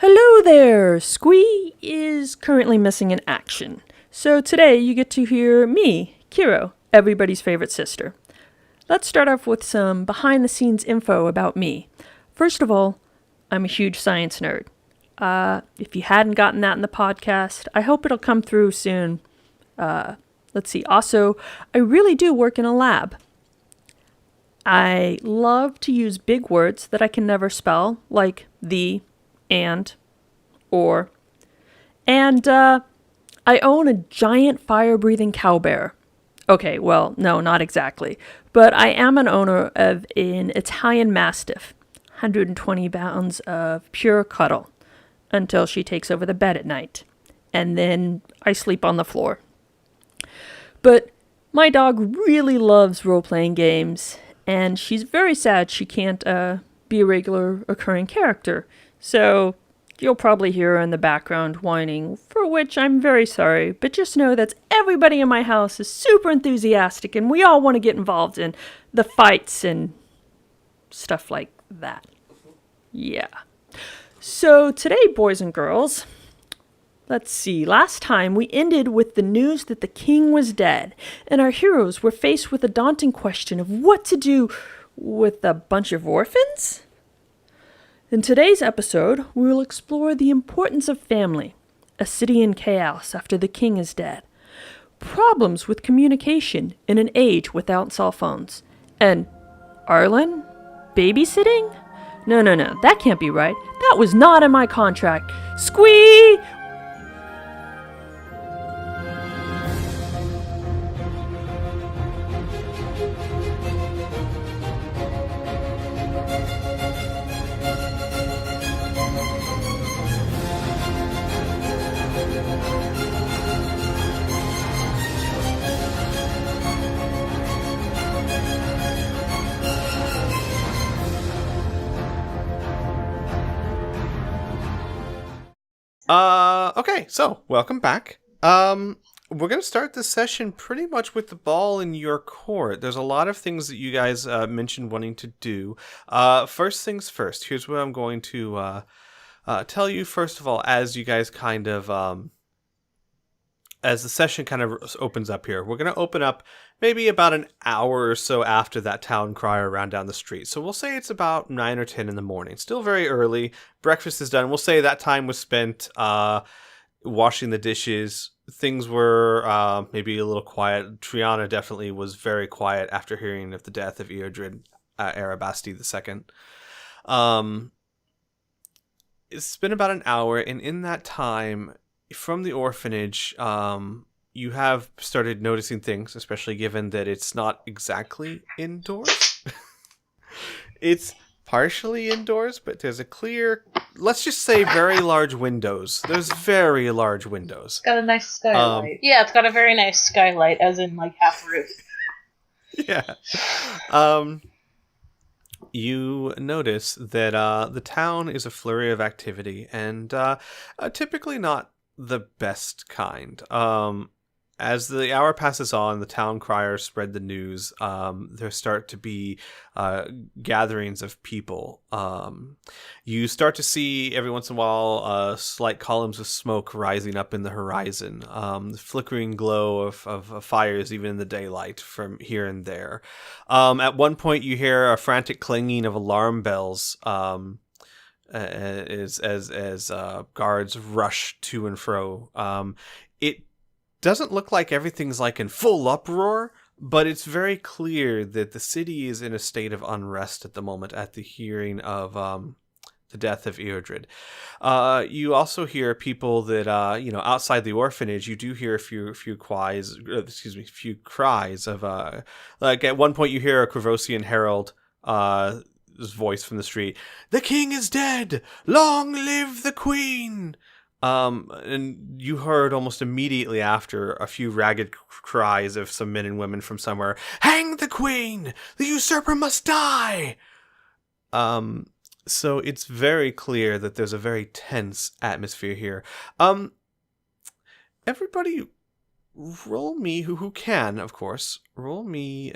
Hello there! Squee is currently missing in action. So today you get to hear me, Kiro, everybody's favorite sister. Let's start off with some behind the scenes info about me. First of all, I'm a huge science nerd. If you hadn't gotten that in the podcast, I hope it'll come through soon. Let's see. Also, I really do work in a lab. I love to use big words that I can never spell, like the, and, or. And I own a giant fire-breathing cow bear. Okay, well, no, not exactly. But I am an owner of an Italian Mastiff, 120 pounds of pure cuddle, until she takes over the bed at night. And then I sleep on the floor. But my dog really loves role-playing games, and she's very sad she can't be a regular occurring character. So you'll probably hear her in the background whining, for which I'm very sorry, but just know that everybody in my house is super enthusiastic and we all want to get involved in the fights and stuff like that. Yeah. So today, boys and girls, let's see, last time we ended with the news that the king was dead, and our heroes were faced with a daunting question of what to do with a bunch of orphans? In today's episode, we will explore the importance of family, a city in chaos after the king is dead, problems with communication in an age without cell phones, and Arlen? Babysitting? No, that can't be right. That was not in my contract. Squee! Okay, so welcome back. We're going to start this session pretty much with the ball in your court. There's a lot of things that you guys mentioned wanting to do. First things first, here's what I'm going to tell you. First of all, as you guys kind of, as the session kind of opens up here, we're going to open up maybe about an hour or so after that town crier ran down the street. So we'll say it's about 9 or 10 in the morning. Still very early. Breakfast is done. We'll say that time was spent washing the dishes. Things were maybe a little quiet. Triana definitely was very quiet after hearing of the death of Eodred Arabasti II. It's been about an hour, and in that time, from the orphanage, you have started noticing things, especially given that it's not exactly indoors. It's partially indoors, but there's a clear, let's just say very large windows. There's very large windows. It's got a nice skylight. Yeah, it's got a very nice skylight, as in like half roof. Yeah. You notice that the town is a flurry of activity, and typically not the best kind. As the hour passes on, the town criers spread the news. There start to be gatherings of people. You start to see every once in a while slight columns of smoke rising up in the horizon, the flickering glow of fires even in the daylight from here and there. At one point, you hear a frantic clanging of alarm bells as guards rush to and fro. It doesn't look like everything's like in full uproar, but it's very clear that the city is in a state of unrest at the moment at the hearing of the death of Eodred. You also hear people that outside the orphanage. You do hear a few cries of like at one point you hear a Kravosian herald voice from the street. "The king is dead! Long live the queen!" And you heard almost immediately after a few ragged cries of some men and women from somewhere. "Hang the queen! The usurper must die!" So it's very clear that there's a very tense atmosphere here. Everybody roll me, who can, of course, roll me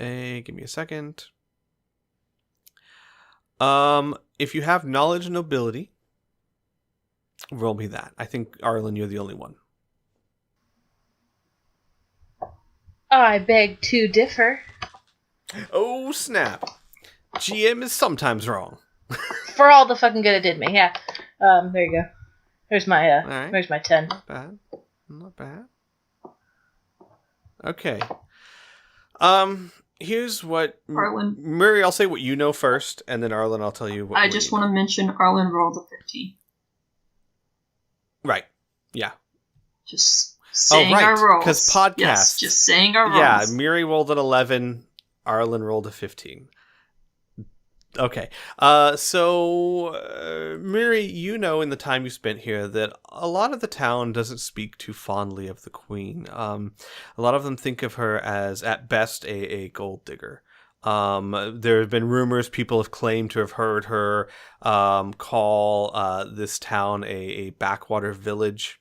give me a second. If you have knowledge and nobility, Roll me that. I think, Arlen, you're the only one. I beg to differ. Oh, snap. GM is sometimes wrong. For all the fucking good it did me, yeah. There you go. There's my right. There's my 10. Not bad. Not bad. Okay. Here's what Arlen. Murray, I'll say what you know first, and then Arlen, I'll tell you what I just want to mention Arlen rolled a 15. Right. Yeah. Just saying our rolls. Because podcast. Yes, just saying our rolls. Yeah, Miri rolled an 11, Arlen rolled a 15. Okay. So, Miri, you know in the time you spent here that a lot of the town doesn't speak too fondly of the queen. A lot of them think of her as, at best, a gold digger. There have been rumors, people have claimed to have heard her call this town a backwater village.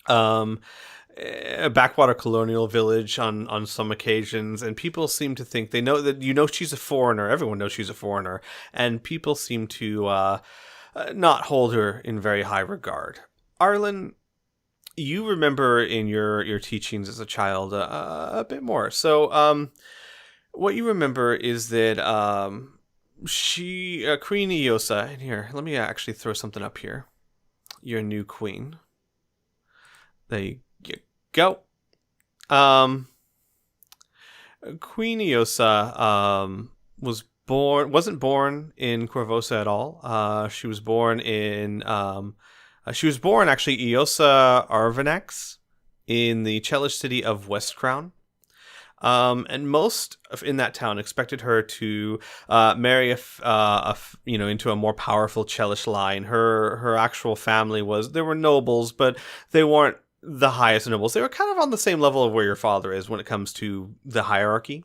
A backwater colonial village on some occasions, and people seem to think they know that she's a foreigner. Everyone knows she's a foreigner, and people seem to not hold her in very high regard. Arlen, you remember in your teachings as a child a bit more. So, what you remember is that Queen Iosa, and here, let me actually throw something up here. Your new queen. There you go. Queen Iosa wasn't born in Corvosa at all. She was born actually Iosa Arvenax in the Chelish city of West Crown. And most in that town expected her to marry into a more powerful Chelish line. Her actual family they were nobles, but they weren't the highest nobles. They were kind of on the same level of where your father is when it comes to the hierarchy.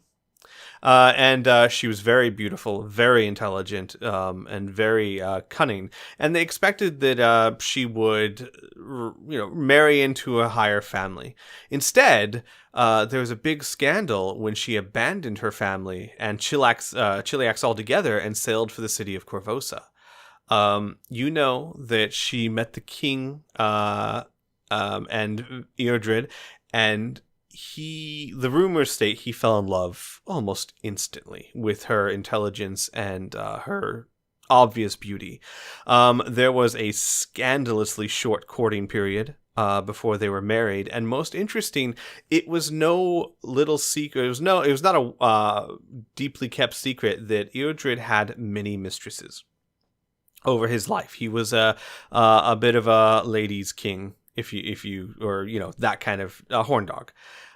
And she was very beautiful, very intelligent, and very cunning. And they expected that she would, marry into a higher family. Instead, there was a big scandal when she abandoned her family and Chiliax altogether and sailed for the city of Corvosa. You know that she met the king and Eodred, and the rumors state he fell in love almost instantly with her intelligence and her obvious beauty. There was a scandalously short courting period before they were married, and most interesting, it was no little secret. It was not a deeply kept secret that Eodred had many mistresses over his life. He was a bit of a ladies' king, if you that kind of horn dog.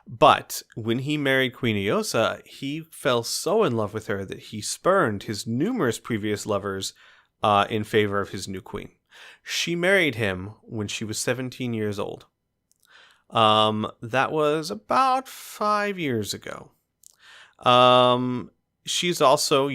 But when he married Queen Iosa, he fell so in love with her that he spurned his numerous previous lovers in favor of his new queen. She married him when she was 17 years old. That was about 5 years ago. She's also,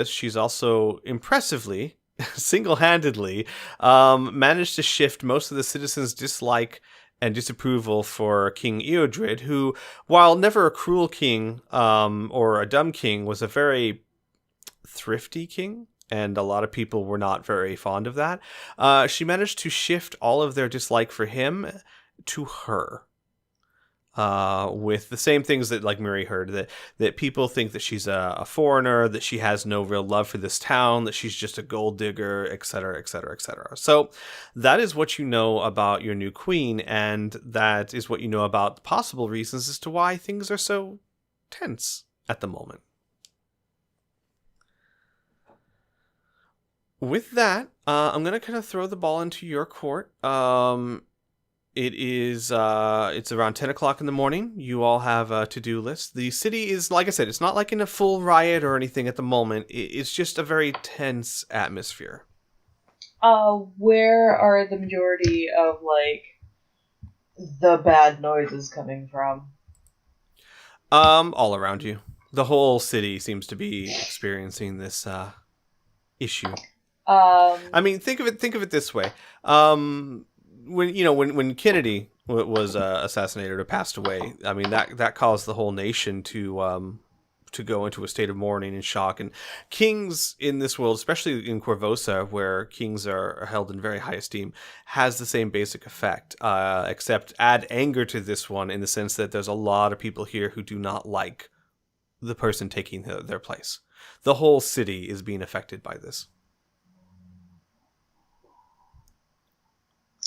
she's also impressively, single-handedly, managed to shift most of the citizens' dislike and disapproval for King Eodred, who, while never a cruel king or a dumb king, was a very thrifty king, and a lot of people were not very fond of that. She managed to shift all of their dislike for him to her. With the same things that, like Murray heard, that people think that she's a foreigner, that she has no real love for this town, that she's just a gold digger, etc., etc., etc. So that is what you know about your new queen, and that is what you know about the possible reasons as to why things are so tense at the moment. With that, I'm going to kind of throw the ball into your court. It's around 10 o'clock in the morning. You all have a to-do list. The city is, like I said, it's not like in a full riot or anything at the moment. It's just a very tense atmosphere. Where are the majority of, the bad noises coming from? All around you. The whole city seems to be experiencing this, issue. I mean, think of it this way. When Kennedy was assassinated or passed away, I mean that caused the whole nation to to go into a state of mourning and shock. And kings in this world, especially in Corvosa, where kings are held in very high esteem, has the same basic effect, except add anger to this one in the sense that there's a lot of people here who do not like the person taking their place. The whole city is being affected by this.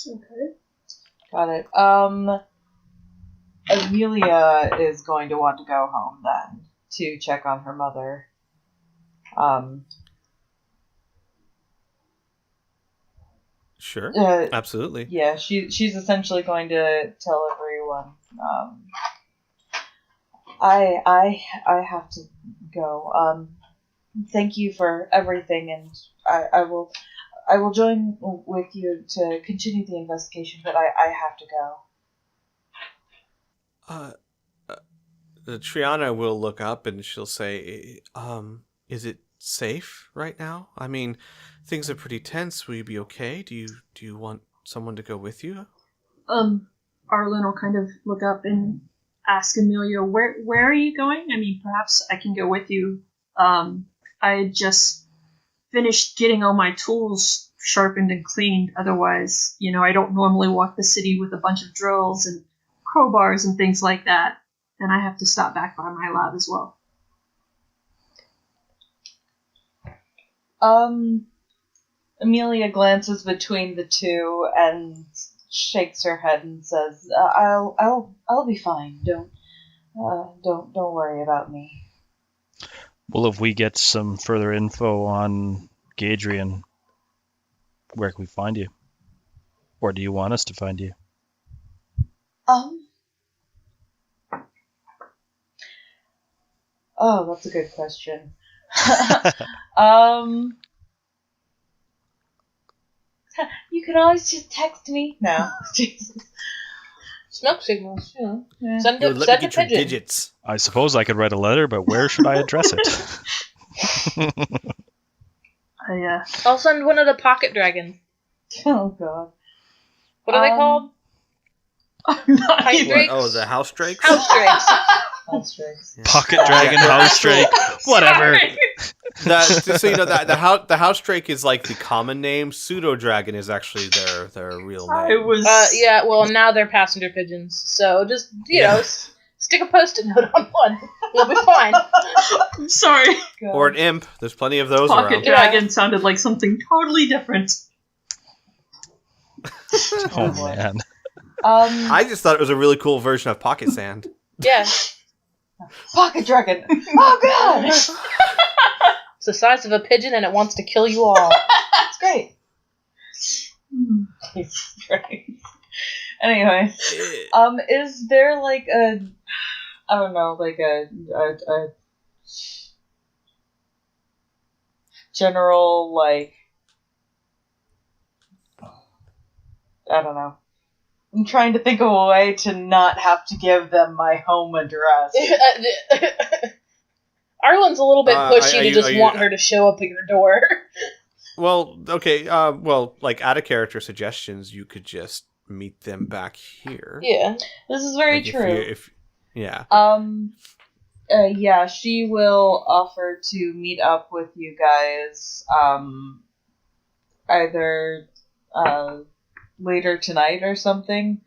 Okay. Got it. Amelia is going to want to go home then to check on her mother. Sure. Absolutely. Yeah, she's essentially going to tell everyone. I have to go. Thank you for everything, and I will join with you to continue the investigation, but I have to go. Triana will look up and she'll say, is it safe right now? I mean, things are pretty tense. Will you be okay? Do you want someone to go with you? Arlen will kind of look up and ask Amelia, where are you going? I mean, perhaps I can go with you. I just finished getting all my tools sharpened and cleaned. Otherwise, I don't normally walk the city with a bunch of drills and crowbars and things like that. And I have to stop back by my lab as well. Amelia glances between the two and shakes her head and says, "I'll be fine. Don't worry about me." Well, if we get some further info on Gadrian, where can we find you? Or do you want us to find you? Oh, that's a good question. You can always just text me. No, Jesus. Smoke signals, yeah. Send Let a me get your pigeon. digits. I suppose I could write a letter, but where should I address it? I'll send one of the pocket dragons. Oh God. What are they called? Pine drakes? Oh, the house drakes? House drakes. House drakes. Yeah. Pocket dragon, house drake, whatever. Just so you know, the house drake is like the common name. Pseudo dragon is actually their real name. Yeah, well, now they're passenger pigeons. So just, stick a post-it note on one. You'll be fine. I'm sorry. God. Or an imp. There's plenty of those Pocket around. dragon sounded like something totally different. Oh, man. I just thought it was a really cool version of pocket sand. Yeah. Pocket dragon. Oh God. It's the size of a pigeon and it wants to kill you all. That's great. Jesus Christ. Anyway, is there like a general, like, I don't know. I'm trying to think of a way to not have to give them my home address. Arlen's a little bit pushy to just want you- her to show up at your door. Well, okay. Like out of character suggestions, you could just meet them back here. Yeah. This is very Like, true. Yeah. Yeah, she will offer to meet up with you guys, either, later tonight or something,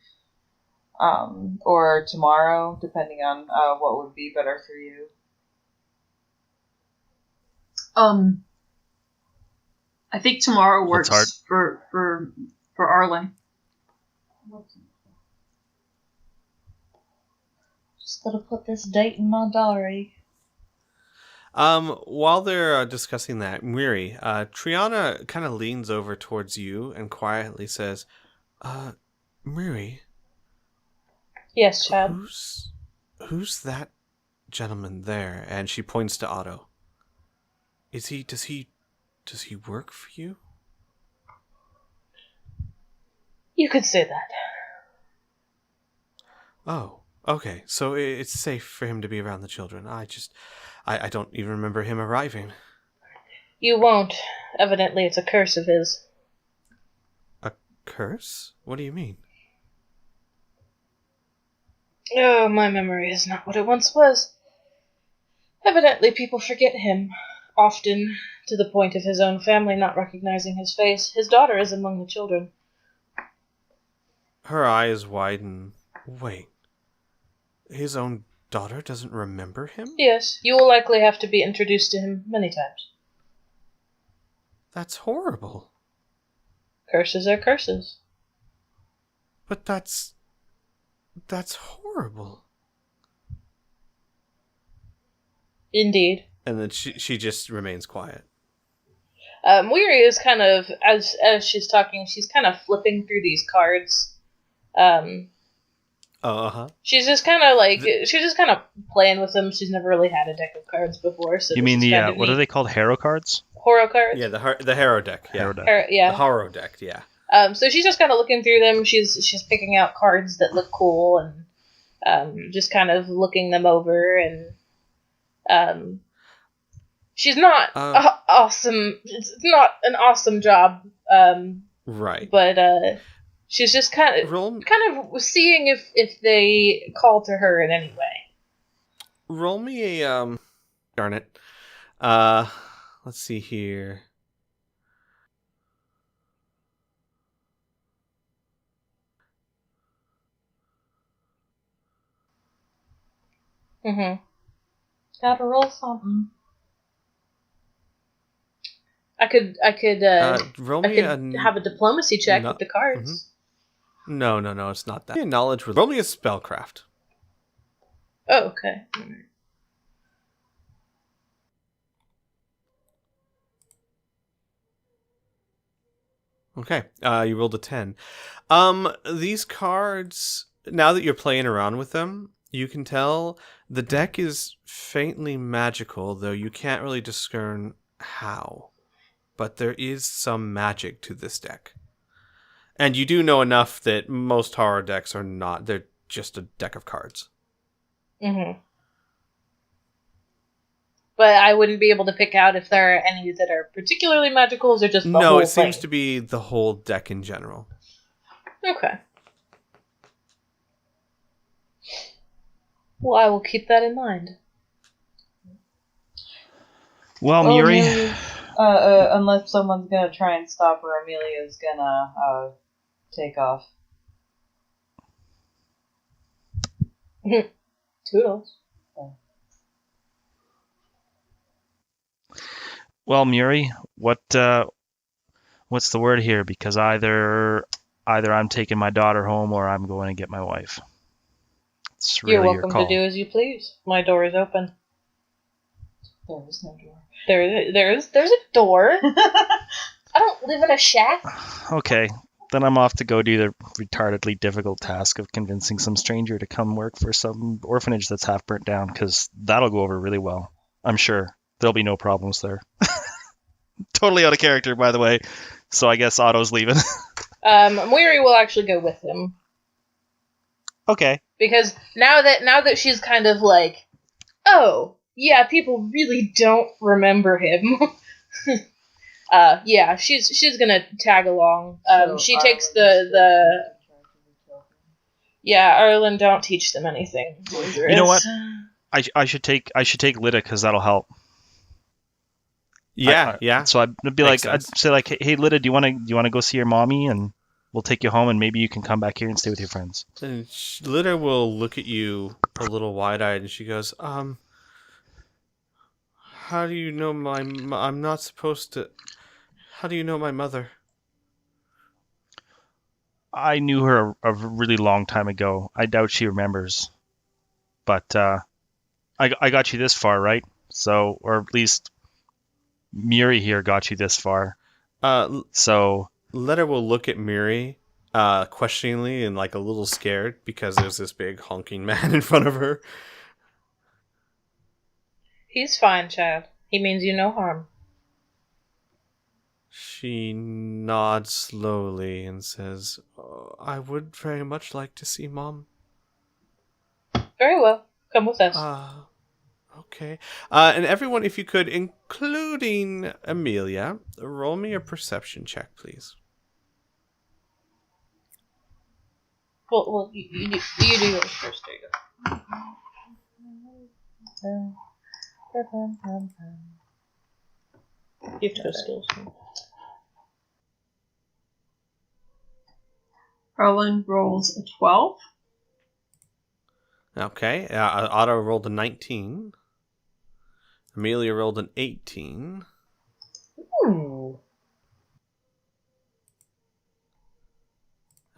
or tomorrow, depending on, what would be better for you. I think tomorrow What's works for Arlen. Just gotta put this date in my diary. While they're discussing that, Miri, Triana kind of leans over towards you and quietly says, Miri, Yes, Chad. who's that gentleman there? And she points to Otto. Does he work for you? You could say that. Oh, okay. So it's safe for him to be around the children. I don't even remember him arriving. You won't. Evidently, it's a curse of his. A curse? What do you mean? Oh, my memory is not what it once was. Evidently, people forget him, often to the point of his own family not recognizing his face. His daughter is among the children. Her eyes widen. Wait. His own daughter doesn't remember him? Yes, you will likely have to be introduced to him many times. That's horrible. Curses are curses. But that's horrible. Indeed. And then she just remains quiet. Weary is kind of, as she's talking, she's kind of flipping through these cards. She's just kind of like, she's just kind of playing with them. She's never really had a deck of cards before. So You mean the, what are they called, Harrow cards? Horror cards? Yeah, the Harrow deck. Yeah. Harrow deck. Yeah. The Horror deck, yeah. So she's just kind of looking through them. She's picking out cards that look cool and just kind of looking them over. And she's not awesome. It's not an awesome job. Right. But she's just kind of seeing if they call to her in any way. Roll me a darn it. Let's see here. Mm-hmm. Gotta roll something. I could roll me have a diplomacy check with the cards. Mm-hmm. No, it's not that. Knowledge with roll me a spellcraft. Oh, okay. Okay, you rolled a 10. These cards, now that you're playing around with them, you can tell the deck is faintly magical, though you can't really discern how. But there is some magic to this deck. And you do know enough that most horror decks are not, they're just a deck of cards. Mm-hmm. But I wouldn't be able to pick out if there are any that are particularly magical, or just the whole No, it thing. seems to be the whole deck in general. Okay. Well, I will keep that in mind. Well, Muri... unless someone's gonna try and stop her, Amelia's gonna take off. Toodles. Well, Muri, what's the word here? Because either I'm taking my daughter home or I'm going to get my wife. It's really You're your welcome call. to do as you please. My door is open. There is no door. There's a door. I don't live in a shack. Okay, then I'm off to go do the retardedly difficult task of convincing some stranger to come work for some orphanage that's half burnt down, because that'll go over really well. I'm sure there'll be no problems there. Totally out of character, by the way. So I guess Otto's leaving. Weary will actually go with him. Okay. Because now that she's kind of like, oh, yeah, people really don't remember him. Yeah, she's gonna tag along. She takes the yeah, Ireland don't teach them anything dangerous. You know what? I should take Lita, because that'll help. Yeah. So I'd be Makes like, sense. I'd say like, hey Lita, do you want to go see your mommy, and we'll take you home, and maybe you can come back here and stay with your friends. And Lita will look at you a little wide-eyed, and she goes, how do you know I'm not supposed to... How do you know my mother? I knew her a really long time ago. I doubt she remembers. But I got you this far, right? So, or at least Muri here got you this far. So Lita will look at Miri questioningly and like a little scared because there's this big honking man in front of her. He's fine, child. He means you no harm. She nods slowly and says, I would very much like to see Mom. Very well. Come with us. Okay. And everyone, if you could, including Amelia, roll me a perception check, please. Well, you do yours first. There you go. You have to go skills. Arlen rolls a 12. Okay. Otto rolled a 19. Amelia rolled an 18. Ooh.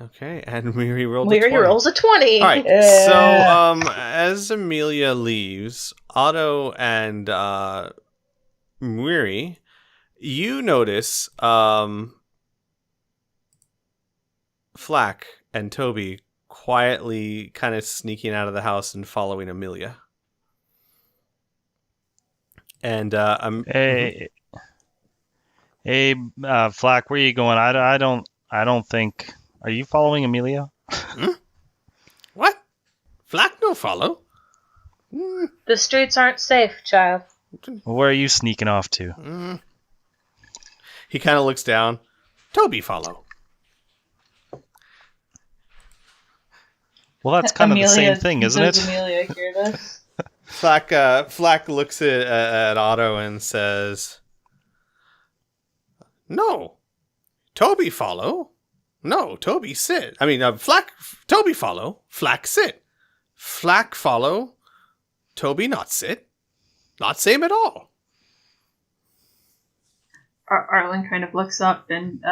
Okay, and Miri rolled a 20. Miri rolls a 20. All right, so as Amelia leaves, Otto and Miri, you notice Flack and Toby quietly kind of sneaking out of the house and following Amelia. And Hey, Flack, where are you going? I don't think. Are you following Amelia? What? Flack no follow? The streets aren't safe, child. Where are you sneaking off to? He kind of looks down. Toby follow. Well, that's kind of the same thing, isn't it? Does Amelia hear this? Flack looks at Otto and says, "No, Toby follow. No, Toby sit. I mean, Toby follow. Flack sit. Flack follow. Toby not sit. Not same at all." Arlen kind of looks up and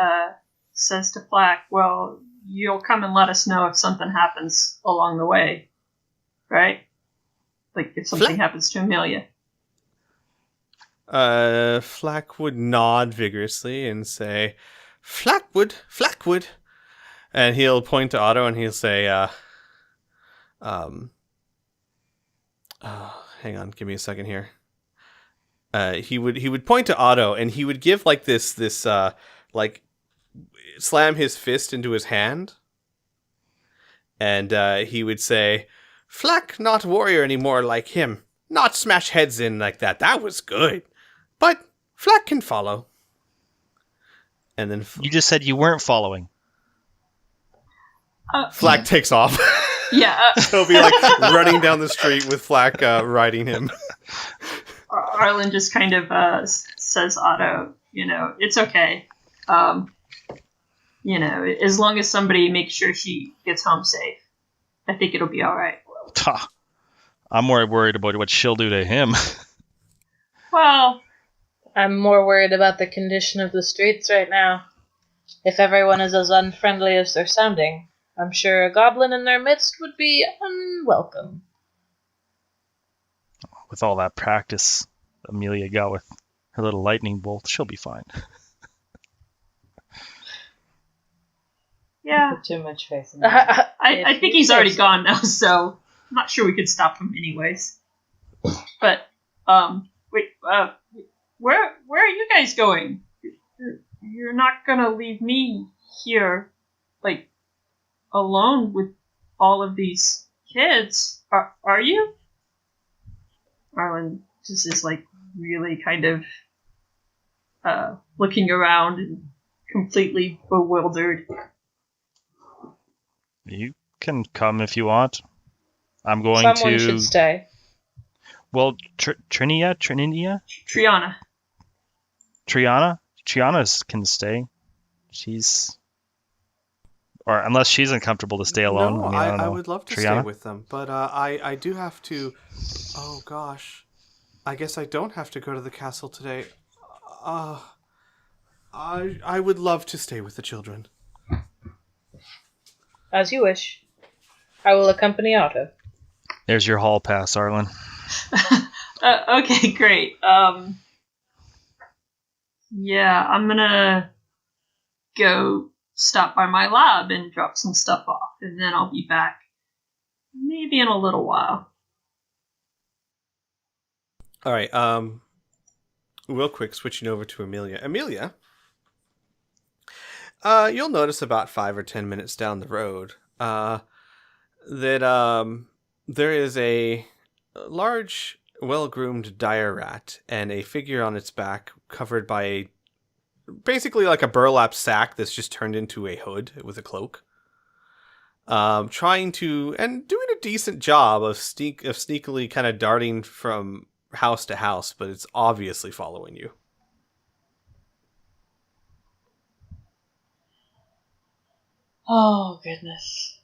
says to Flack, well, you'll come and let us know if something happens along the way, right? Like, if something happens to Amelia. Flack would nod vigorously and say, Flackwood. And he'll point to Otto and he'll say, hang on, give me a second here. He would point to Otto and he would give like this slam his fist into his hand. And he would say, Flack not warrior anymore like him. Not smash heads in like that. That was good. But Flack can follow. And then You just said you weren't following. Flack takes off. Yeah. He'll be like running down the street with Flack riding him. Arlen just kind of says, Otto, it's okay. As long as somebody makes sure she gets home safe, I think it'll be all right. I'm more worried about what she'll do to him. Well, I'm more worried about the condition of the streets right now. If everyone is as unfriendly as they're sounding, I'm sure a goblin in their midst would be unwelcome. With all that practice Amelia got with her little lightning bolt, she'll be fine. yeah. Put too much faith in him. I think he's already gone now, so I'm not sure we could stop him anyways. But, wait, where are you guys going? You're not gonna leave me here, like, alone with all of these kids, are you? Arlen just is, like, really kind of, looking around and completely bewildered. You can come if you want. I'm going Someone to... should stay. Well, Trinia? Triana. Triana can stay. She's... Or unless she's uncomfortable to stay alone. No, I don't know. I would love to Triana? stay with them, but I do have to... Oh, gosh. I guess I don't have to go to the castle today. I would love to stay with the children. As you wish. I will accompany Otto. There's your hall pass, Arlen. Okay, great. Yeah, I'm gonna go stop by my lab and drop some stuff off, and then I'll be back maybe in a little while. All right, real quick, switching over to Amelia. Amelia, you'll notice about 5 or 10 minutes down the road that there is a large, well-groomed dire rat and a figure on its back covered by basically like a burlap sack that's just turned into a hood with a cloak. Trying to and doing a decent job of sneakily kind of darting from house to house, but it's obviously following you. Oh, goodness.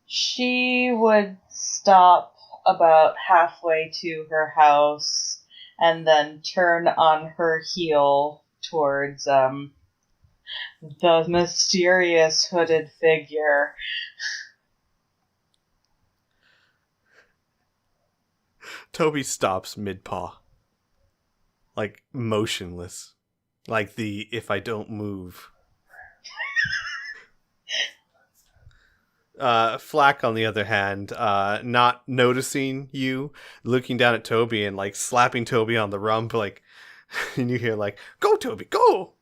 She would stop about halfway to her house and then turn on her heel towards, the mysterious hooded figure. Toby stops mid-paw. Like, motionless. Like the if I don't move. Flack, on the other hand, not noticing you, looking down at Toby and, like, slapping Toby on the rump, like, and you hear, like, go, Toby, go!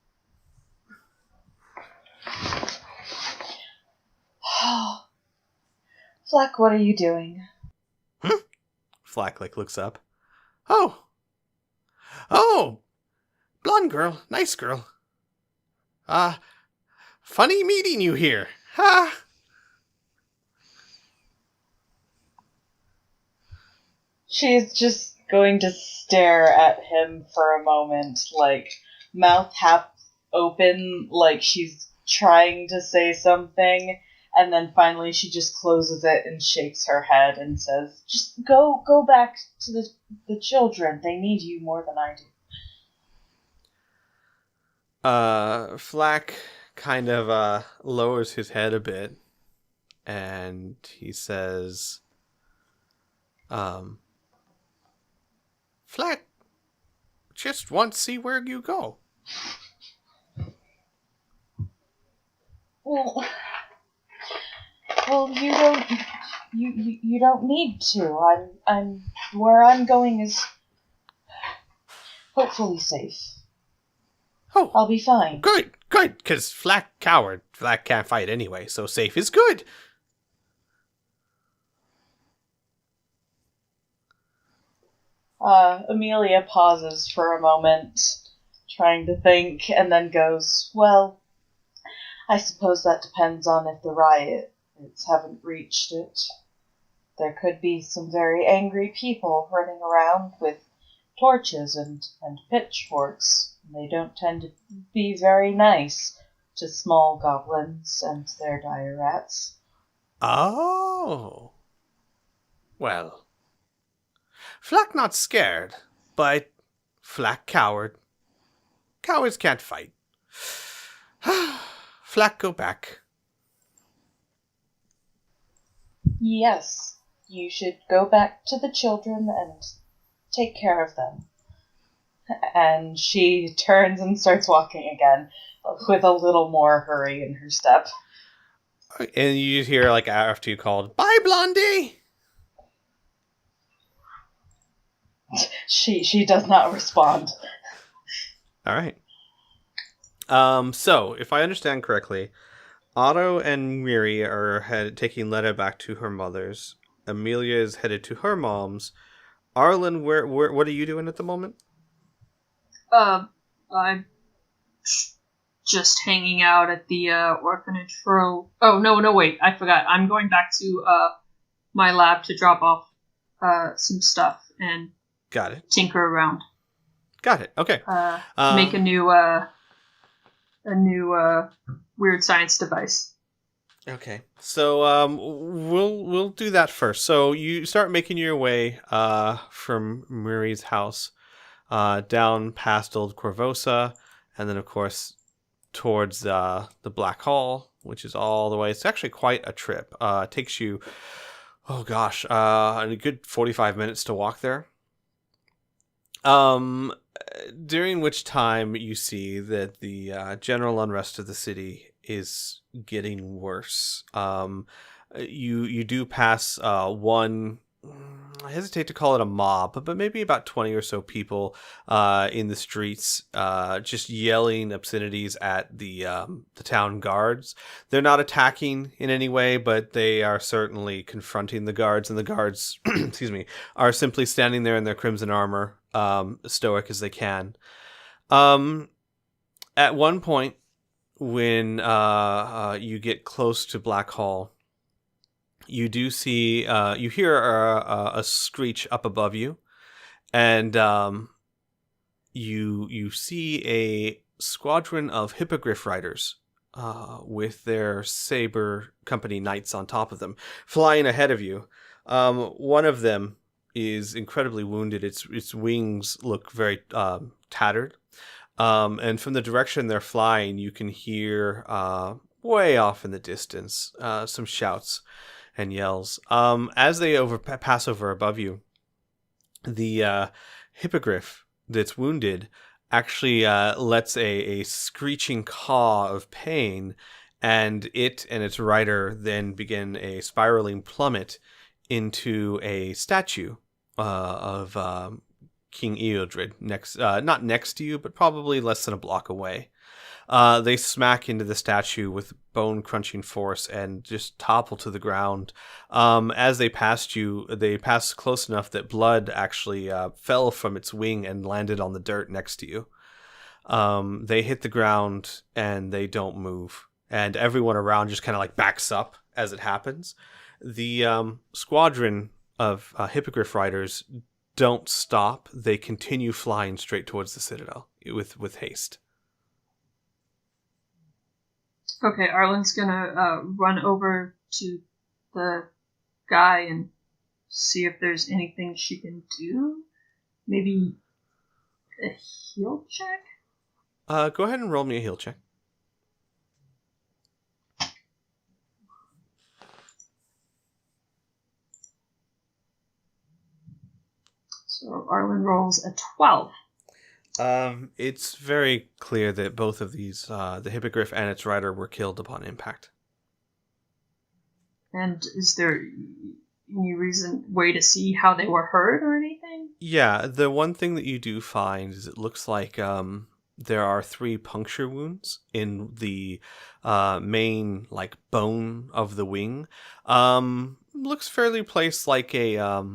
Flack, what are you doing? Flack, like, looks up. Oh, blonde girl, nice girl. Funny meeting you here. Ha! She's just going to stare at him for a moment, like, mouth half open, like she's trying to say something, and then finally she just closes it and shakes her head and says, just go back to the children. They need you more than I do. Flack kind of lowers his head a bit, and he says, Flack, just want to see where you go. Well, you don't need to. I'm where I'm going is hopefully safe. Oh, I'll be fine. good, because Flack coward. Flack can't fight anyway, so safe is good. Amelia pauses for a moment, trying to think, and then goes, well, I suppose that depends on if the riots haven't reached it. There could be some very angry people running around with torches and pitchforks. They don't tend to be very nice to small goblins and their dire rats. Oh. Well. Flack not scared, but Flack coward. Cowards can't fight. Flack go back. Yes, you should go back to the children and take care of them. And she turns and starts walking again, with a little more hurry in her step. And you hear, like, after you called, bye, Blondie! She does not respond. All right. So, if I understand correctly, Otto and Miri are taking Letta back to her mother's. Amelia is headed to her mom's. Arlen, where what are you doing at the moment? I'm just hanging out at the orphanage for. Oh no, wait, I forgot. I'm going back to my lab to drop off some stuff and Got it. tinker around. Got it. Okay. Make a new weird science device. Okay. So we'll do that first. So you start making your way from Muri's house down past Old Corvosa, and then of course towards the Black Hall, which is all the way. It's actually quite a trip. It takes you, oh gosh, a good 45 minutes to walk there. During which time you see that the general unrest of the city is getting worse. You do pass one, I hesitate to call it a mob, but maybe about 20 or so people in the streets just yelling obscenities at the town guards. They're not attacking in any way, but they are certainly confronting the guards, and the guards excuse me, are simply standing there in their crimson armor, stoic as they can. At one point, when you get close to Black Hall, you do see, you hear a screech up above you, and you see a squadron of hippogriff riders with their saber company knights on top of them, flying ahead of you. One of them is incredibly wounded. Its wings look very tattered. And from the direction they're flying, you can hear way off in the distance some shouts and yells. As they pass over above you, the hippogriff that's wounded actually lets a screeching caw of pain, and it and its rider then begin a spiraling plummet into a statue of King Eodred, not next to you, but probably less than a block away. They smack into the statue with bone-crunching force and just topple to the ground. As they passed you, they passed close enough that blood actually fell from its wing and landed on the dirt next to you. They hit the ground and they don't move. And everyone around just kind of like backs up as it happens. The squadron of hippogriff riders don't stop. They continue flying straight towards the citadel with haste. Okay, Arlen's gonna run over to the guy and see if there's anything she can do. Maybe a heal check? Go ahead and roll me a heal check. So Arlen rolls a 12. It's very clear that both of these, the hippogriff and its rider, were killed upon impact. And is there any way to see how they were hurt or anything? Yeah, the one thing that you do find is it looks like there are 3 puncture wounds in the main like bone of the wing. Looks fairly placed like a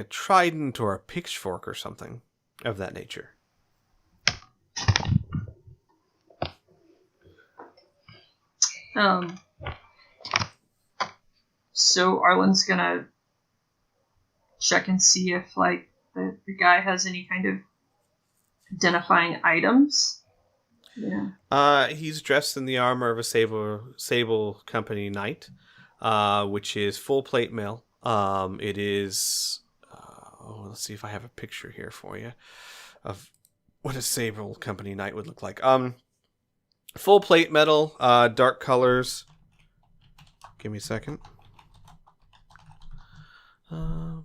trident or a pitchfork or something of that nature. So Arlen's gonna check and see if like the guy has any kind of identifying items. Yeah. He's dressed in the armor of a sable company knight, which is full plate mail. It is. Let's see if I have a picture here for you of what a sable company knight would look like. Full plate metal, dark colors. Give me a second. Oh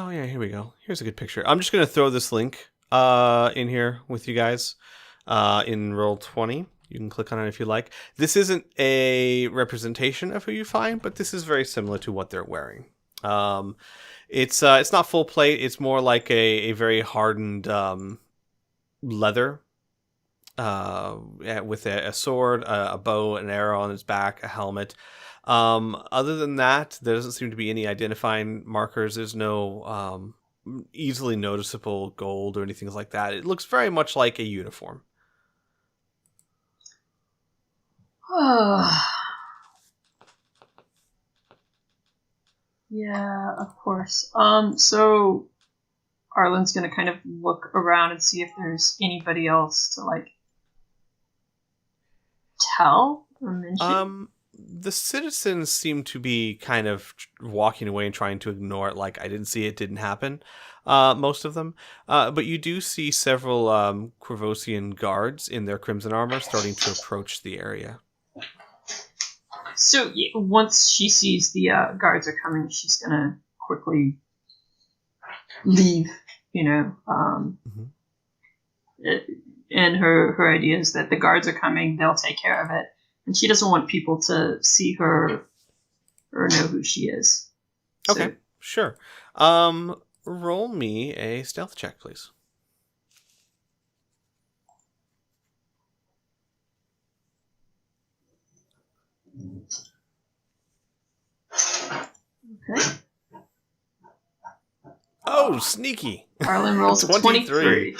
yeah, here we go. Here's a good picture. I'm just gonna throw this link in here with you guys in Roll20. You can click on it if you like. This isn't a representation of who you find, but this is very similar to what they're wearing. It's not full plate. It's more like a very hardened leather with a sword, a bow, an arrow on its back, a helmet. Other than that, there doesn't seem to be any identifying markers. There's no easily noticeable gold or anything like that. It looks very much like a uniform. Yeah, of course. So Arlen's gonna kind of look around and see if there's anybody else to like tell or mention. The citizens seem to be kind of walking away and trying to ignore it, like I didn't see it, didn't happen. Most of them, but you do see several Quervosian guards in their crimson armor starting to approach the area. So once she sees the guards are coming, she's gonna quickly leave. And her idea is that the guards are coming; they'll take care of it, and she doesn't want people to see her or know who she is. Okay, sure. Roll me a stealth check, please. Okay. Oh, sneaky. Arlen rolls a 23.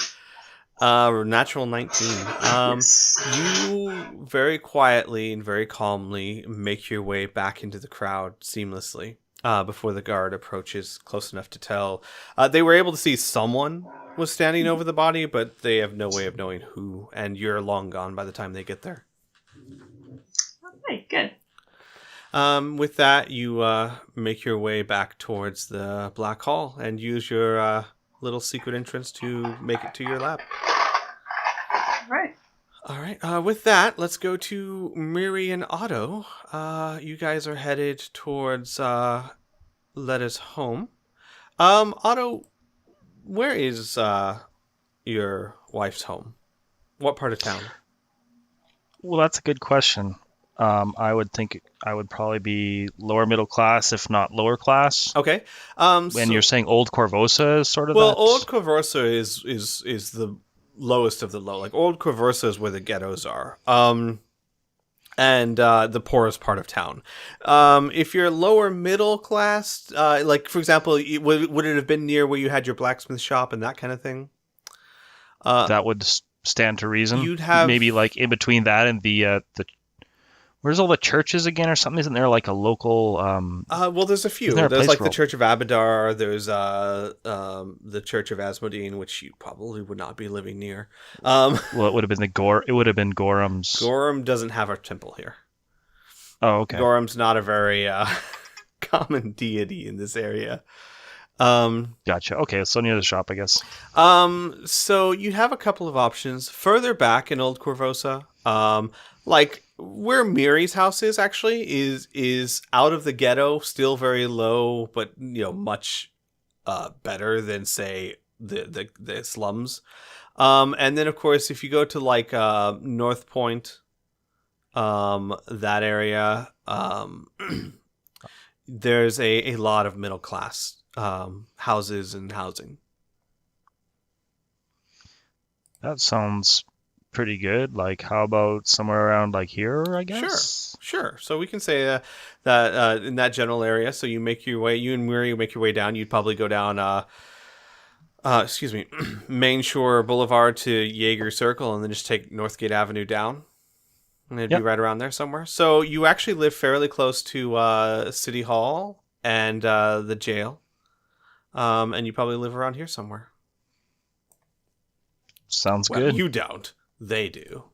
Natural 19. Yes. You very quietly and very calmly make your way back into the crowd seamlessly before the guard approaches close enough to tell. They were able to see someone was standing over the body, but they have no way of knowing who, and you're long gone by the time they get there. Okay, good. With that, you make your way back towards the Black Hall and use your little secret entrance to make it to your lab. Right. All right. With that, let's go to Miri and Otto. You guys are headed towards Letta's home. Otto, where is your wife's home? What part of town? Well, that's a good question. I would think I would probably be lower middle class, if not lower class. Okay. And So- you're saying Old Corvosa is sort of well, that? Old Corvosa is the lowest of the low. Like Old Corvosa is where the ghettos are. And the poorest part of town. If you're lower middle class, like for example, would it have been near where you had your blacksmith shop and that kind of thing? That would stand to reason. You'd have maybe like in between that and the where's all the churches again or something? Isn't there like a local? Well, there's a few. Isn't there a There's place like for the all- Church of Abadar. There's the Church of Asmodene, which you probably would not be living near. Well, it would have been It would have been Gorham's. Gorham doesn't have a temple here. Oh, okay. Gorham's not a very common deity in this area. Gotcha. Okay, so near the shop, I guess. So you have a couple of options further back in Old Corvosa. Like where Miri's house is actually is out of the ghetto, still very low, but much better than say the slums. And then of course if you go to like North Point, that area, there's a lot of middle class houses and housing. That sounds pretty good. Like, how about somewhere around like here, I guess? Sure. So we can say that in that general area. So you and Miri make your way down. You'd probably go down, Main Shore Boulevard to Jaeger Circle, and then just take Northgate Avenue down. And it'd be right around there somewhere. So you actually live fairly close to City Hall and the jail. And you probably live around here somewhere. Sounds Well, good. you don't. They do.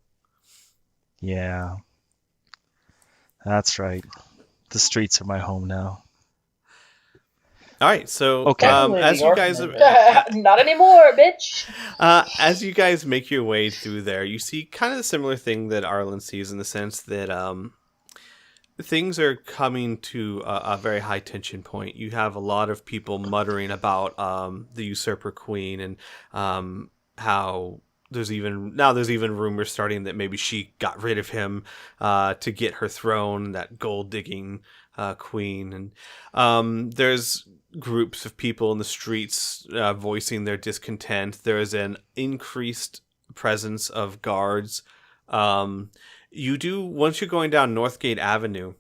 Yeah. That's right. The streets are my home now. All right, so Okay. as you guys Not anymore, bitch. as you guys make your way through there, you see kind of the similar thing that Arlen sees in the sense that things are coming to a very high tension point. You have a lot of people muttering about the usurper queen and how there's even rumors starting that maybe she got rid of him to get her throne, that gold digging queen, and there's groups of people in the streets voicing their discontent. There is an increased presence of guards. Once you're going down Northgate Avenue,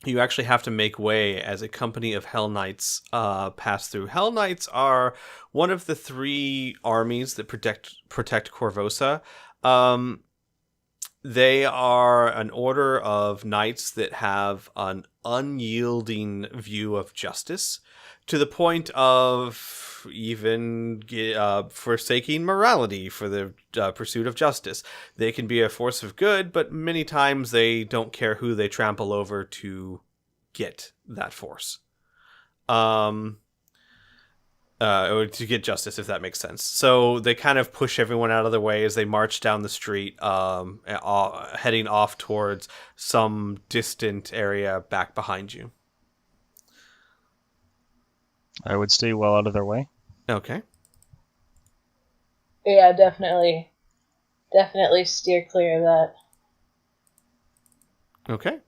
you actually have to make way as a company of Hell Knights pass through. Hell Knights are one of the 3 armies that protect Corvosa. They are an order of knights that have an unyielding view of justice, to the point of even forsaking morality for the pursuit of justice. They can be a force of good, but many times they don't care who they trample over to get that force. Or to get justice, if that makes sense. So they kind of push everyone out of their way as they march down the street, heading off towards some distant area back behind you. I would stay well out of their way. Okay. Yeah, definitely steer clear of that. Okay.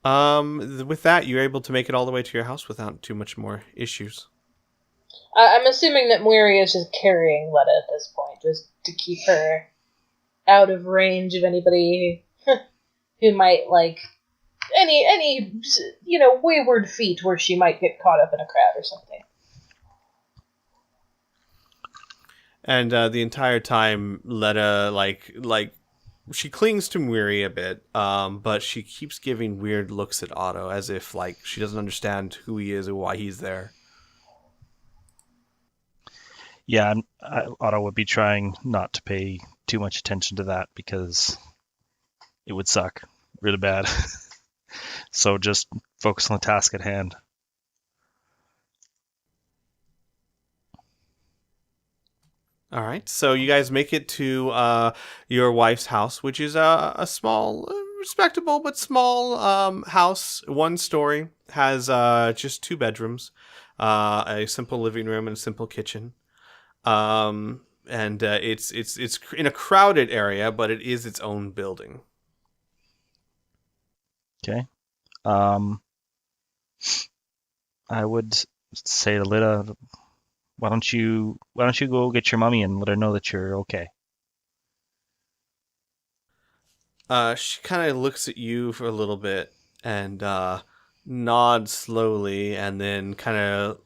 With that, you're able to make it all the way to your house without too much more issues. I'm assuming that Miri is just carrying Letta at this point, just to keep her out of range of anybody who might, any wayward feet where she might get caught up in a crowd or something. And the entire time, Letta, like she clings to Mwiri a bit, but she keeps giving weird looks at Otto, as if like she doesn't understand who he is or why he's there. Yeah, Otto would be trying not to pay too much attention to that because it would suck really bad. So just focus on the task at hand. All right, so you guys make it to your wife's house, which is a small, respectable but small house, 1 story, has just 2 bedrooms, a simple living room and a simple kitchen. And it's in a crowded area, but it is its own building. Okay. I would say to Lita, why don't you go get your mummy and let her know that you're okay? She kind of looks at you for a little bit and nods slowly, and then kind of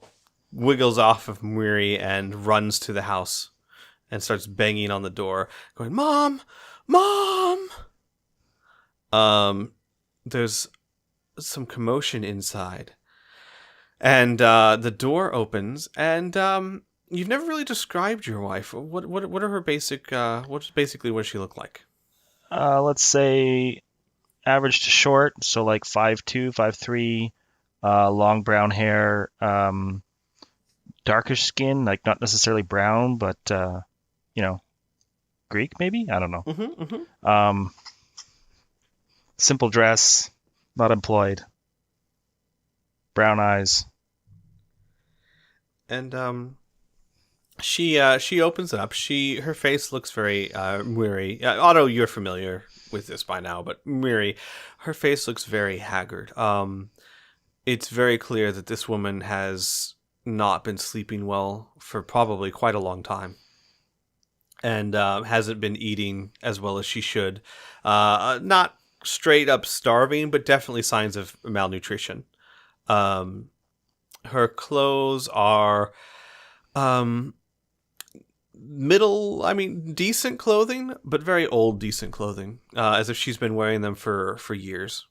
wiggles off of Mwiri and runs to the house and starts banging on the door, going, "Mom! Mom!" There's some commotion inside. And the door opens, and you've never really described your wife. What are her basic? What does she look like? Let's say average to short, so like 5'2", 5'3", long brown hair, darkish skin, like not necessarily brown, but Greek maybe. I don't know. Mm-hmm. Simple dress, not employed. Brown eyes. And she opens it up. Her face looks very weary. Otto, you're familiar with this by now, but Mwiri, her face looks very haggard. It's very clear that this woman has not been sleeping well for probably quite a long time, and hasn't been eating as well as she should. Not straight up starving, but definitely signs of malnutrition. Her clothes are decent clothing, but very old decent clothing, as if she's been wearing them for years.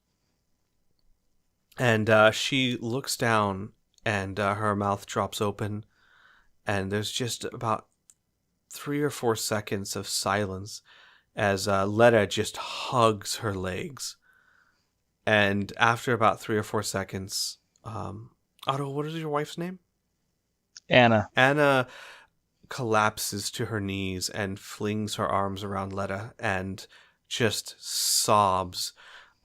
And she looks down, and her mouth drops open, and there's just about 3 or 4 seconds of silence as Letta just hugs her legs. And after about 3 or 4 seconds, Otto, what is your wife's name? Anna. Anna collapses to her knees and flings her arms around Letta and just sobs.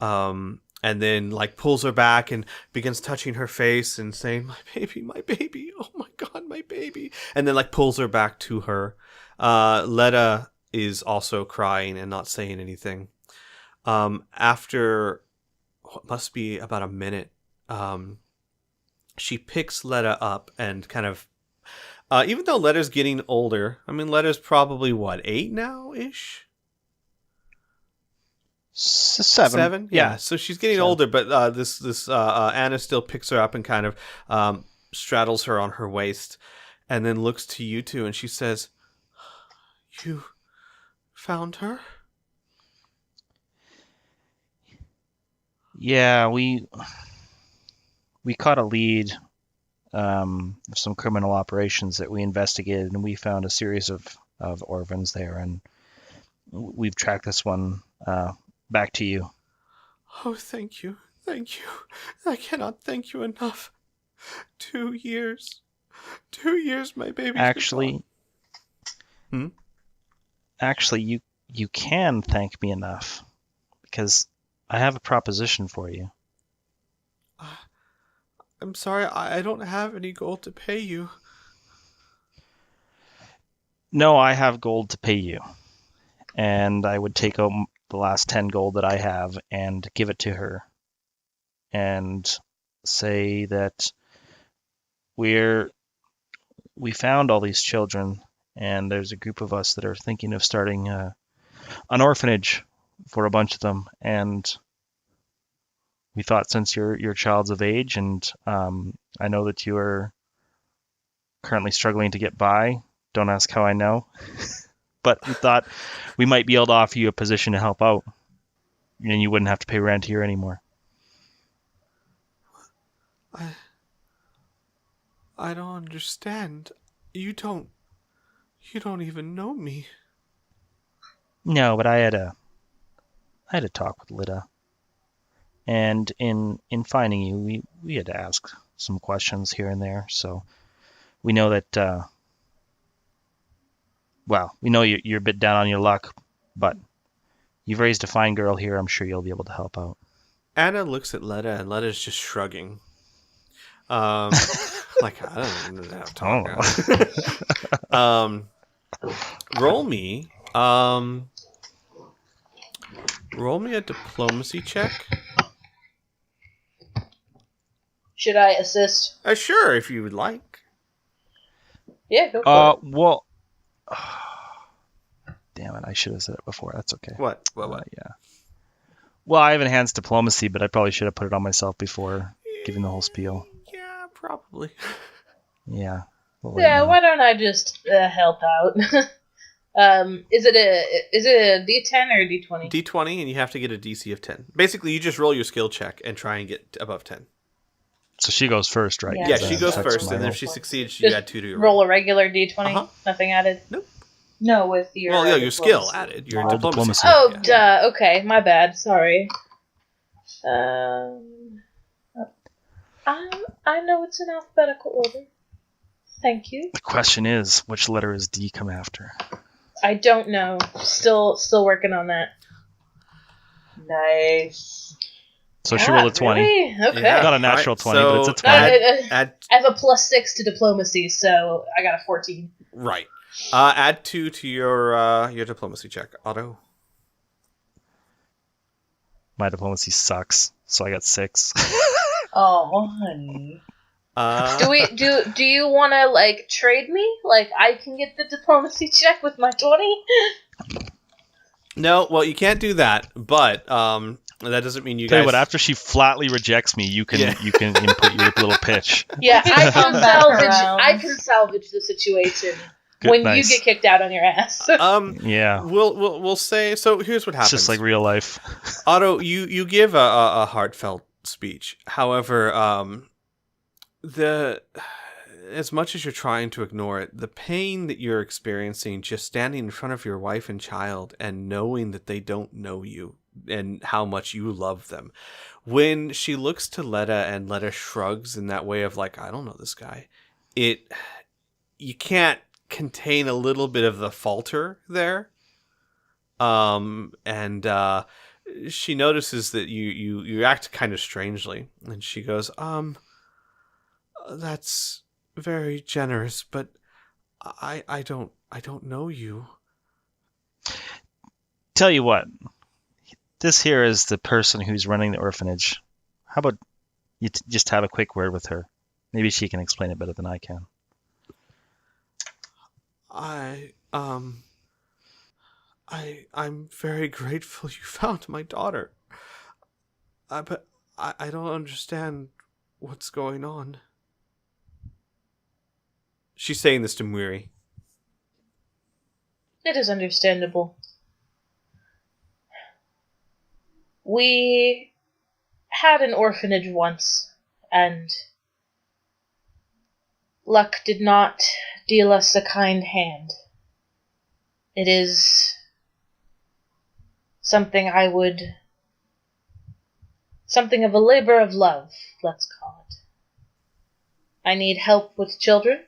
And then pulls her back and begins touching her face and saying, my baby, oh my God, my baby. And then pulls her back to her. Letta is also crying and not saying anything. After what must be about a minute, she picks Letta up and kind of, even though Letta's getting older, Letta's probably 8 now-ish? 7. 7? Yeah. So she's getting 7. older, but this Anna still picks her up and kind of straddles her on her waist, and then looks to you two, and she says, "You found her?" Yeah, we caught a lead of some criminal operations that we investigated, and we found a series of orphans there, and we've tracked this one back to you. Oh, thank you. Thank you. I cannot thank you enough. 2 years. 2 years, my baby. Actually, you can thank me enough, because I have a proposition for you. I'm sorry, I don't have any gold to pay you. No, I have gold to pay you. And I would take out the last 10 gold that I have and give it to her. And say that we found all these children, and there's a group of us that are thinking of starting an orphanage for a bunch of them. And we thought since your child's of age, and I know that you are currently struggling to get by. Don't ask how I know, but we thought we might be able to offer you a position to help out, and you wouldn't have to pay rent here anymore. I don't understand. You don't even know me. No, but I had a talk with Lida, and in finding you, we had to ask some questions here and there. So we know that. Well, we know you're a bit down on your luck, but you've raised a fine girl here. I'm sure you'll be able to help out. Anna looks at Letta, and Letta's just shrugging. Like, I don't know how to talk. Roll me a diplomacy check. Should I assist? Sure, if you would like. Yeah, go for it. Well, damn it! I should have said it before. That's okay. What? Yeah. Well, I have enhanced diplomacy, but I probably should have put it on myself before giving the whole spiel. Yeah, probably. Yeah. Yeah, why don't I just help out? Is it a D10 or a D20? D20, and you have to get a DC of 10. Basically, you just roll your skill check and try and get above 10. So she goes first, right? Yeah, she goes That's first, my and then roll. if she succeeds, you Just add 2 to your roll a regular D20, Uh-huh. nothing added. Nope. No, with your Well, yeah, your skill diplomacy. added. Your All diplomacy. diplomacy. Oh, Yeah. duh. Okay, my bad. Sorry. I know it's in alphabetical order. Thank you. The question is, which letter does D come after? I don't know. Still working on that. Nice. So she rolled a 20. Really? Okay. Yeah. Not a natural Alright, 20, but it's a so 20. add I have a +6 to diplomacy, so I got a 14. right. Add 2 to your diplomacy check, Otto. My diplomacy sucks, so I got 6. Oh, honey. Do you want to like trade me? Like I can get the diplomacy check with my 20? No, well, you can't do that, but that doesn't mean you Tell guys... you what, after she flatly rejects me, you can Yeah. you can input your little pitch. Yeah, I Come can back salvage. around. I can salvage the situation Good, when nice. you get kicked out on your ass. Yeah, We'll say... So here's what happens. it's just like real life. Otto, you give a heartfelt speech. However, as much as you're trying to ignore it, the pain that you're experiencing just standing in front of your wife and child and knowing that they don't know you and how much you love them. When she looks to Letta and Letta shrugs in that way of like, I don't know this guy, you can't contain a little bit of the falter there. She notices that you act kind of strangely, and she goes, that's very generous, but I don't know you. Tell you what, this here is the person who's running the orphanage. How about you just have a quick word with her? Maybe she can explain it better than I can. I'm very grateful you found my daughter. But I don't understand what's going on. She's saying this to Mwiri. It is understandable. We had an orphanage once, and luck did not deal us a kind hand. It is something of a labor of love, let's call it. I need help with children,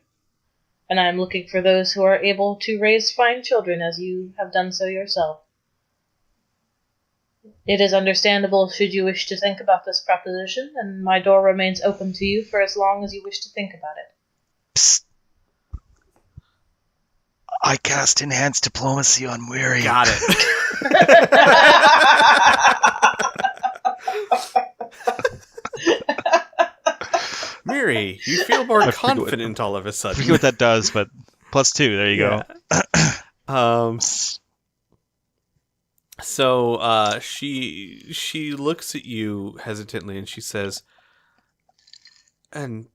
and I am looking for those who are able to raise fine children as you have done so yourself. It is understandable should you wish to think about this proposition, and my door remains open to you for as long as you wish to think about it. Psst. I cast enhanced diplomacy on Weary. Got it. Miri, you feel more I forget what- confident all of a I sudden. forget what that does, but +2. There you go. go. So she looks at you hesitantly and she says, "And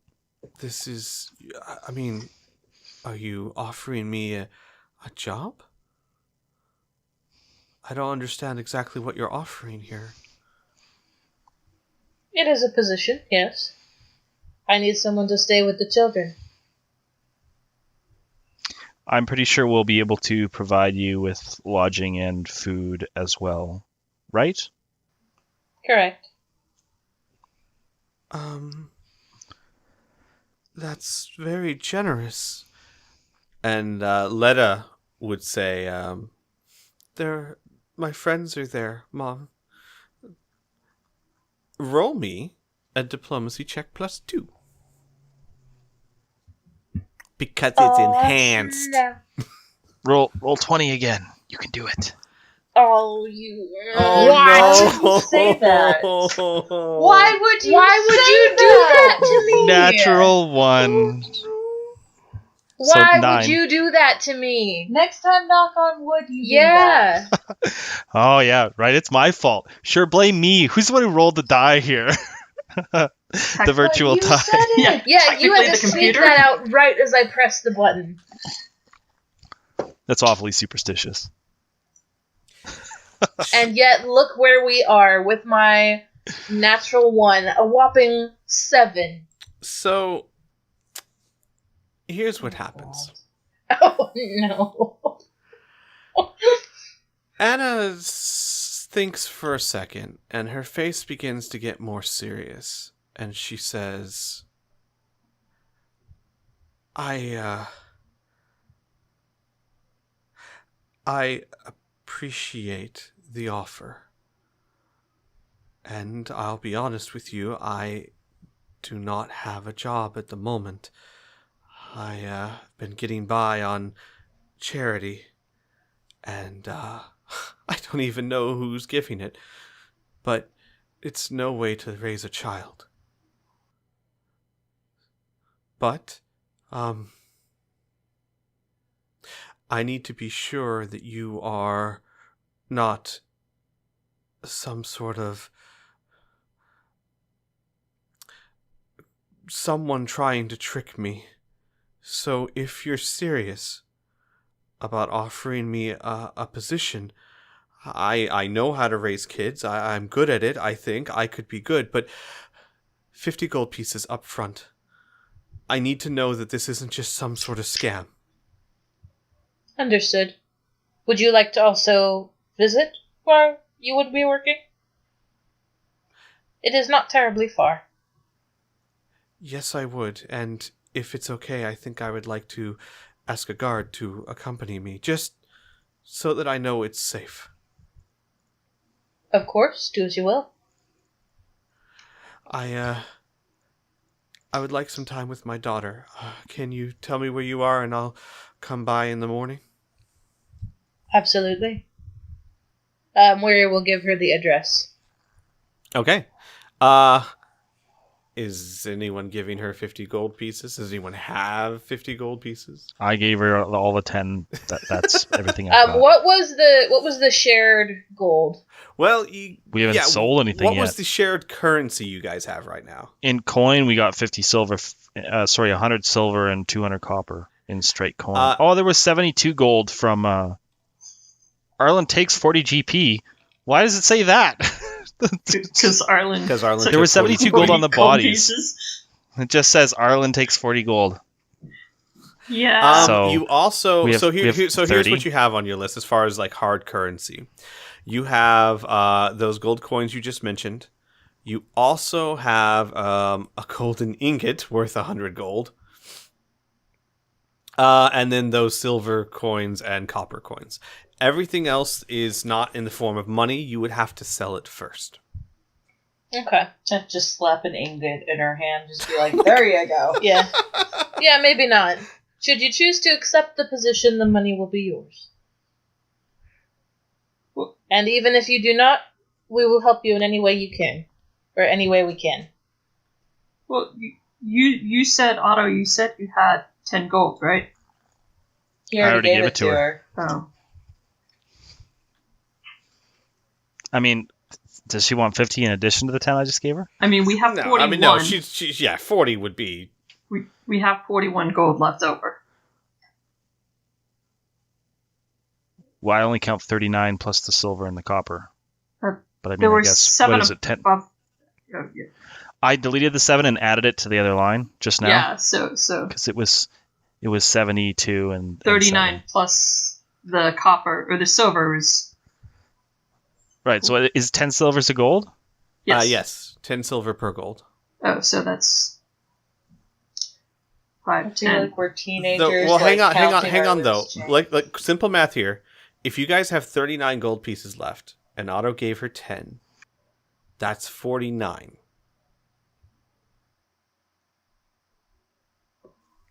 this is, I mean, are you offering me a job? I don't understand exactly what you're offering here." It is a position, yes. I need someone to stay with the children. I'm pretty sure we'll be able to provide you with lodging and food as well, right? Correct. That's very generous. And Letta would say, my friends are there, Mom. Roll me a diplomacy check +2. Because it's enhanced. No. Roll 20 again. You can do it. Oh, you. Oh, Why no. would you say that? Why would you? Do that to me? Natural 1. Why So would 9. you do that to me? Next time, knock on wood. You Yeah. do that. Oh, yeah, right. It's my fault. Sure, blame me. Who's the one who rolled the die here? The virtual You die. said it. Yeah, you had Technically to the sneak computer. that out right as I pressed the button. That's awfully superstitious. And yet, look where we are with my natural 1, a whopping 7. So, here's what happens. Oh, no. Anna thinks for a second, and her face begins to get more serious. And she says, I appreciate the offer. And I'll be honest with you, I do not have a job at the moment. I've been getting by on charity, and I don't even know who's giving it, but it's no way to raise a child. But, I need to be sure that you are not some sort of someone trying to trick me. So if you're serious about offering me a position, I know how to raise kids. I'm good at it, I think. I could be good, but 50 gold pieces up front. I need to know that this isn't just some sort of scam. Understood. Would you like to also visit where you would be working? It is not terribly far. Yes, I would, and if it's okay, I think I would like to ask a guard to accompany me, just so that I know it's safe. Of course, do as you will. I would like some time with my daughter. Can you tell me where you are, and I'll come by in the morning? Absolutely. Moira will give her the address. Okay. Is anyone giving her 50 gold pieces? Does anyone have 50 gold pieces? I gave her all the 10. That's everything I got. What was the shared gold? Well, We haven't sold anything What yet. was the shared currency you guys have right now? In coin, we got 50 silver. 100 silver and 200 copper in straight coin. There was 72 gold from. Arlen takes 40 GP. Why does it say that? Because Arlen. There was 72 gold on the bodies. It just says Arlen takes 40 gold. Yeah. So you also here's here's 30. what you have on your list as far as like hard currency. You have those gold coins you just mentioned. You also have a golden ingot worth 100 gold. And then those silver coins and copper coins. Everything else is not in the form of money. You would have to sell it first. Okay. Just slap an ingot in her hand. Just be like, there you go. Yeah. Yeah, maybe not. Should you choose to accept the position, the money will be yours. And even if you do not, we will help you in any way you can. Or any way we can. Well, you said, Otto, you said you had 10 gold, right? He I already gave gave it it to to her. her. Oh. I mean, does she want 50 in addition to the 10 I just gave her? I mean, we have No, 41. I mean, no, she's 40 would be... We have 41 gold left over. Well, I only count 39 plus the silver and the copper. Uh, But I mean, there I were guess, 7 what is it, 10? above. Oh, yeah. I deleted the 7 and added it to the other line just now. Yeah, so Because it was 72 and 39 7. plus the copper, or the silver is... Right, so is 10 silvers a gold? Yes. Yes, 10 silver per gold. Oh, so that's... 5, I feel 10. like we're teenagers. Well, like, hang counting on our though. loose change. Like simple math here. If you guys have 39 gold pieces left, and Otto gave her 10, that's 49.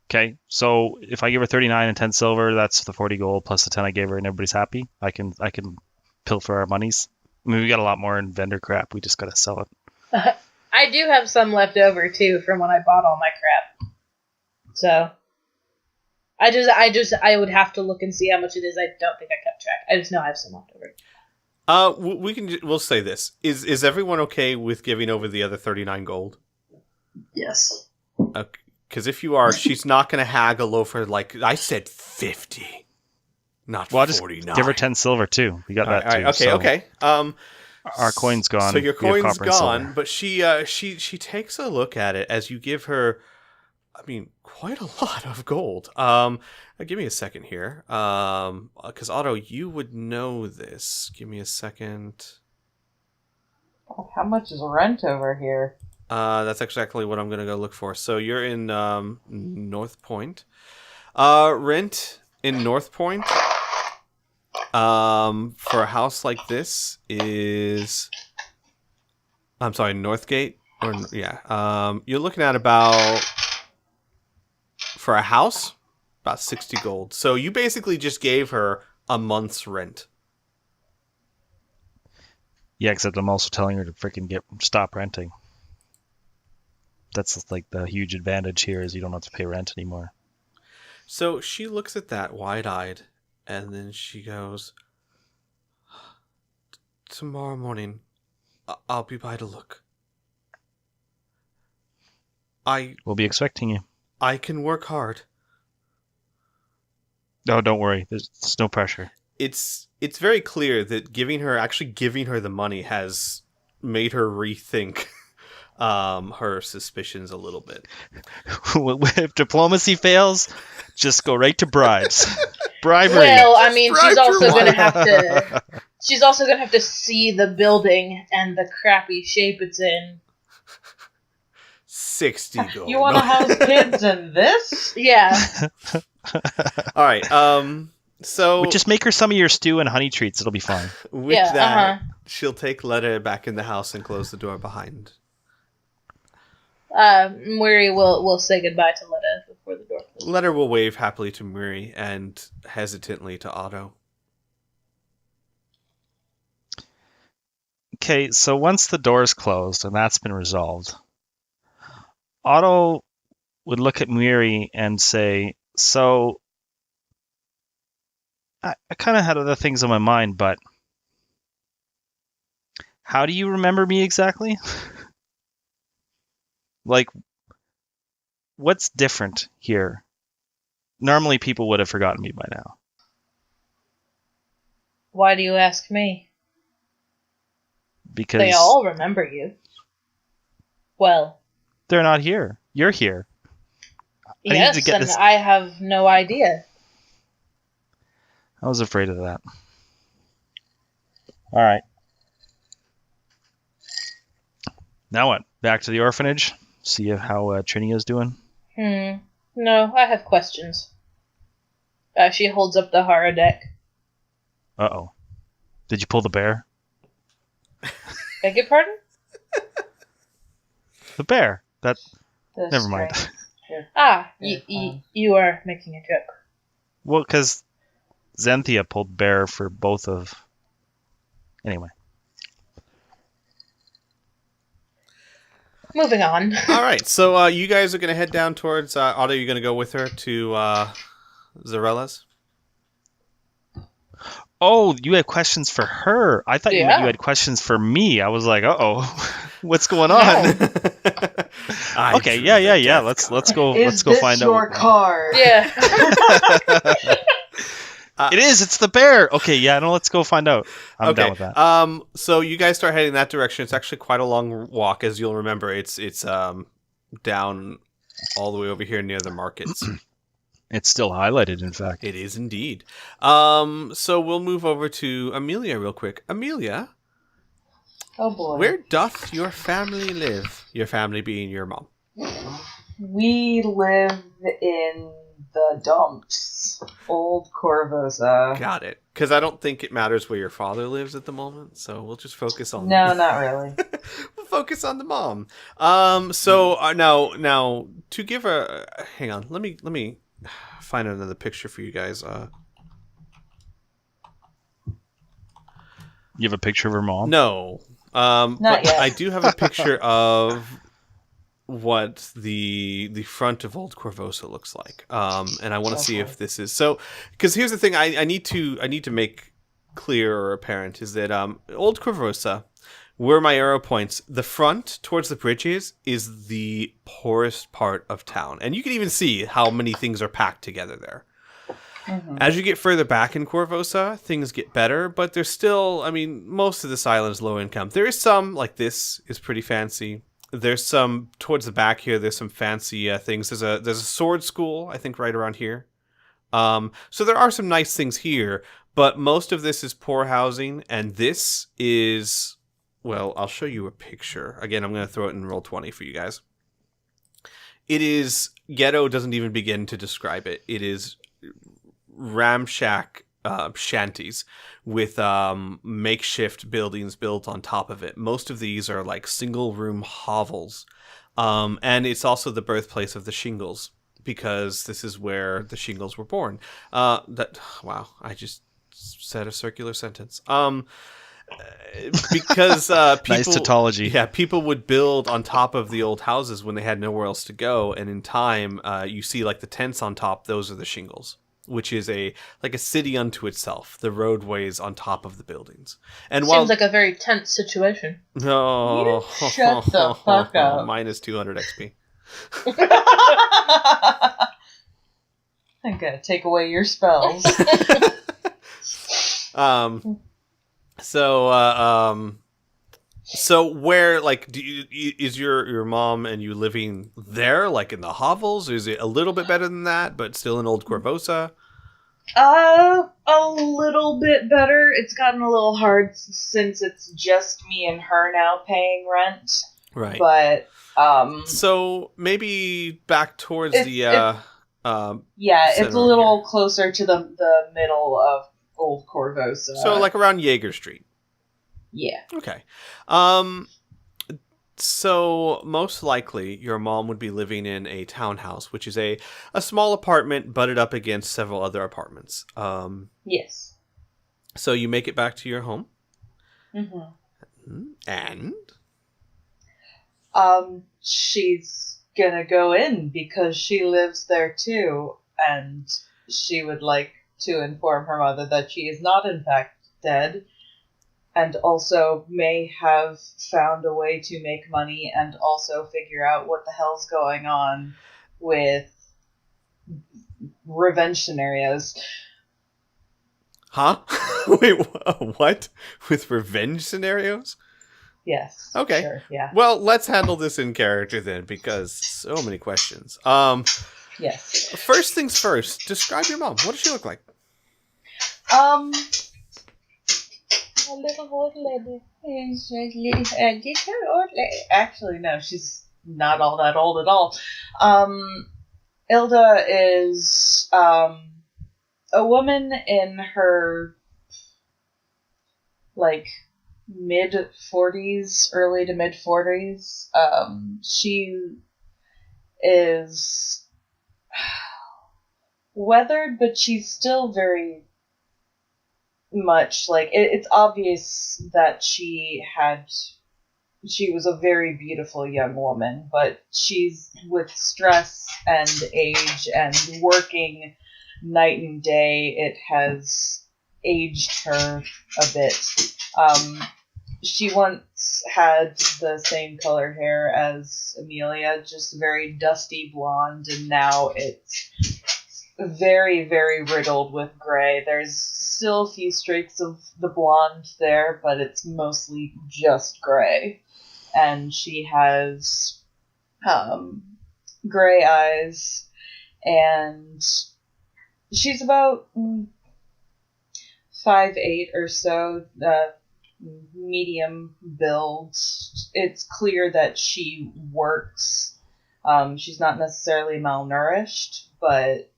Okay, so if I give her 39 and 10 silver, that's the 40 gold plus the 10 I gave her, and everybody's happy. I can pilfer our monies. I mean, we got a lot more in vendor crap. We just gotta sell it. I do have some left over too from when I bought all my crap. So I would have to look and see how much it is. I don't think I kept track. I just know I have some left over. We'll say this. Is everyone okay with giving over the other 39 gold? Yes. Because if you are, she's not going to haggle over, like, I said 50, not Well, I'll just 49. give her 10 silver too. We got that All right, too. okay, so okay. Our coin's gone. So your We have coin's copper and silver. gone, but she takes a look at it as you give her, I mean, quite a lot of gold. Give me a second here. Because Otto, you would know this. Give me a second. How much is rent over here? That's exactly what I'm gonna go look for. So you're in North Point. Rent in North Point, for a house like this is, I'm sorry, Northgate, or yeah. You're looking at about, for a house, about 60 gold. So you basically just gave her a month's rent. Yeah, except I'm also telling her to freaking stop renting. That's like the huge advantage here is you don't have to pay rent anymore. So she looks at that wide-eyed, and then she goes, tomorrow morning, I'll be by to look. We'll be expecting you. I can work hard. No, don't worry. There's no pressure. It's very clear that giving her the money has made her rethink her suspicions a little bit. If diplomacy fails, just go right to bribes. Bribery. Well, I mean, she's Bribe also your gonna wife. have to. She's also gonna have to see the building and the crappy shape it's in. 60 gold. You want to house kids in this? Yeah. All right. So Well, just make her some of your stew and honey treats. It'll be fine. with Yeah, that, she'll take Letta back in the house and close the door behind. Muri will say goodbye to Letta before the door closes. Letta will wave happily to Muri and hesitantly to Otto. Okay, so once the door's closed and that's been resolved, Otto would look at Miri and say, so I kind of had other things on my mind, but how do you remember me exactly? Like, what's different here? Normally people would have forgotten me by now. Why do you ask me? Because They all remember you. Well, they're not here. You're here. I need yes, to get and this- I have no idea. I was afraid of that. All right. Now what? Back to the orphanage? See how Trinia's doing? No, I have questions. She holds up the horror deck. Uh-oh. Did you pull the bear? Beg your pardon? The bear. That. The Never mind. strength. Ah, Yeah, you are making a joke. Well, because Zenthia pulled bear for both of... Anyway. Moving on. All right, so you guys are going to head down towards Otto. You're going to go with her to Zarella's? Oh, you had questions for her. I thought you meant you Yeah. had questions for me. I was like, uh-oh, what's going on? I Okay, drew yeah, the yeah, yeah. death Let's card. go. Is Let's go this find your out. card? Yeah. It is. It's the bear. Okay, yeah. No, let's go find out. I'm Okay. down with that. So you guys start heading that direction. It's actually quite a long walk, as you'll remember. It's down all the way over here near the markets. It's still highlighted, in fact. It is indeed. So we'll move over to Amelia real quick. Amelia, Oh boy. where doth your family live? Your family being your mom. We live in the dumps. Old Corvosa. Got it. Because I don't think it matters where your father lives at the moment, so we'll just focus on. No, not really. We'll focus on the mom. So now to give a hang on. Let me find another picture for you guys. You have a picture of her mom? No. Not But yet. I do have a picture of what the front of Old Corvosa looks like. And I want to see if this is so. Because here's the thing: I need to make clear or apparent is that Old Corvosa, where my arrow points, the front towards the bridges is the poorest part of town, and you can even see how many things are packed together there. Mhm. As you get further back in Corvosa, things get better, but there's still, I mean, most of this island is low income. There is some, like this is pretty fancy. There's some, towards the back here, there's some fancy things. There's a sword school, I think, right around here. So there are some nice things here, but most of this is poor housing, and this is, well, I'll show you a picture. Again, I'm going to throw it in Roll20 for you guys. It is, ghetto doesn't even begin to describe it. It is ramshack shanties with makeshift buildings built on top of it. Most of these are like single room hovels, and it's also the birthplace of the shingles because this is where the shingles were born. Wow, I just said a circular sentence. Because people, Nice tautology. yeah, people would build on top of the old houses when they had nowhere else to go, and in time, you see like the tents on top. Those are the shingles, which is a city unto itself. The roadways on top of the buildings, and Seems like a very tense situation. no, You shut the fuck up. minus 200 XP. I'm gonna take away your spells. So where, like, is your mom and you living there, like in the hovels? Or is it a little bit better than that, but still in Old Corvosa? A little bit better. It's gotten a little hard since it's just me and her now paying rent. Right. But So maybe back towards It's the it's center a little closer to the middle of Old Corvosa. so like around Jaeger Street. yeah. Okay. So most likely your mom would be living in a townhouse, which is a small apartment butted up against several other apartments. Yes. So you make it back to your home, Mm-hmm. and She's gonna go in because she lives there too, and she would like to inform her mother that she is not in fact dead, and also may have found a way to make money and also figure out what the hell's going on with revenge scenarios. huh? Wait, what? With revenge scenarios? Yes. Okay. Sure, yeah. Well, let's handle this in character then, because so many questions. Yes. First things first. Describe your mom. What does she look like? A little old lady. Actually, no, she's not all that old at all. Ilda is a woman in her like mid-40s, early to mid-40s. She is weathered, but she's still very much like it's obvious that she was a very beautiful young woman, but she's with stress and age and working night and day. aged her a bit. She once had the same color hair as Amelia, just very dusty blonde, and now it's very, very riddled with gray. There's still a few streaks of the blonde there, but it's mostly just gray. And she has gray eyes, and she's about 5'8" or so, medium build. It's clear that she works. She's not necessarily malnourished, but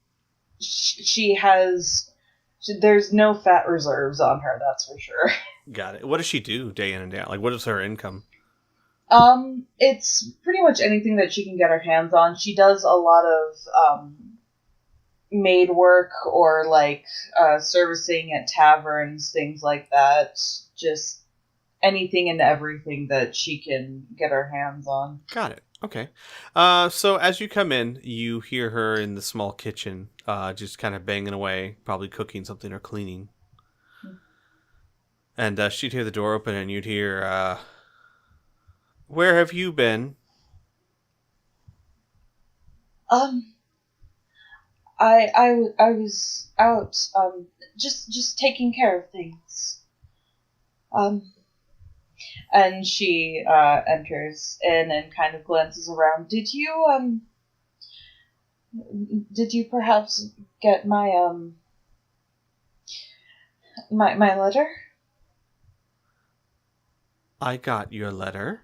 there's no fat reserves on her, that's for sure. Got it. What does she do day in and day out? Like, what is her income? It's pretty much anything that she can get her hands on. She does a lot of maid work or like servicing at taverns, things like that. Just anything and everything that she can get her hands on. Got it. Okay. So as you come in, you hear her in the small kitchen, just kind of banging away, probably cooking something or cleaning. And she'd hear the door open, and you'd hear, "Where have you been?" I was out, just taking care of things. And she enters in and kind of glances around. Did you perhaps get my my letter? I got your letter.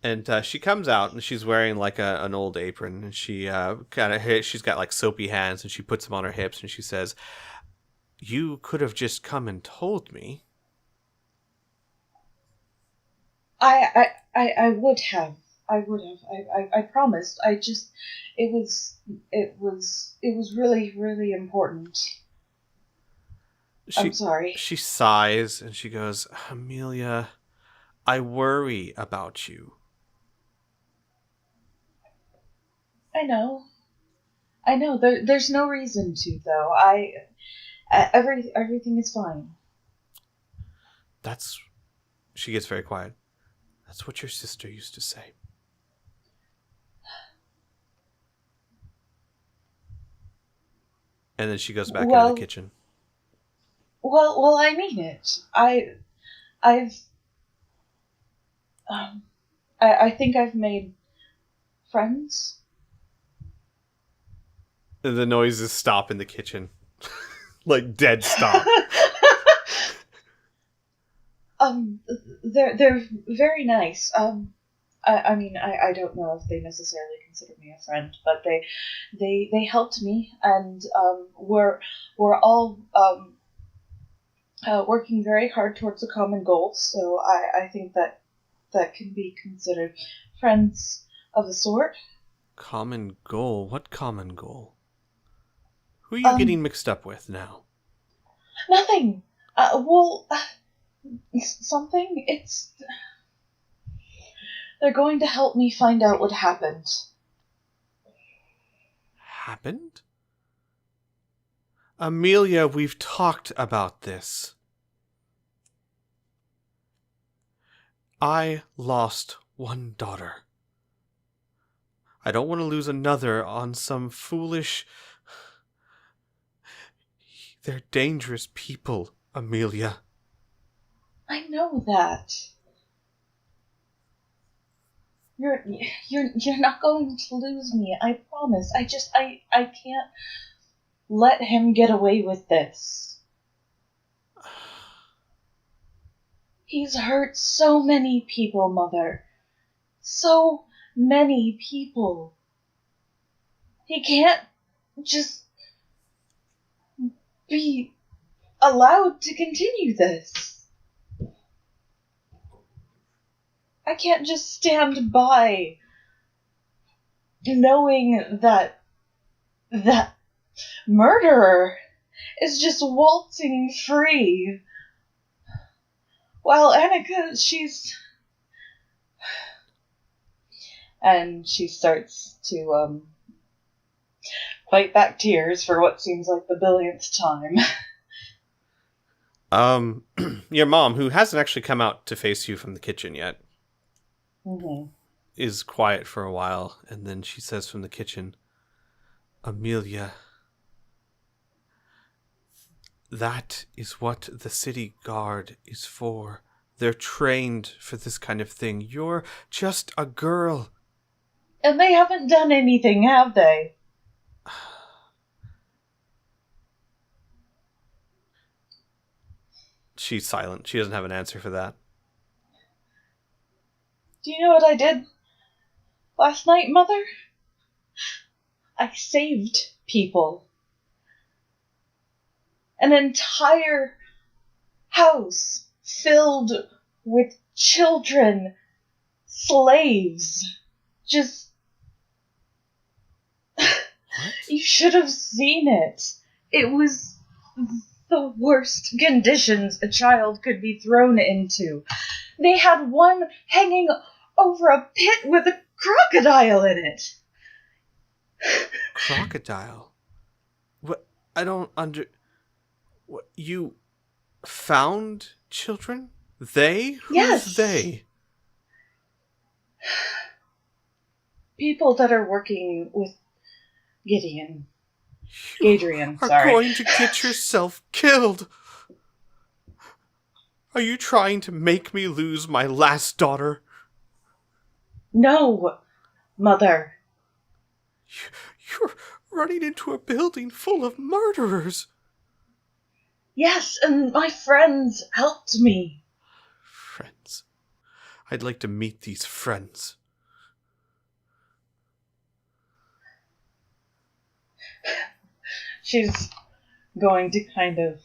And she comes out, and she's wearing like an old apron, and she she's got like soapy hands, and she puts them on her hips, and she says, "You could have just come and told me." I would have. I promised. It was really, really important. I'm sorry. She sighs, and she goes, "Amelia, I worry about you." I know. There's no reason to, though. Everything is fine. She gets very quiet. That's what your sister used to say. And then she goes back into the kitchen. Well, I mean it. I think I've made friends. And the noises stop in the kitchen. Like dead stop. They're very nice. I mean, I don't know if they necessarily consider me a friend, but they helped me, and we're all working very hard towards a common goal. So I think that can be considered friends of a sort. Common goal? What common goal? Who are you getting mixed up with now? Nothing. Something. They're going to help me find out what happened. Happened? Amelia, we've talked about this. I lost one daughter. I don't want to lose another on some foolish... They're dangerous people, Amelia. I know that. You're not going to lose me, I promise. I can't let him get away with this. He's hurt so many people, Mother. So many people. He can't just be allowed to continue this. I can't just stand by knowing that murderer is just waltzing free while Annika, and she starts to fight back tears for what seems like the billionth time. Your mom, who hasn't actually come out to face you from the kitchen yet, Mm-hmm. is quiet for a while, and then she says from the kitchen, Amelia, that is what the city guard is for. They're trained for this kind of thing. You're just a girl. And they haven't done anything, have they? She's silent. She doesn't have an answer for that. Do you know what I did last night, Mother? I saved people. An entire house filled with children, slaves. Just... What? You should have seen it. It was the worst conditions a child could be thrown into. They had one hanging over a pit with a crocodile in it. Crocodile? What? I don't What? You found children? They? Yes. Who's they? People that are working with Gadrian, You are sorry. going to get yourself killed. Are you trying to make me lose my last daughter? No, Mother. You're running into a building full of murderers. Yes, and my friends helped me. Friends. I'd like to meet these friends. She's going to kind of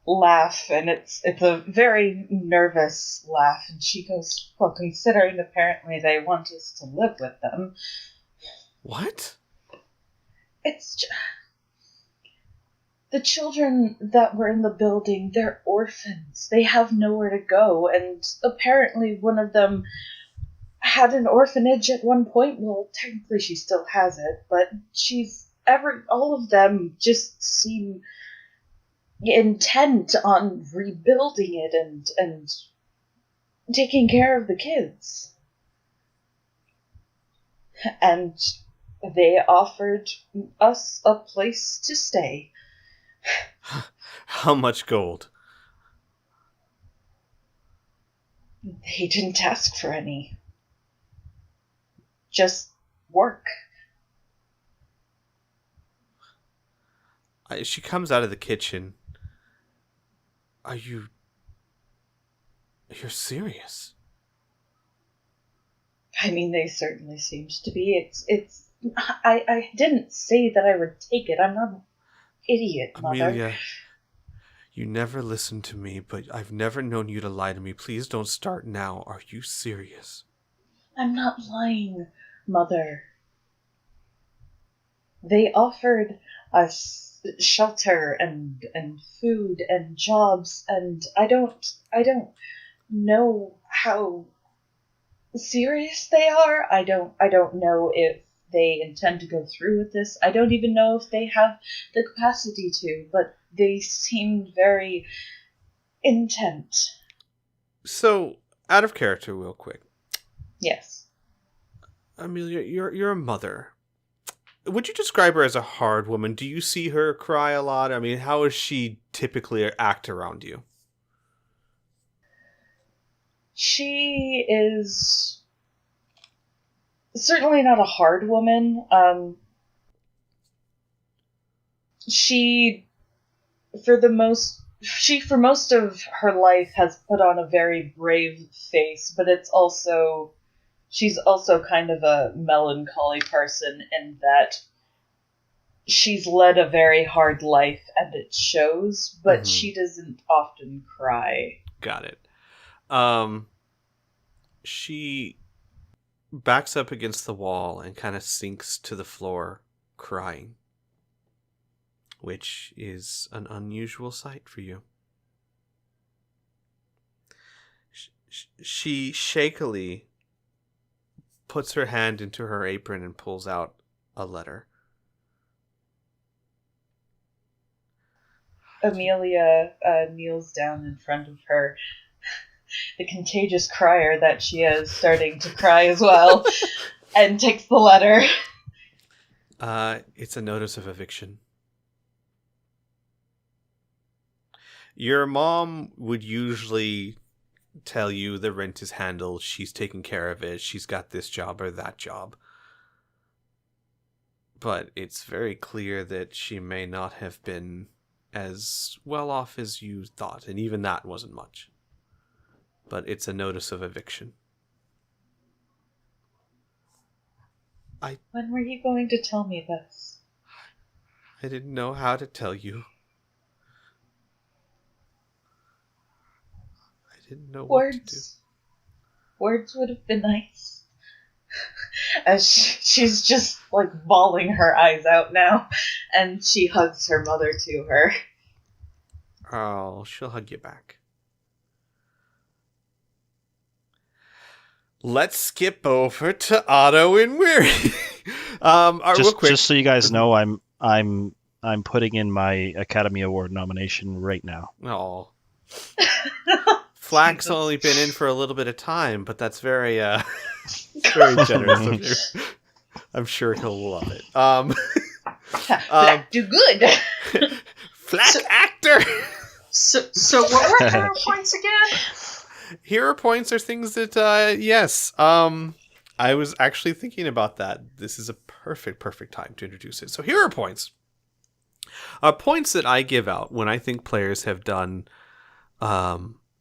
laugh, and it's a very nervous laugh, and she goes, well, considering apparently they want us to live with them. What? It's the children that were in the building, they're orphans. They have nowhere to go, and apparently one of them had an orphanage at one point. Well, technically she still has it, but all of them just seem intent on rebuilding it and taking care of the kids. And they offered us a place to stay. How much gold? They didn't ask for any. Just work. She comes out of the kitchen. You're serious? I mean, they certainly seemed to be. I didn't say that I would take it. I'm not an idiot, Mother. Amelia, you never listen to me, but I've never known you to lie to me. Please don't start now. Are you serious? I'm not lying, Mother. They offered us shelter and food and jobs, and I don't know how serious they are. I don't know if they intend to go through with this. I don't even know if they have the capacity to, but they seemed very intent. So, out of character real quick. Yes. Amelia, you're a mother. Would you describe her as a hard woman? Do you see her cry a lot? I mean, how does she typically act around you? She is certainly not a hard woman. She, for most of her life, has put on a very brave face, but she's also kind of a melancholy person in that she's led a very hard life and it shows, but she doesn't often cry. Got it. She backs up against the wall and kind of sinks to the floor, crying, which is an unusual sight for you. She shakily puts her hand into her apron and pulls out a letter. Amelia kneels down in front of her, the contagious crier that she is, starting to cry as well, and takes the letter. It's a notice of eviction. Your mom would usually tell you the rent is handled, she's taking care of it, she's got this job or that job. But it's very clear that she may not have been as well off as you thought, and even that wasn't much. But it's a notice of eviction. When were you going to tell me this? I didn't know how to tell you. I didn't know what to do. Words would have been nice. As she's just like bawling her eyes out now, and she hugs her mother to her. Oh, she'll hug you back. Let's skip over to Otto and Weary. Real quick. Just so you guys know, I'm putting in my Academy Award nomination right now. Oh. Flack's only been in for a little bit of time, but that's very very generous of you. I'm sure he'll love it. Flack, do good. Flack actor. So what were hero points again? Hero points are things that yes. I was actually thinking about that. This is a perfect time to introduce it. So hero points are points that I give out when I think players have done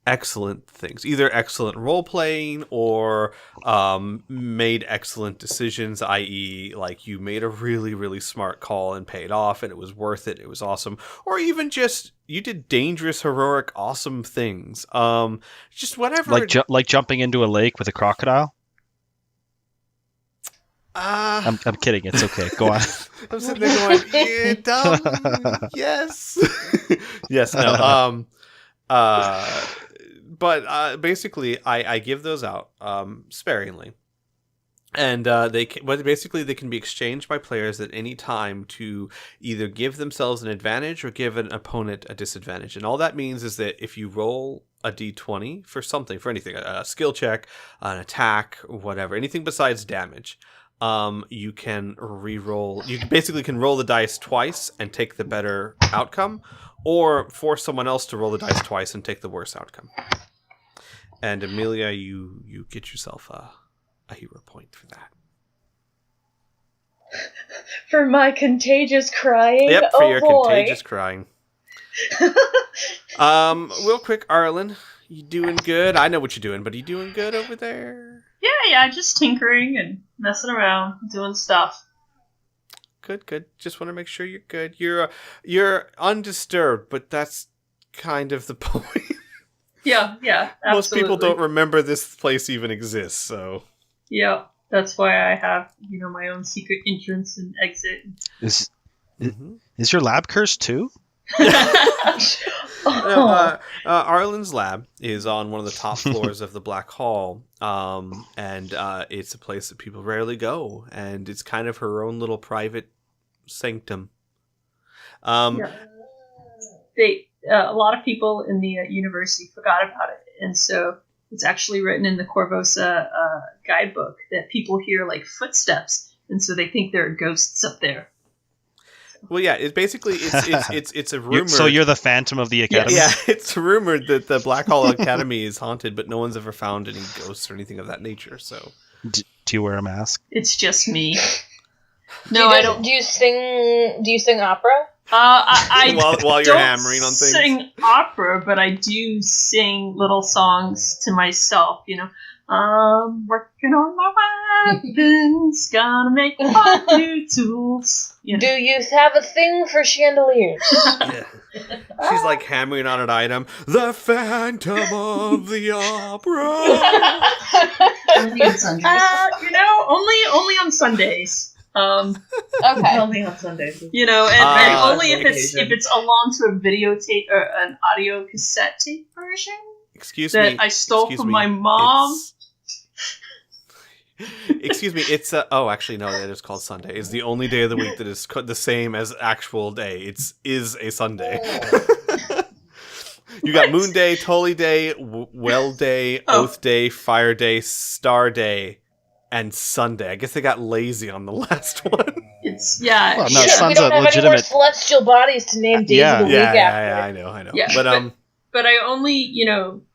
excellent things, either excellent role playing or made excellent decisions, i.e. like you made a really smart call and paid off and it was worth it, it was awesome, or even just you did dangerous, heroic, awesome things. Just whatever. Like jumping into a lake with a crocodile? I'm kidding, it's okay, go on. I'm sitting there going, yeah, dumb. Yes. Yes, no. But basically, I give those out sparingly, and they can be exchanged by players at any time to either give themselves an advantage or give an opponent a disadvantage. And all that means is that if you roll a d20 for something, for anything, a skill check, an attack, whatever, anything besides damage, you can re-roll. You basically can roll the dice twice and take the better outcome, or force someone else to roll the dice twice and take the worse outcome. And Amelia, you get yourself a hero point for that. For my contagious crying? Yep, for your boy. contagious crying. Real quick, Arlen, you doing good? I know what you're doing, but are you doing good over there? Yeah, just tinkering and messing around, doing stuff. Good. Just want to make sure you're good. You're undisturbed, but that's kind of the point. Yeah, absolutely. Most people don't remember this place even exists, so. Yeah, that's why I have, my own secret entrance and exit. Is your lab cursed too? Arlen's lab is on one of the top floors of the Black Hall, and it's a place that people rarely go, and it's kind of her own little private sanctum. A lot of people in the university forgot about it, and so it's actually written in the Corvosa guidebook that people hear like footsteps, and so they think there are ghosts up there. Well, yeah, it's a rumor. So you're the Phantom of the Academy? Yeah, it's rumored that the Black Hall Academy is haunted, but no one's ever found any ghosts or anything of that nature. So, do you wear a mask? It's just me. No, I don't. Do you sing opera? I while you're hammering on things. Sing opera, but I do sing little songs to myself. I'm working on my weapons, gonna make 5 new tools. Do you have a thing for chandeliers? Yeah. She's like hammering on an item. The Phantom of the Opera. Only on Sundays. Okay. Only on Sundays. And only if it's along to a videotape or an audio cassette tape version. Excuse me. That I stole from my mom. Excuse me. It's actually no. That is called Sunday. It's the only day of the week that is the same as actual day. Is a Sunday. You got Moon Day, Tully Day, Well Day, Oath Day, Fire Day, Star Day, and Sunday. I guess they got lazy on the last one. It's Well, no, Shit, we sun's don't a have any more legitimate. celestial bodies to name days Yeah. of the week after. Yeah, I know. Yeah, but I only,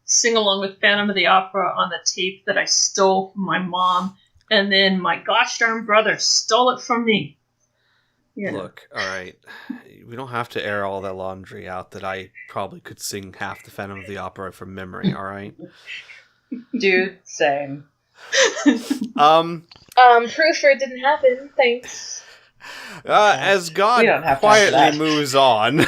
sing along with Phantom of the Opera on the tape that I stole from my mom, and then my gosh darn brother stole it from me. Look, all right. We don't have to air all that laundry out that I probably could sing half the Phantom of the Opera from memory, all right? Dude, same. Proof for it didn't happen. Thanks. As We God don't have time for quietly that. moves on,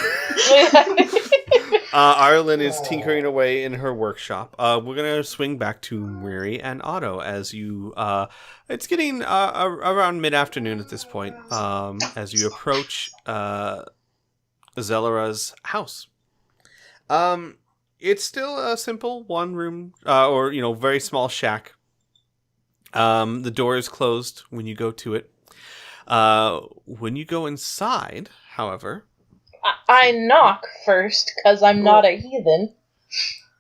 Ireland is tinkering away in her workshop. We're gonna swing back to Miri and Otto as you. It's getting around mid-afternoon at this point. As you approach Zelara's house. It's still a simple one-room or very small shack. The door is closed when you go to it. When you go inside, however, I knock first, because I'm not a heathen.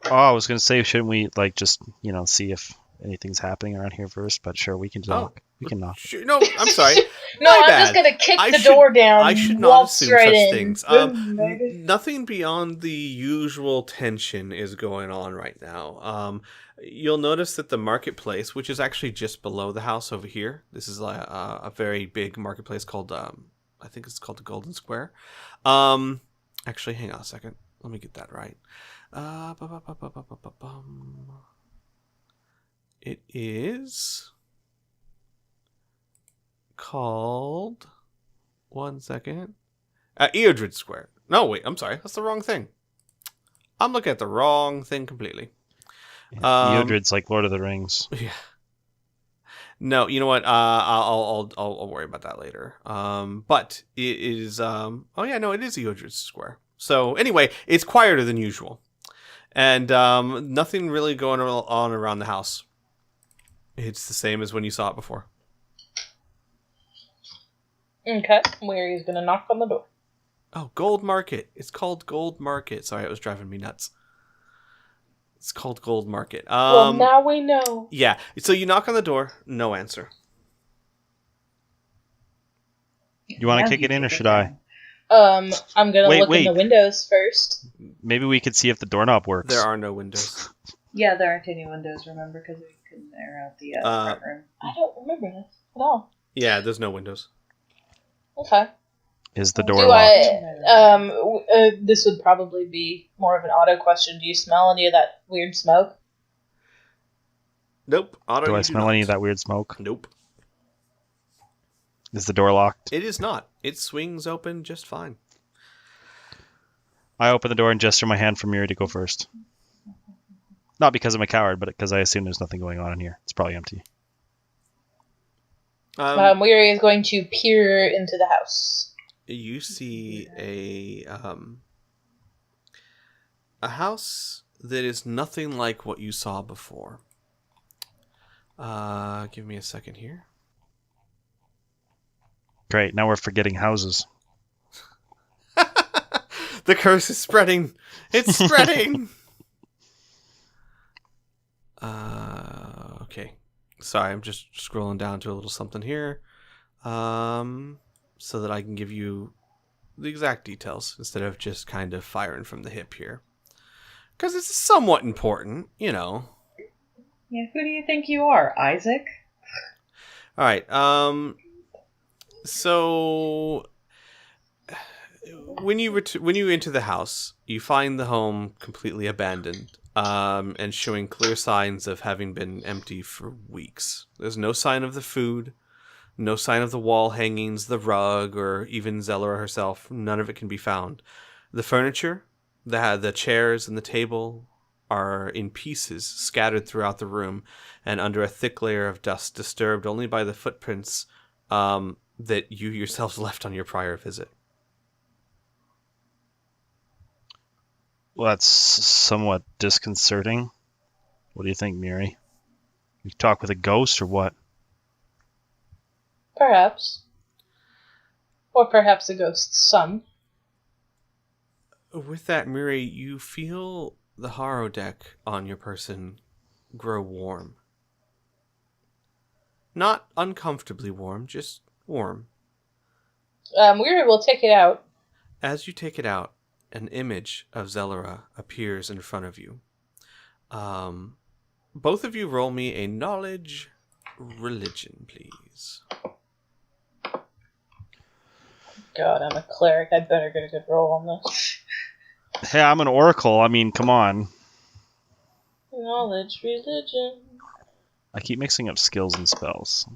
Oh, I was gonna say, shouldn't we just see if anything's happening around here first? But sure, we can knock. We can knock. sure, no, I'm sorry. No, My I'm bad. just gonna kick I the should- door down. I should not waltz assume right such in. things. Boom, baby. Nothing beyond the usual tension is going on right now. You'll notice that the marketplace, which is actually just below the house over here, this is a very big marketplace called, I think it's called the Golden Square. Actually, hang on a second. Let me get that right. It is called... One second. Eodred Square. No, wait, I'm sorry. That's the wrong thing. I'm looking at the wrong thing completely. Eodred's like Lord of the Rings. Yeah. No, you know what? I'll worry about that later. But it is. Oh yeah, no, it is Eodred Square. So anyway, it's quieter than usual, and nothing really going on around the house. It's the same as when you saw it before. Okay, Weary's gonna knock on the door. Oh, Gold Market. It's called Gold Market. Sorry, it was driving me nuts. It's called Gold Market. Well, now we know. Yeah. So you knock on the door. No answer. You want to kick it in, or should I? I'm gonna Wait, look in the wait. windows first. Maybe we could see if the doorknob works. There are no windows. Yeah, there aren't any windows, remember, because we couldn't air out the front room. I don't remember this at all. Yeah, there's no windows. Okay. Is the door Do locked? this would probably be more of an auto question. Do you smell any of that weird smoke? Nope. Otto, Do you I smell not. any of that weird smoke? Nope. Is the door locked? It is not. It swings open just fine. I open the door and gesture my hand for Miri to go first. Not because I'm a coward, but because I assume there's nothing going on in here. It's probably empty. Weary is going to peer into the house. You see a house that is nothing like what you saw before. Give me a second here. Great, now we're forgetting houses. The curse is spreading. It's spreading. Okay. Sorry, I'm just scrolling down to a little something here. So that I can give you the exact details instead of just kind of firing from the hip here. Because it's somewhat important, you know. Yeah, who do you think you are, Isaac? All right. So when you enter the house, you find the home completely abandoned, and showing clear signs of having been empty for weeks. There's no sign of the food, no sign of the wall hangings, the rug, or even Zellara herself. None of it can be found. The furniture, the chairs and the table are in pieces, scattered throughout the room, and under a thick layer of dust, disturbed only by the footprints that you yourselves left on your prior visit. Well, that's somewhat disconcerting. What do you think, Miri? You talk with a ghost or what? Perhaps. Or perhaps a ghost's son. With that, Miri, you feel the holodeck on your person grow warm. Not uncomfortably warm, just warm. We will take it out. As you take it out, an image of Zelera appears in front of you. Both of you roll me a knowledge religion, please. God, I'm a cleric. I better get a good roll on this. Hey, I'm an oracle. I mean, come on. Knowledge religion. I keep mixing up skills and spells.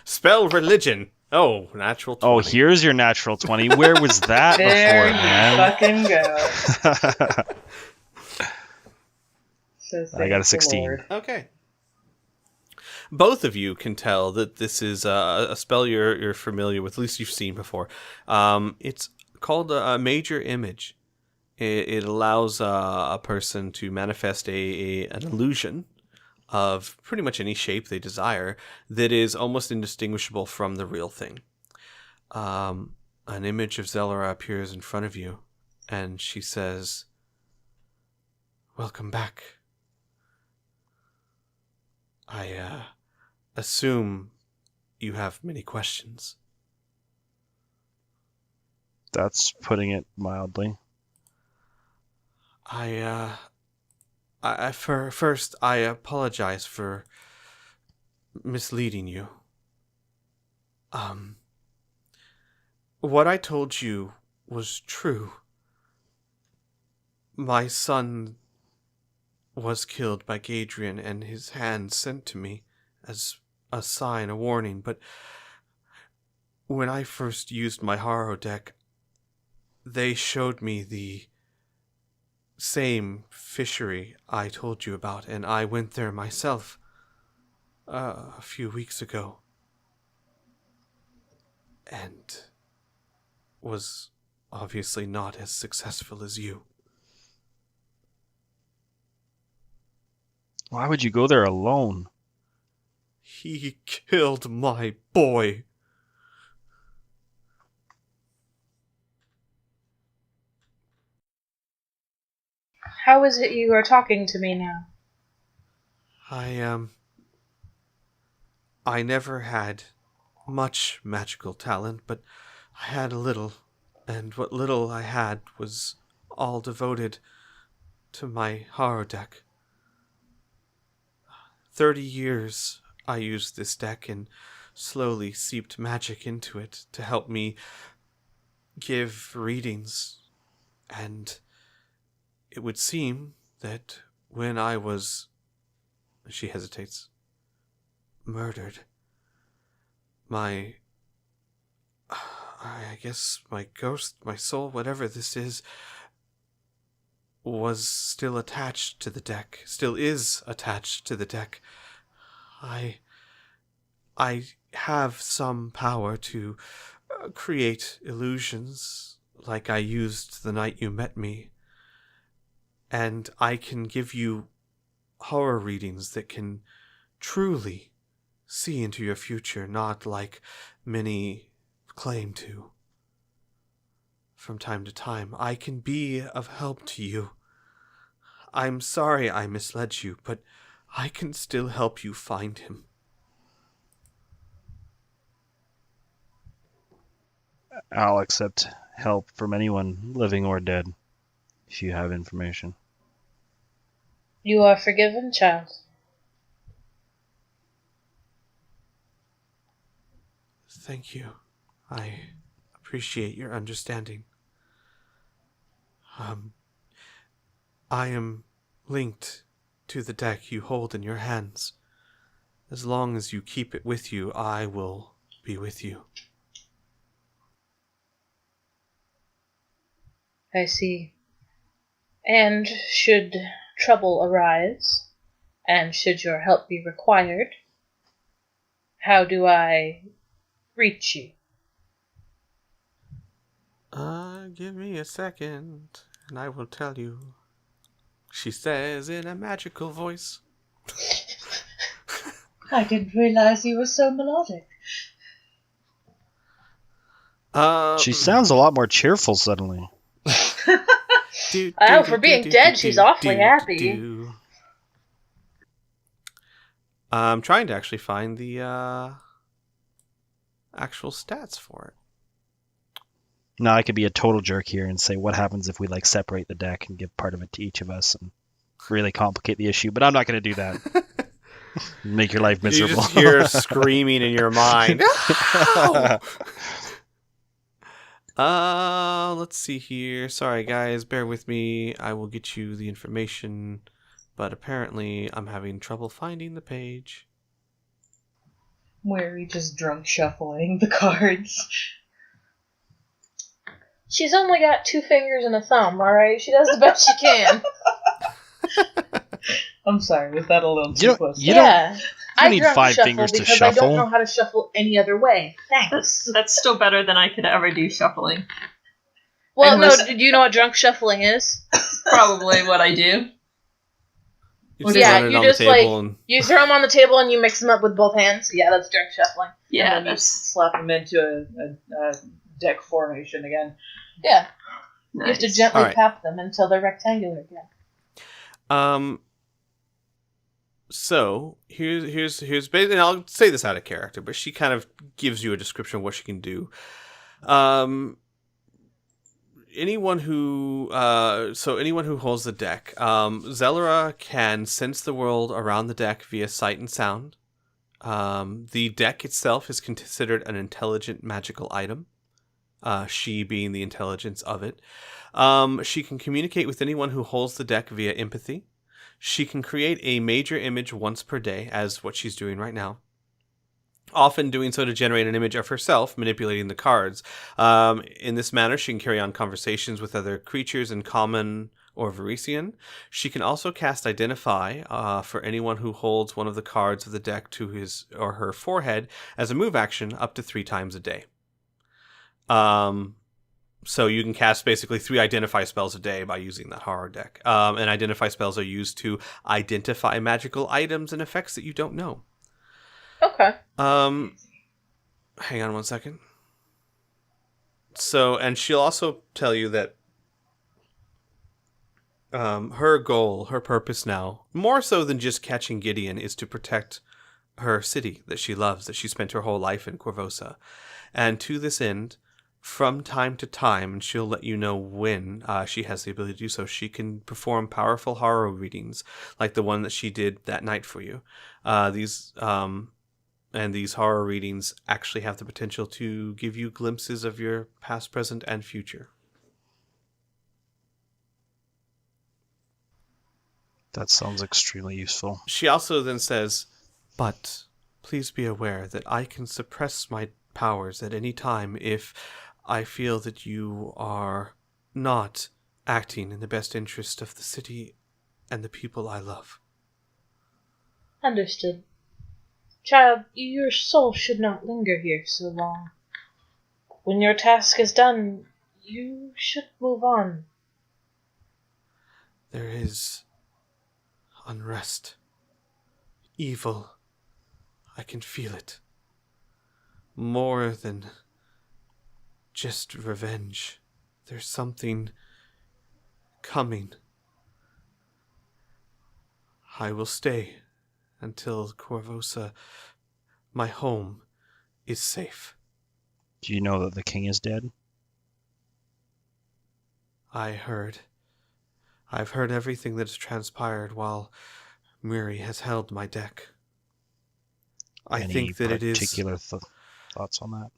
Spell religion. Oh, natural 20. Oh, here's your natural 20. Where was that There before, you man? fucking go. So I got a thank the 16. Lord. Okay. Both of you can tell that this is a spell you're familiar with, at least you've seen before. It's called a major image. It allows a person to manifest an illusion of pretty much any shape they desire that is almost indistinguishable from the real thing. An image of Zelera appears in front of you, and she says, "Welcome back. I assume you have many questions." That's putting it mildly. First, I apologize for misleading you. What I told you was true. My son was killed by Gadrian and his hand sent to me as a sign, a warning, but when I first used my Haro deck, they showed me the same fishery I told you about, and I went there myself a few weeks ago and was obviously not as successful as you. Why would you go there alone? He killed my boy. How is it you are talking to me now? I never had much magical talent, but I had a little, and what little I had was all devoted to my Haro deck. 30 years I used this deck and slowly seeped magic into it to help me give readings, and it would seem that when I was, she hesitates, murdered, I guess my ghost, my soul, whatever this is, was still attached to the deck, still is attached to the deck. I have some power to create illusions like I used the night you met me, and I can give you horror readings that can truly see into your future, not like many claim to. From time to time, I can be of help to you. I'm sorry I misled you, but I can still help you find him. I'll accept help from anyone, living or dead, if you have information. You are forgiven, child. Thank you. I appreciate your understanding. I am linked to the deck you hold in your hands. As long as you keep it with you, I will be with you. I see. And should trouble arise, and should your help be required, how do I reach you? Give me a second, and I will tell you. She says in a magical voice. I didn't realize you were so melodic. She sounds a lot more cheerful suddenly. Oh, for being dead, she's awfully happy. I'm trying to actually find the actual stats for it. Now I could be a total jerk here and say, what happens if we like separate the deck and give part of it to each of us and really complicate the issue? But I'm not going to do that. Make your life miserable. You just hear screaming in your mind. Let's see here. Sorry, guys. Bear with me. I will get you the information. But apparently, I'm having trouble finding the page. Where we just drunk shuffling the cards. She's only got 2 fingers and a thumb, alright? She does the best she can. I'm sorry, was that a little too close? You don't need 5 fingers to shuffle. I don't know how to shuffle any other way. Thanks. That's still better than I could ever do shuffling. Well, no, do you know what drunk shuffling is? Probably what I do. You just you throw them on the table and you mix them up with both hands. Yeah, that's drunk shuffling. Yeah, and then you slap them into a deck formation again. Yeah. Nice. You have to gently tap them until they're rectangular again. So here's basically, and I'll say this out of character, but she kind of gives you a description of what she can do. Anyone who holds the deck, Zelera can sense the world around the deck via sight and sound. The deck itself is considered an intelligent magical item. She being the intelligence of it. She can communicate with anyone who holds the deck via empathy. She can create a major image once per day, as what she's doing right now. Often doing so to generate an image of herself, manipulating the cards. In this manner, she can carry on conversations with other creatures in common or Varisian. She can also cast Identify for anyone who holds one of the cards of the deck to his or her forehead as a move action up to 3 times a day. So you can cast basically 3 Identify spells a day by using that horror deck. And Identify spells are used to identify magical items and effects that you don't know. Okay. Hang on one second. So, and she'll also tell you that her goal, her purpose now, more so than just catching Gideon, is to protect her city that she loves, that she spent her whole life in, Corvosa. And to this end, from time to time, and she'll let you know when she has the ability to do so, she can perform powerful horror readings, like the one that she did that night for you. These horror readings actually have the potential to give you glimpses of your past, present, and future. That sounds extremely useful. She also then says, but please be aware that I can suppress my powers at any time if I feel that you are not acting in the best interest of the city and the people I love. Understood. Child, your soul should not linger here so long. When your task is done, you should move on. There is unrest, evil. I can feel it. More than just revenge. There's something coming. I will stay until Corvosa, my home, is safe. Do you know that the king is dead? I've heard everything that has transpired while Muri has held my deck. I think that it is... particular thoughts on that?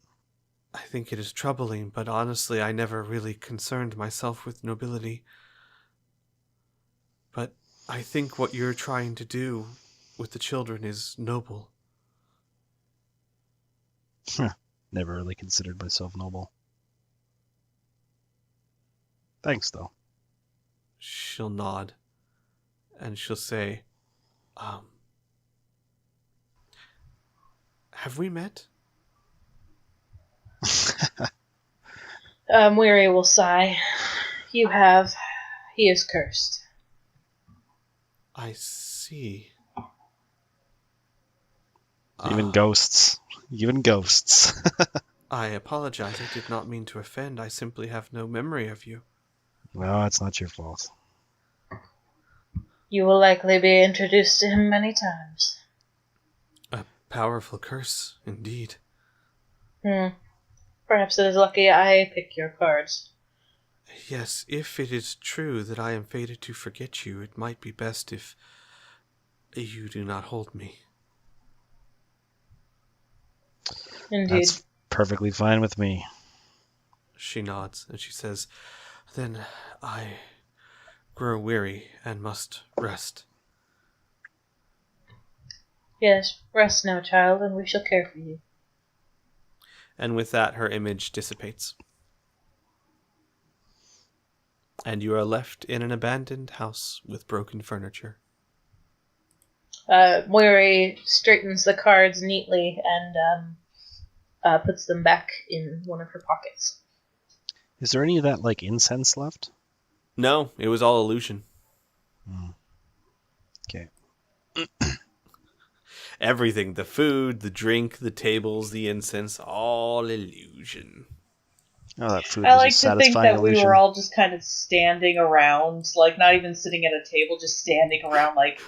I think it is troubling, but honestly, I never really concerned myself with nobility. But I think what you're trying to do with the children is noble. Never really considered myself noble. Thanks, though. She'll nod, and she'll say, have we met? Weary will sigh. You have. He is cursed. I see. Even ghosts. Even ghosts. I apologize. I did not mean to offend. I simply have no memory of you. No, it's not your fault. You will likely be introduced to him many times. A powerful curse, indeed. Perhaps it is lucky I pick your cards. Yes, if it is true that I am fated to forget you, it might be best if you do not hold me. Indeed. That's perfectly fine with me. She nods, and she says, Then I grow weary and must rest. Yes, rest now, child, and we shall care for you. And with that, her image dissipates. And you are left in an abandoned house with broken furniture. Moiri straightens the cards neatly and puts them back in one of her pockets. Is there any of that, like, incense left? No, it was all illusion. Okay. Everything, the food, the drink, the tables, the incense, all illusion. Oh, that food I was a like to think satisfying that we illusion. were all just kind of standing around, like not even sitting at a table, just standing around, like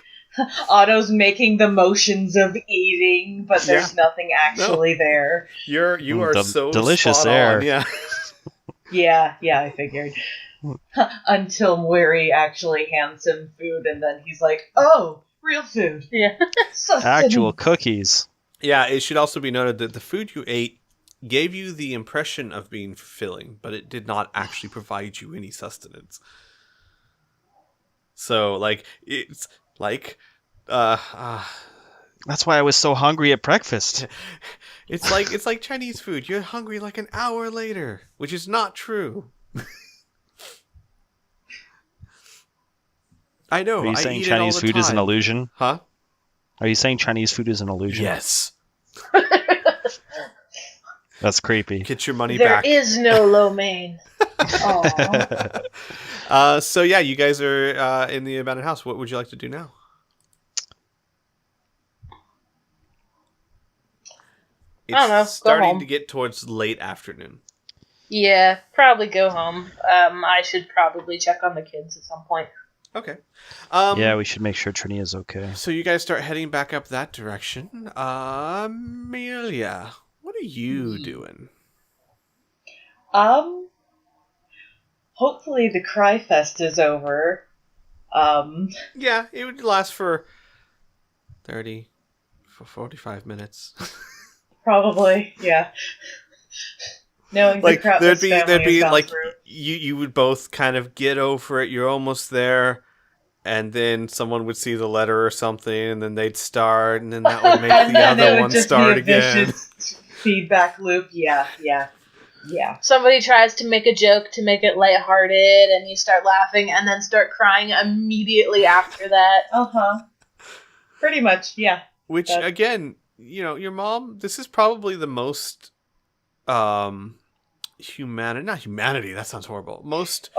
Otto's making the motions of eating, but there's nothing actually there. You are so delicious spot air. on, yeah. Yeah, I figured. Until Moiri actually hands him food, and then he's like, "Oh, real food." Yeah. Actual cookies. Yeah, it should also be noted that the food you ate gave you the impression of being fulfilling, but it did not actually provide you any sustenance. So, like, it's like, That's why I was so hungry at breakfast. it's like Chinese food. You're hungry like an hour later, which is not true. I know. Are you I saying eat it all Chinese the food is an time. illusion? Huh? Are you saying Chinese food is an illusion? Yes. That's creepy. Get your money There back. is no lo mein. Aww. So yeah, you guys are in the abandoned house. What would you like to do now? It's I don't know, go starting home. to get towards late afternoon. Yeah, probably go home. I should probably check on the kids at some point. Okay. Yeah, we should make sure Trini is okay. So you guys start heading back up that direction. Amelia, what are you doing? Hopefully the Cry Fest is over. Yeah, it would last for 45 minutes. Probably, yeah. Knowing Like the there'd Krampus be family has gone like through. you would both kind of get over it. You're almost there, and then someone would see the letter or something, and then they'd start, and then that would make And the then it other would one just start be a again. vicious feedback loop. Yeah. Somebody tries to make a joke to make it lighthearted, and you start laughing, and then start crying immediately after that. Pretty much, yeah. Which again, your mom. This is probably the most not humanity. That sounds horrible. Most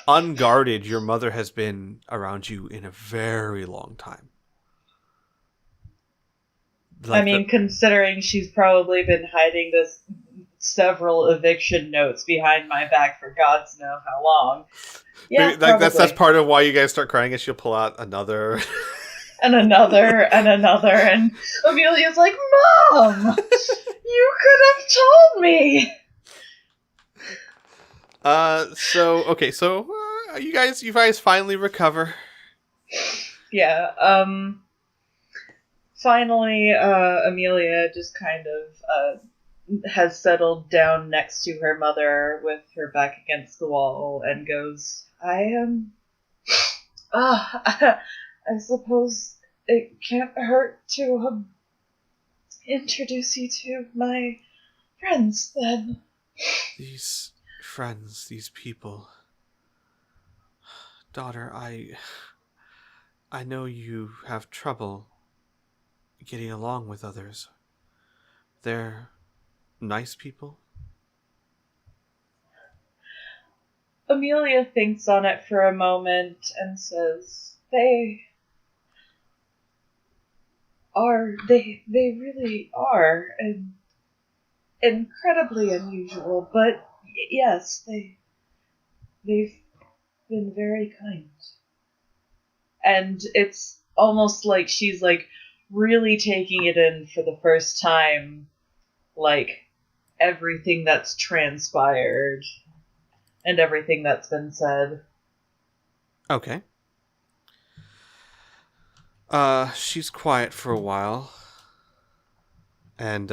unguarded your mother has been around you in a very long time. Considering she's probably been hiding this several eviction notes behind my back for gods know how long. Yeah, that's part of why you guys start crying. Is she'll pull out another. And another, and Amelia's like, "Mom, you could have told me." So you guys finally recover. Yeah. Finally, Amelia just kind of has settled down next to her mother with her back against the wall and goes, I suppose it can't hurt to introduce you to my friends, then. These friends, these people. Daughter, I know you have trouble getting along with others. They're nice people? Amelia thinks on it for a moment and says, They really are, and incredibly unusual, but yes, they've been very kind. And it's almost like she's like really taking it in for the first time, like everything that's transpired and everything that's been said. Okay. She's quiet for a while. And,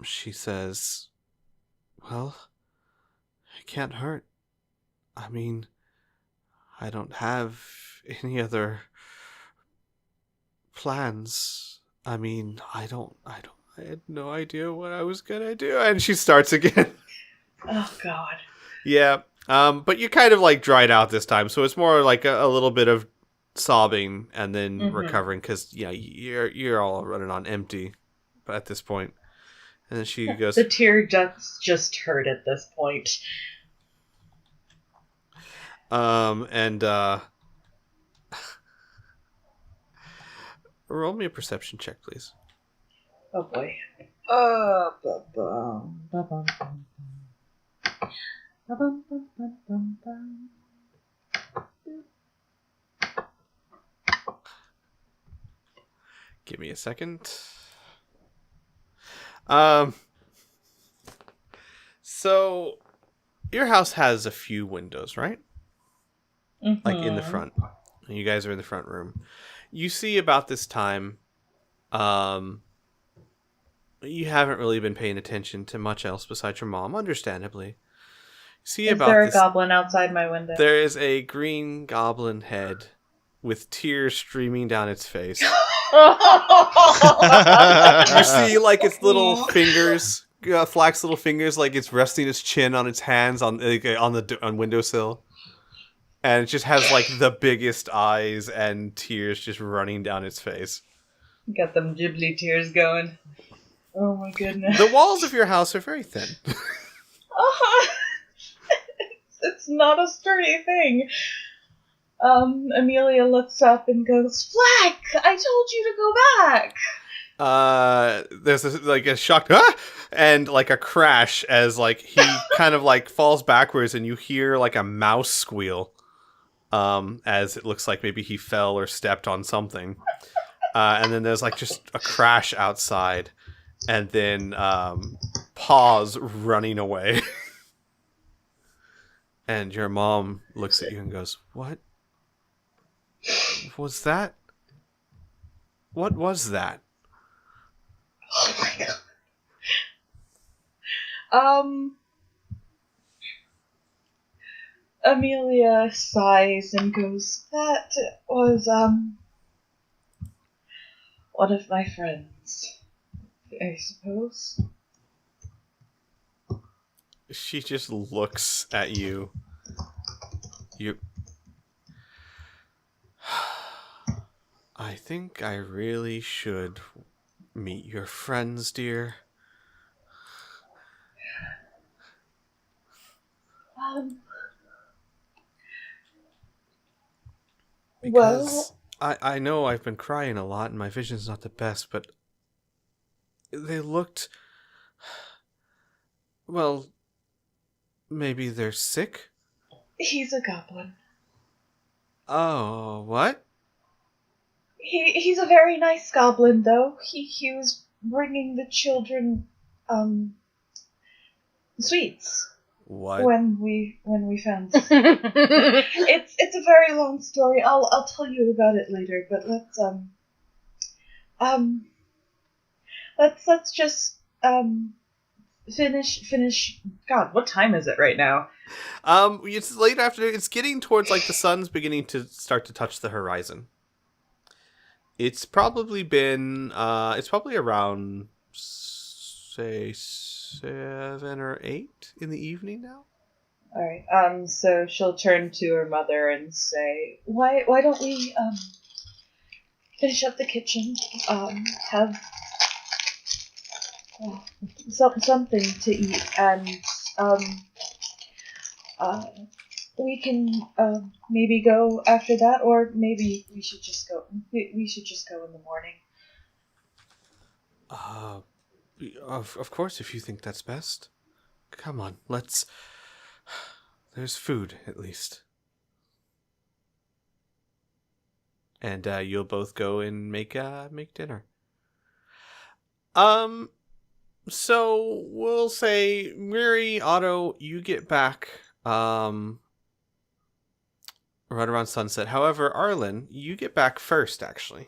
she says, well, it can't hurt. I mean, I don't have any other plans. I mean, I had no idea what I was gonna do. And she starts again. Oh, God. Yeah. But you kind of like dried out this time, so it's more like a little bit of sobbing and then recovering because you're all running on empty, but at this point, and then she goes, "The tear ducts just hurt at this point." And roll me a perception check, please. Oh boy. Give me a second. So your house has a few windows, right? Like in the front. And you guys are in the front room. You see about this time, you haven't really been paying attention to much else besides your mom, understandably. See Is about there a this, goblin outside my window? there is a green goblin head with tears streaming down its face. You see, like, its little fingers, Flack's little fingers, like it's resting its chin on its hands on the windowsill, and it just has like the biggest eyes and tears just running down its face. Got them Ghibli tears going. Oh my goodness. The walls of your house are very thin. It's not a sturdy thing. Amelia looks up and goes, "Flack, I told you to go back." There's a shocked and like a crash as like he kind of like falls backwards, and you hear like a mouse squeal, as it looks like maybe he fell or stepped on something, and then there's like just a crash outside, and then paws running away, and your mom looks at you and goes, "What was that? What was that?" Oh my god. Amelia sighs and goes, "That was, one of my friends, I suppose." She just looks at you. I think I really should meet your friends, dear. Because I know I've been crying a lot and my vision's not the best, but they looked... Well, maybe they're sick? He's a goblin. Oh, what? He's a very nice goblin, though. He was bringing the children, sweets. What? When we found it's a very long story. I'll tell you about it later, but let's just finish. God, what time is it right now? It's late afternoon. It's getting towards like the sun's beginning to start to touch the horizon. It's probably been it's probably around say 7 or 8 in the evening now. All right. So she'll turn to her mother and say, "Why don't we finish up the kitchen? Have something to eat, and we can maybe go after that, or maybe we should just go. We should just go in the morning." Of course, if you think that's best. Come on, let's there's food, at least. And you'll both go and make dinner. So we'll say, Miri, Otto, you get back right around sunset. However, Arlen, you get back first, actually.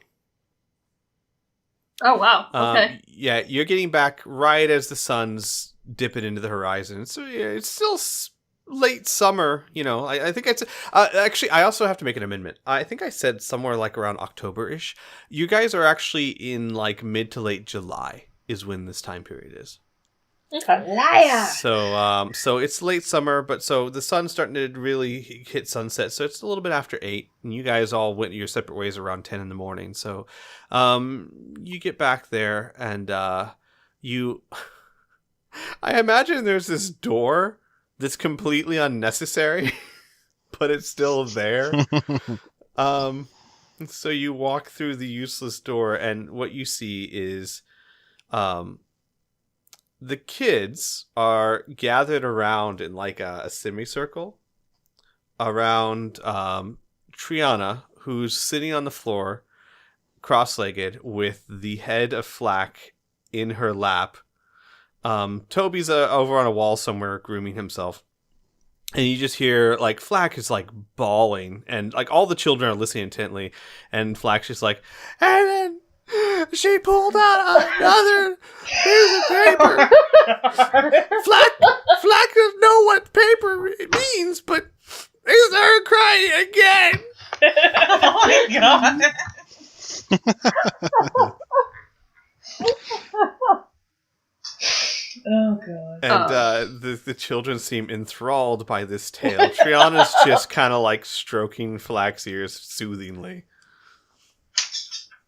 Oh, wow. Okay. Yeah, you're getting back right as the sun's dipping into the horizon. So yeah, it's still late summer, I think it's actually, I also have to make an amendment. I think I said somewhere like around October-ish. You guys are actually in like mid to late July is when this time period is. Okay. Liar! So it's late summer, but so the sun's starting to really hit sunset, so it's a little bit after 8, and you guys all went your separate ways around 10 in the morning. So you get back there, and you I imagine there's this door that's completely unnecessary, but it's still there. So you walk through the useless door, and what you see is the kids are gathered around in like a semicircle around Triana, who's sitting on the floor, cross-legged, with the head of Flack in her lap. Toby's over on a wall somewhere grooming himself. And you just hear, like, Flack is, like, bawling. And, like, all the children are listening intently. And Flack's just like, and then she pulled out another piece of paper. Flack doesn't know what paper means, but it's her crying again. Oh my god. Oh god. And the children seem enthralled by this tale. Triana's just kind of like stroking Flack's ears soothingly.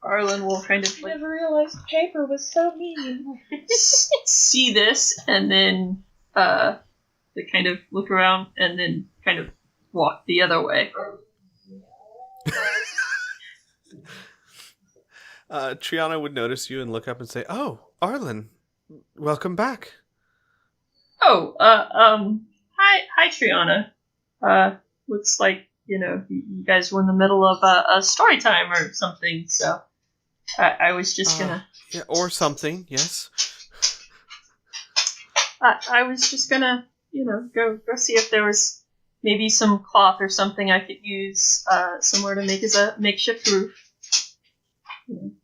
Arlen will kind of I never realized paper was so mean. see this, and then they kind of look around, and then kind of walk the other way. Triana would notice you and look up and say, "Oh, Arlen, welcome back." Oh, hi, Triana. Looks like, you guys were in the middle of a story time or something, so I was just gonna... Yeah, or something, yes. I was just gonna, go see if there was maybe some cloth or something I could use somewhere to make as a makeshift roof.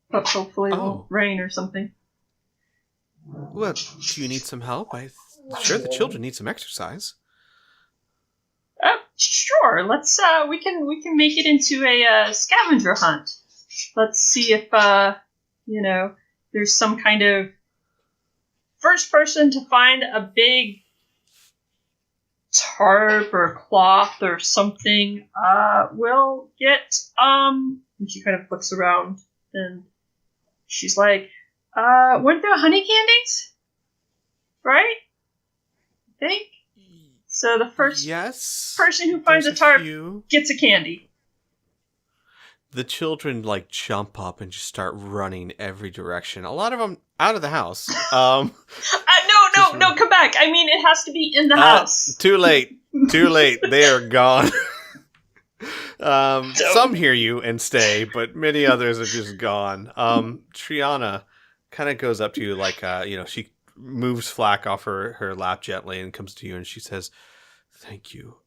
But hopefully it won't rain or something. Well, do you need some help? I'm sure the children need some exercise. Sure. Let's we can make it into a scavenger hunt. Let's see if there's some kind of first person to find a big tarp or cloth or something will get and she kind of looks around and she's like, weren't there honey candies? Right? I think. So the first person who finds a tarp gets a candy. The children jump up and just start running every direction. A lot of them out of the house. No, come back. I mean, it has to be in the house. Too late. They are gone. Some hear you and stay, but many others are just gone. Triana kind of goes up to you she moves Flack off her lap gently and comes to you and she says, "Thank you.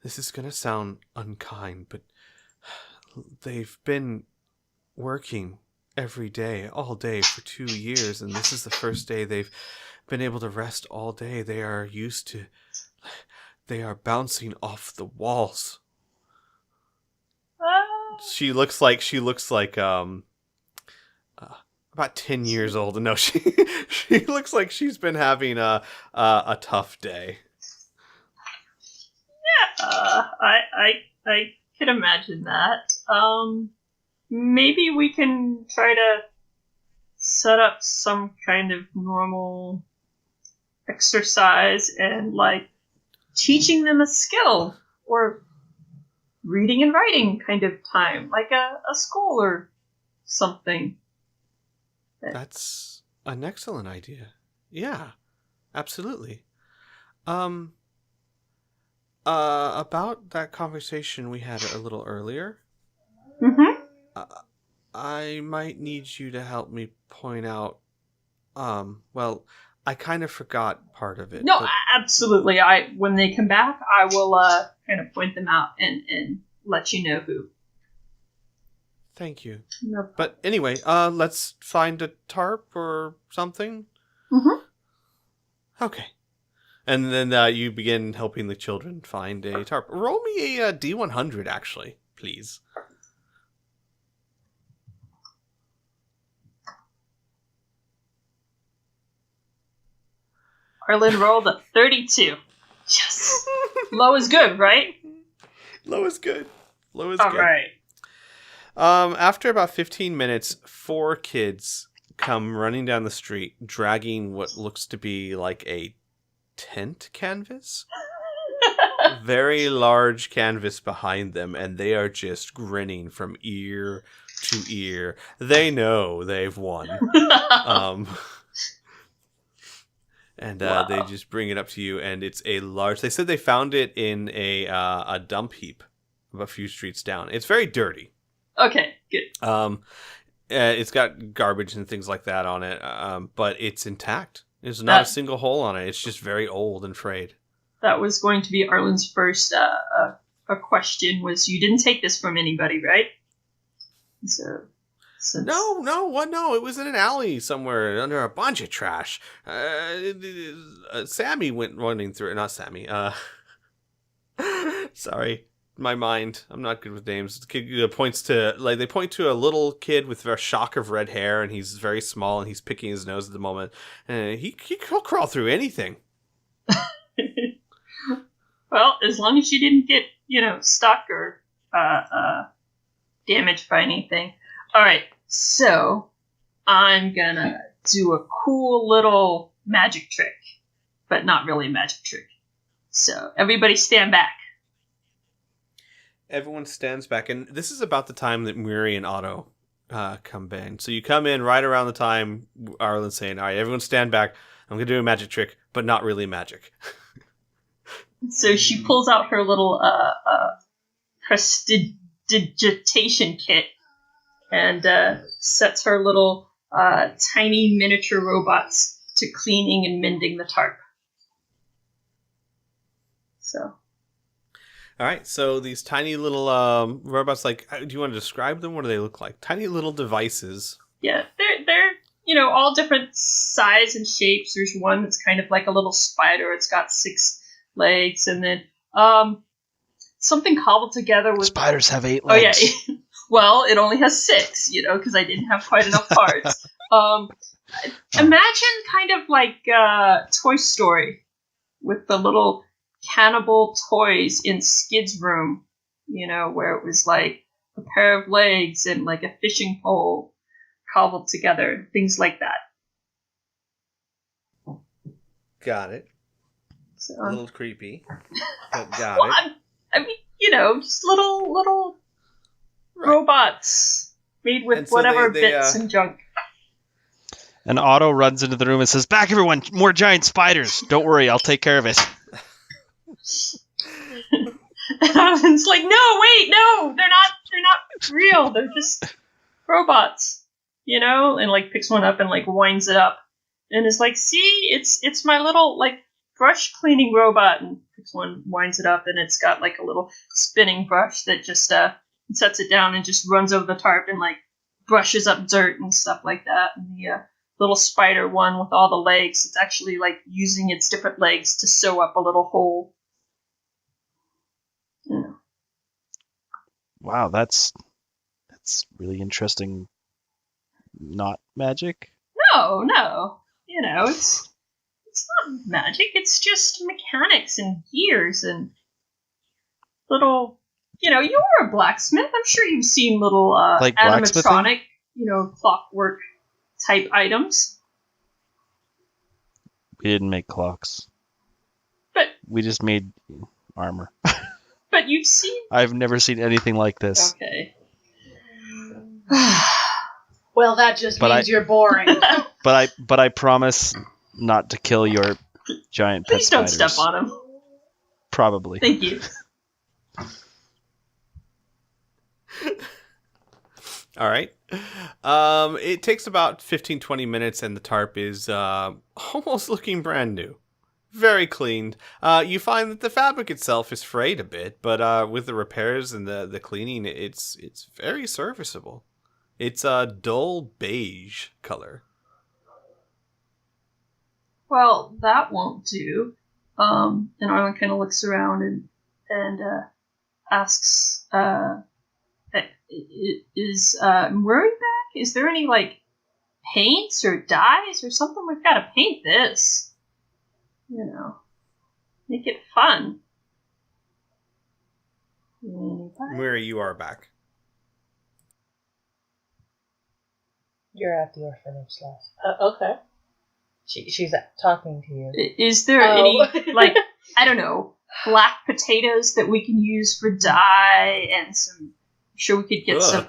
This is going to sound unkind, but they've been working every day, all day for 2 years, and this is the first day they've been able to rest all day. They are bouncing off the walls." She looks like about 10 years old. No, she looks like she's been having a tough day. Yeah, I could imagine that. Maybe we can try to set up some kind of normal exercise and teaching them a skill or reading and writing kind of time, like a school or something. That's an excellent idea. Yeah, absolutely. About that conversation we had a little earlier, I might need you to help me point out, well, I kind of forgot part of it. No, but... absolutely. When they come back, I will kind of point them out and let you know who. Thank you. No problem. But anyway, let's find a tarp or something. Okay. And then you begin helping the children find a tarp. Roll me a D100, actually, please. Arlen rolled a 32. Yes. Low is good, right? Low is good. All All right. After about 15 minutes, 4 kids come running down the street, dragging what looks to be like a tent canvas. Very large canvas behind them, and they are just grinning from ear to ear. They know they've won. And they just bring it up to you, and it's a large... They said they found it in a dump heap a few streets down. It's very dirty. Okay, good. It's got garbage and things like that on it, but it's intact. There's not a single hole on it. It's just very old and frayed. That was going to be Arlen's first a question, was you didn't take this from anybody, right? So... No, it was in an alley somewhere under a bunch of trash. Sammy went running through it. Not Sammy. Sorry, my mind. I'm not good with names. The kid points to, like, they point to a little kid with a shock of red hair, and he's very small, and he's picking his nose at the moment. And he'll crawl through anything. Well, as long as you didn't get, stuck or damaged by anything. All right. So, I'm gonna do a cool little magic trick, but not really a magic trick. So, everybody stand back. Everyone stands back, and this is about the time that Muri and Otto come in. So you come in right around the time Arlen's saying, all right, everyone stand back. I'm gonna do a magic trick, but not really magic. So she pulls out her little prestidigitation kit, and sets her little tiny miniature robots to cleaning and mending the tarp. So. All right, so these tiny little robots, like, do you want to describe them? What do they look like? Tiny little devices. Yeah, they're all different size and shapes. There's one that's kind of like a little spider. It's got 6 legs, and then something cobbled together with... Spiders have 8 legs. Oh, yeah. Well, it only has 6, because I didn't have quite enough parts. Imagine kind of like Toy Story with the little cannibal toys in Skid's room, where it was like a pair of legs and like a fishing pole cobbled together, things like that. Got it. So, a little creepy, but got it. I mean, just little... Right. Robots made with so whatever bits and junk. And Otto runs into the room and says, "Back, everyone! More giant spiders! Don't worry, I'll take care of it." And Arlen's like, "No, wait, no! They're not real. They're just robots, And like picks one up and like winds it up, and is like, "See, it's my little like brush cleaning robot." And picks one, winds it up, and it's got like a little spinning brush that just sets it down and just runs over the tarp and like brushes up dirt and stuff like that. And the little spider one with all the legs, it's actually like using its different legs to sew up a little hole. Yeah. Wow, that's really interesting. Not magic? No. It's not magic. It's just mechanics and gears and little... you're a blacksmith. I'm sure you've seen little like animatronic, clockwork type items. We didn't make clocks. But we just made armor. But you've seen... I've never seen anything like this. Okay. Well, that just means you're boring. But I promise not to kill your giant pet Please don't spiders. step on him. Probably. Thank you. All right. It takes about 15-20 minutes, and the tarp is almost looking brand new. Very cleaned. You find that the fabric itself is frayed a bit, but with the repairs and the cleaning, it's very serviceable. It's a dull beige color. Well, that won't do. And Arlen kind of looks around and asks, "Is Murray back? Is there any like paints or dyes or something? We've got to paint this. You know, make it fun." Anybody? Where you are back. You're at the orphanage, love. Okay. She's talking to you. Is there any, like, I don't know, black potatoes that we can use for dye and some, I'm sure we could get some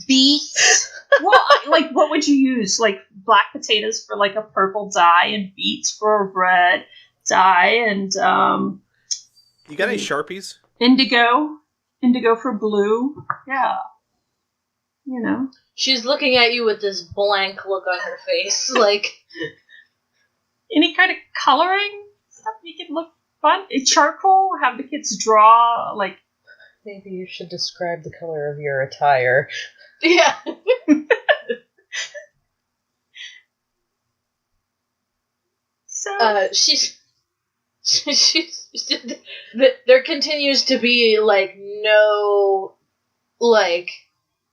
beets? Well, like, what would you use? Like, black potatoes for, like, a purple dye and beets for a red dye and, You got any Sharpies? indigo for blue. Yeah. You know. She's looking at you with this blank look on her face, like... Any kind of coloring stuff make it look fun? A charcoal, have the kids draw, like... Maybe you should describe the color of your attire. Yeah. So... There continues to be, like, no... Like...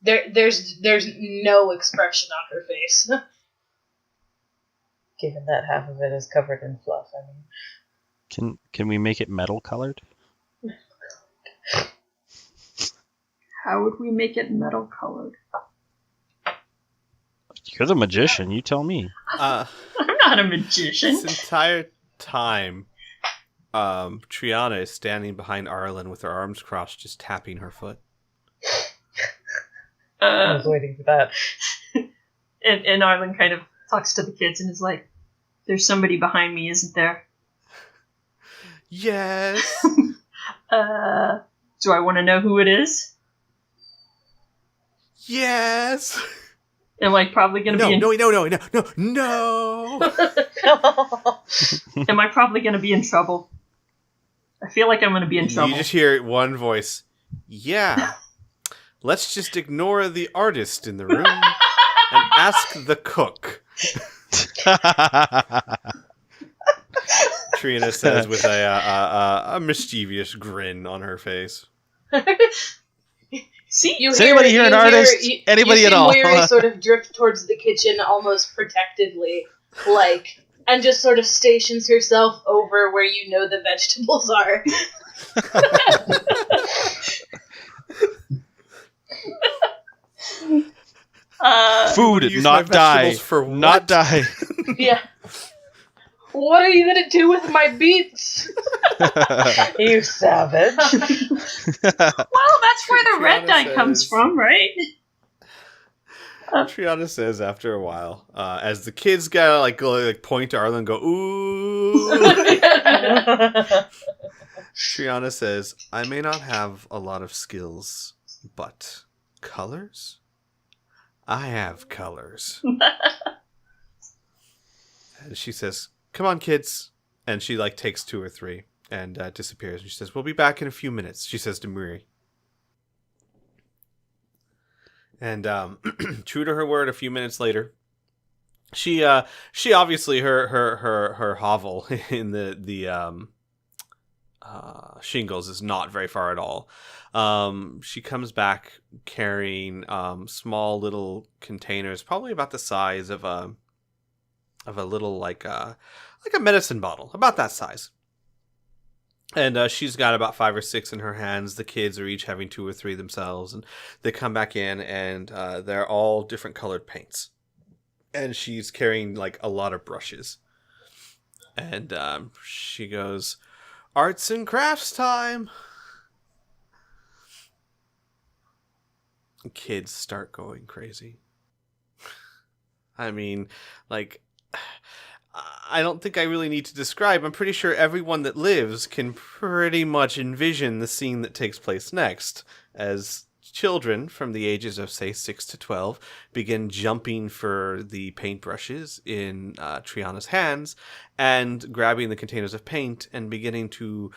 There's no expression on her face. Given that half of it is covered in fluff, I mean. Can we make it metal colored? How would we make it metal colored? You're the magician. You tell me. I'm not a magician. This entire time, Triana is standing behind Arlen with her arms crossed, just tapping her foot. I was waiting for that. And Arlen kind of talks to the kids and is like, "There's somebody behind me, isn't there?" Yes. Do I want to know who it is? Yes. Am I probably going to be in... No. Am I probably going to be in trouble? I feel like I'm going to be in trouble. You just hear one voice. Yeah. Let's just ignore the artist in the room and ask the cook. Trina says with a mischievous grin on her face. See, Is anybody here an artist? Anybody at all? Mary sort of drift towards the kitchen almost protectively, like, and just sort of stations herself over where you know the vegetables are. Food, not die. For what? Not die. Yeah. What are you gonna do with my beets? You savage. well, that's where the red dye comes from, right? Triana says after a while, as the kids gotta like point to Arlen and go, ooh. Triana says, I may not have a lot of skills, but colors? I have colors. And she says, come on, kids. And she takes 2 or 3 and disappears. And she says, we'll be back in a few minutes, she says to Muri. And true to her word, a few minutes later, she obviously her hovel in the shingles is not very far at all. She comes back carrying small little containers, probably about the size of a little like a medicine bottle, about that size. And she's got about 5 or 6 in her hands. The kids are each having 2 or 3 themselves, and they come back in, and they're all different colored paints. And she's carrying a lot of brushes. And she goes, arts and crafts time. Kids start going crazy. I mean, I don't think I really need to describe. I'm pretty sure everyone that lives can pretty much envision the scene that takes place next, as children from the ages of, say, 6 to 12 begin jumping for the paintbrushes in Triana's hands and grabbing the containers of paint and beginning to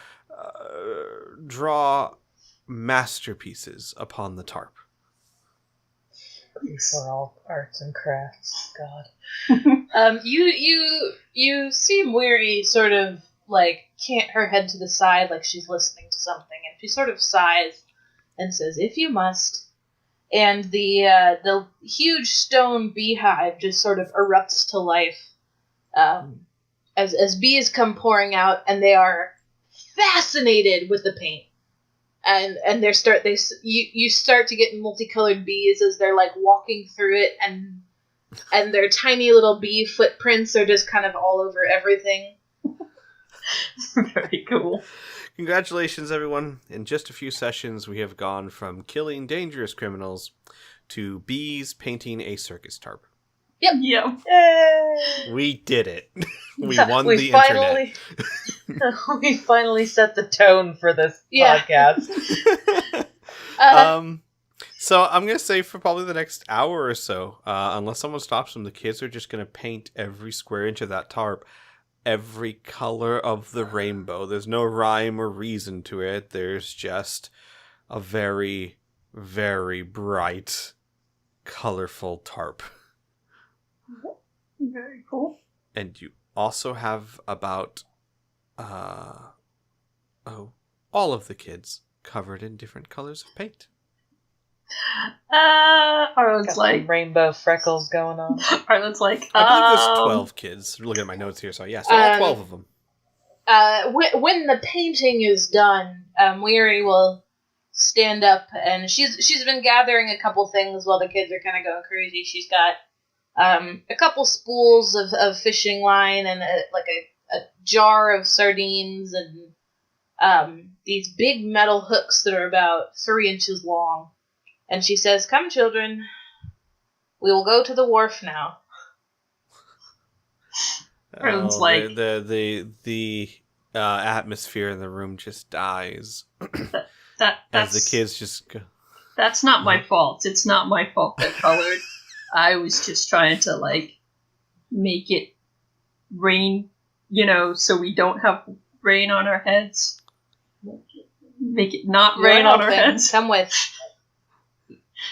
draw masterpieces upon the tarp. These are all arts and crafts. God. You seem weary, sort of like can't her head to the side, like she's listening to something, and she sort of sighs and says, "If you must." And the huge stone beehive just sort of erupts to life, as bees come pouring out, and they are fascinated with the paint. And you start to get multicolored bees as they're like walking through it, and their tiny little bee footprints are just kind of all over everything. Very cool. Congratulations, everyone. In just a few sessions, we have gone from killing dangerous criminals to bees painting a circus tarp. Yep. Yeah. Yay! We did it. We won we the finally, internet. we finally set the tone for this Yeah. podcast. So I'm going to say for probably the next hour or so, unless someone stops them, the kids are just going to paint every square inch of that tarp every color of the rainbow. There's no rhyme or reason to it. There's just a very, very bright, colorful tarp. Very cool. And you also have about, all of the kids covered in different colors of paint. Arlen's Got like, some rainbow freckles going on. Arlen's like, I believe there's 12 kids. Looking at my notes here, so yes, all 12 of them. When the painting is done, Weary will stand up, and she's been gathering a couple things while the kids are kind of going crazy. She's got a couple spools of fishing line and a jar of sardines and these big metal hooks that are about 3 inches long. And she says, "Come, children, we will go to the wharf now." Arlen's like, the atmosphere in the room just dies that's as the kids just go. That's not my fault. It's not my fault that colored. I was just trying to like make it rain, so we don't have rain on our heads. Make it not rain on our heads. Come with.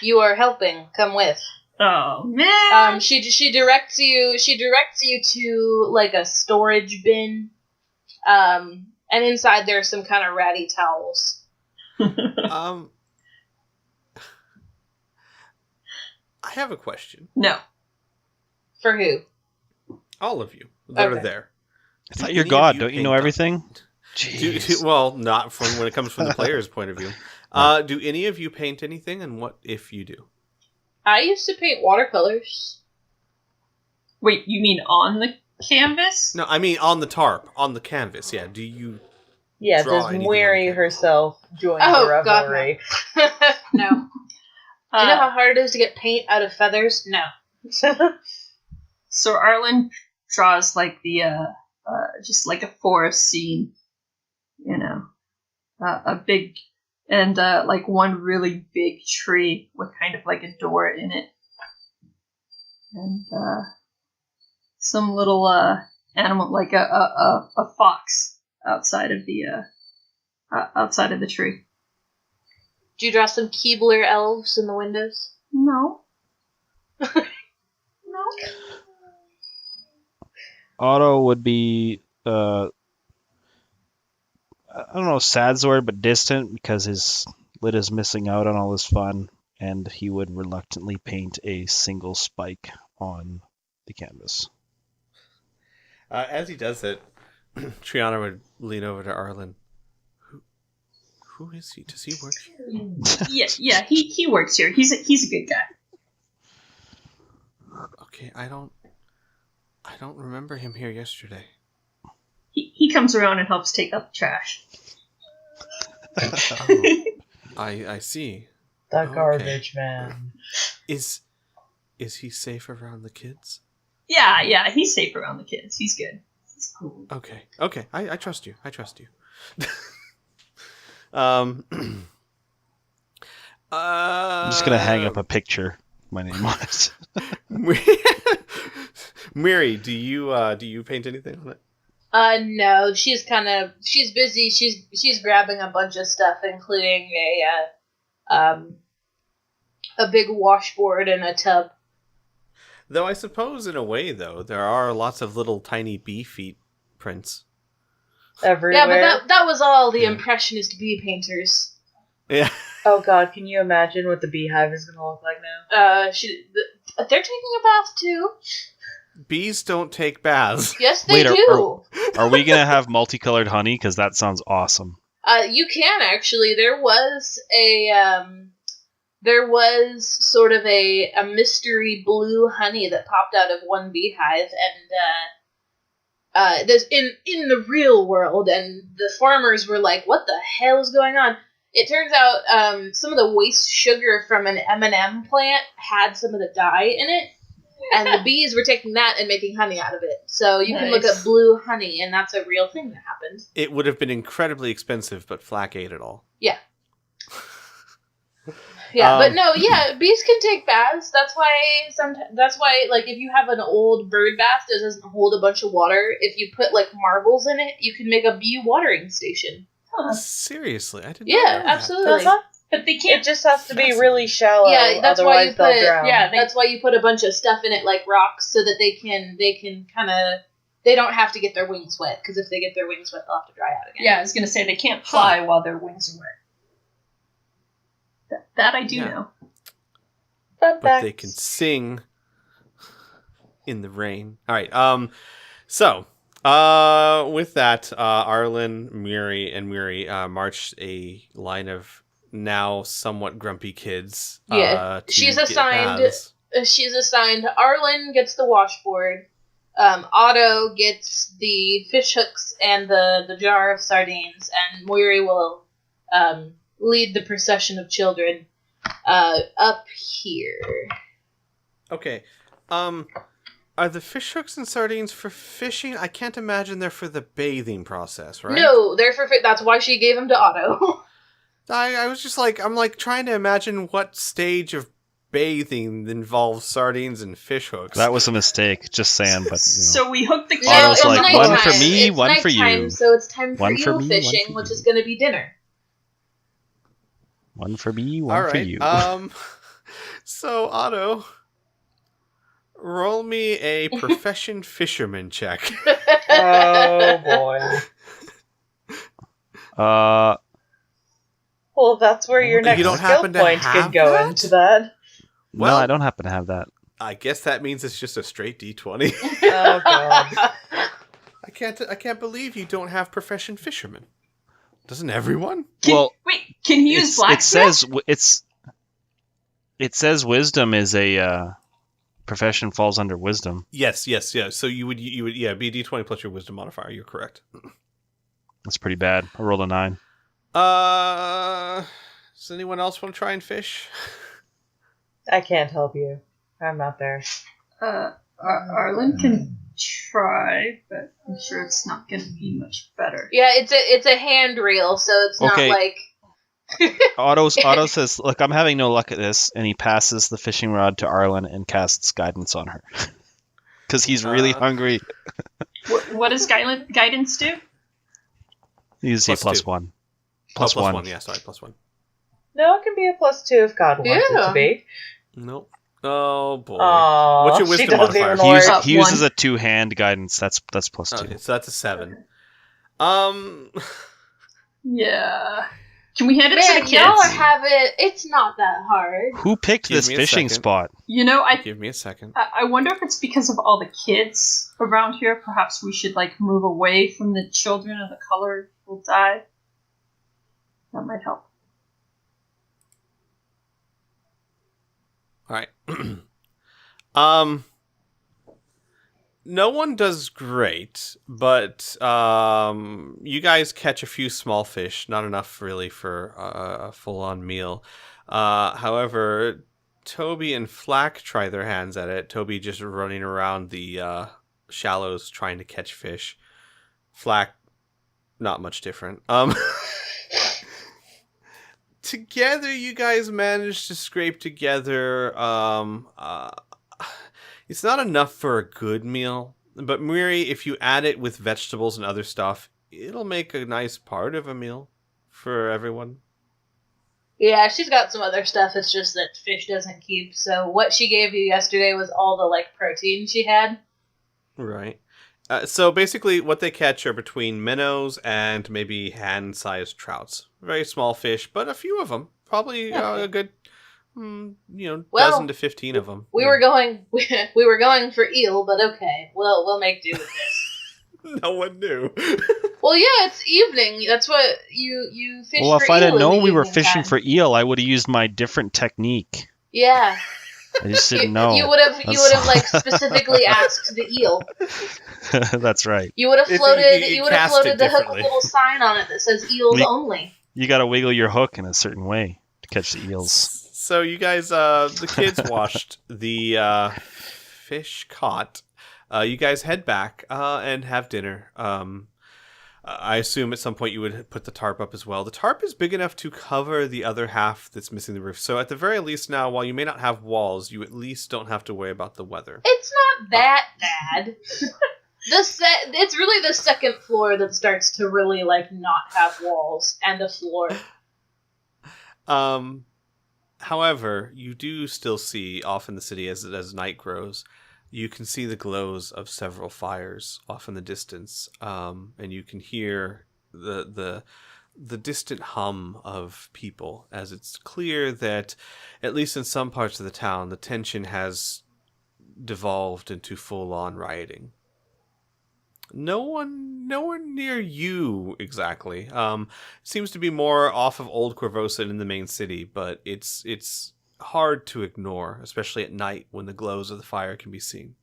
You are helping. Come with. Oh man. She directs you to like a storage bin. And inside there are some kind of ratty towels. I have a question. No. For who? All of you that are Okay. there. I thought Do you're any of God. you Don't you paint know on- everything? Well, not from when it comes from the player's point of view. Do any of you paint anything, and what if you do? I used to paint watercolors. Wait, you mean on the canvas? No, I mean on the tarp, on the canvas. Yeah. Do you? Yeah, Draw does anything on Weary camera. herself join Oh, the God, revelry? No. Do you know how hard it is to get paint out of feathers? No. So Arlen draws like the just like a forest scene, a big and like one really big tree with kind of like a door in it, and some little animal like a fox outside of the tree. Do you draw some Keebler elves in the windows? No. No. Otto would be, I don't know, sad's the word, but distant because his lid is missing out on all his fun, and he would reluctantly paint a single spike on the canvas. As he does it, Triana would lean over to Arlen. Who is he? Does he work here? Yeah. He works here. He's a good guy. Okay, I don't remember him here yesterday. He comes around and helps take out the trash. Oh, I see. The Okay. garbage man. Is he safe around the kids? Yeah, he's safe around the kids. He's good. He's cool. Okay. I trust you. I'm just gonna hang up a picture. My name on it. Miri, do you paint anything on it? No, she's busy. She's grabbing a bunch of stuff, including a big washboard and a tub. Though I suppose, in a way, though, there are lots of little tiny bee feet prints. Everywhere. Yeah, but that was all the Impressionist bee painters. Yeah. Oh god, can you imagine what the beehive is gonna look like now? They're taking a bath too. Bees don't take baths. Yes, they Wait, do. Are we gonna have multicolored honey? Because that sounds awesome. You can actually. There was sort of a mystery blue honey that popped out of one beehive, and there's in the real world, and the farmers were like, "What the hell is going on?" It turns out some of the waste sugar from an M&M plant had some of the dye in it, and the bees were taking that and making honey out of it. So you can look up blue honey, and that's a real thing that happened. It would have been incredibly expensive, but Flack ate it all. Yeah. Yeah, but no, bees can take baths. That's why, like, if you have an old bird bath that doesn't hold a bunch of water, if you put, like, marbles in it, you can make a bee watering station. Huh. Seriously, I didn't. Yeah, absolutely. But they can't. It just has to be really shallow. Yeah, that's why you otherwise put. they'll drown. Yeah, that's why you put a bunch of stuff in it, like rocks, so that they can kind of. They don't have to get their wings wet, because if they get their wings wet, they'll have to dry out again. Yeah, I was gonna say they can't fly while their wings are wet. That I do know. Fun But fact. they can sing in the rain. All right. So, with that, Arlen, Miri, and Miri marched a line of now somewhat grumpy kids. Yeah, to she's get assigned. baths. She's assigned. Arlen gets the washboard. Otto gets the fish hooks and the jar of sardines, and Moiri will lead the procession of children up here. Okay. Are the fish hooks and sardines for fishing? I can't imagine they're for the bathing process, right? No, they're for that's why she gave them to Otto. I was just like, I'm like trying to imagine what stage of bathing involves sardines and fish hooks. That was a mistake. Just saying, but So we hook the kids. No, Otto's it's like, nighttime. one for me, It's one for nighttime, you. So it's time for One for eel me, one fishing, for which you. is going to be dinner. one for me, one All for right. you. So Otto, roll me a profession fisherman check. Oh boy. Well, that's where your You next don't skill happen to point have could go that? into that. Well- no, I don't happen to have that. I guess that means it's just a straight D20. Oh god. I can't believe you don't have profession fisherman. Doesn't everyone? Well, Wait, can he use blacksmith? It says wisdom is a profession falls under wisdom. Yes. So you would be D20 plus your wisdom modifier. You're correct. That's pretty bad. I rolled a 9. Does anyone else want to try and fish? I can't help you. I'm not there. Arlen can try, but I'm sure it's not going to be much better. Yeah, it's a hand reel, so it's Okay. not like. Otto says, "Look, I'm having no luck at this," and he passes the fishing rod to Arlen and casts guidance on her because he's really hungry. What does guidance do? You say Plus plus two. 1. Plus Plus 1. one. Yeah, sorry, plus 1. No, it can be a +2 if God wants it Yeah. to be. Nope. Oh boy. Aww, What's your she wisdom doesn't modifier? even He, worry. he uses 1. a 2-hand guidance. That's plus 2. Okay, so that's a 7. Yeah. Can we hand it to Man, the kids? y'all are having. It's not that hard. Who picked Give this me a fishing second. spot? You know, Give me a second. I wonder if it's because of all the kids around here. Perhaps we should move away from the children and the colorful dye. That might help. All right. No one does great, but you guys catch a few small fish, not enough really for a full-on meal. However, Toby and Flack try their hands at it. Toby just running around the shallows trying to catch fish. Flack, not much different. Together, you guys managed to scrape together. It's not enough for a good meal, but Miri, if you add it with vegetables and other stuff, it'll make a nice part of a meal for everyone. Yeah, she's got some other stuff. It's just that fish doesn't keep. So what she gave you yesterday was all the protein she had. Right. So basically, what they catch are between minnows and maybe hand-sized trouts. Very small fish, but a few of them. Probably a good, dozen to 15 of them. We were going for eel, but okay, we'll make do with this. No one knew. Well, yeah, it's evening. That's what you fish for eel. Well, if I'd have known we were fishing time. for eel, I would have used my different technique. Yeah. I just didn't know. You would have specifically asked the eel. That's right. You would have floated. You would have floated the hook a differently. little sign on it that says eels only. You got to wiggle your hook in a certain way to catch the eels. So you guys, the kids washed the fish caught. You guys head back and have dinner. I assume at some point you would put the tarp up as well. The tarp is big enough to cover the other half that's missing the roof. So at the very least now, while you may not have walls, you at least don't have to worry about the weather. It's not that bad. It's really the second floor that starts to really not have walls and a floor. However, you do still see off in the city as night grows. You can see the glows of several fires off in the distance, and you can hear the distant hum of people, as it's clear that, at least in some parts of the town, the tension has devolved into full-on rioting. No one near you exactly. Seems to be more off of Old Corvosa and in the main city, but it's hard to ignore, especially at night when the glows of the fire can be seen.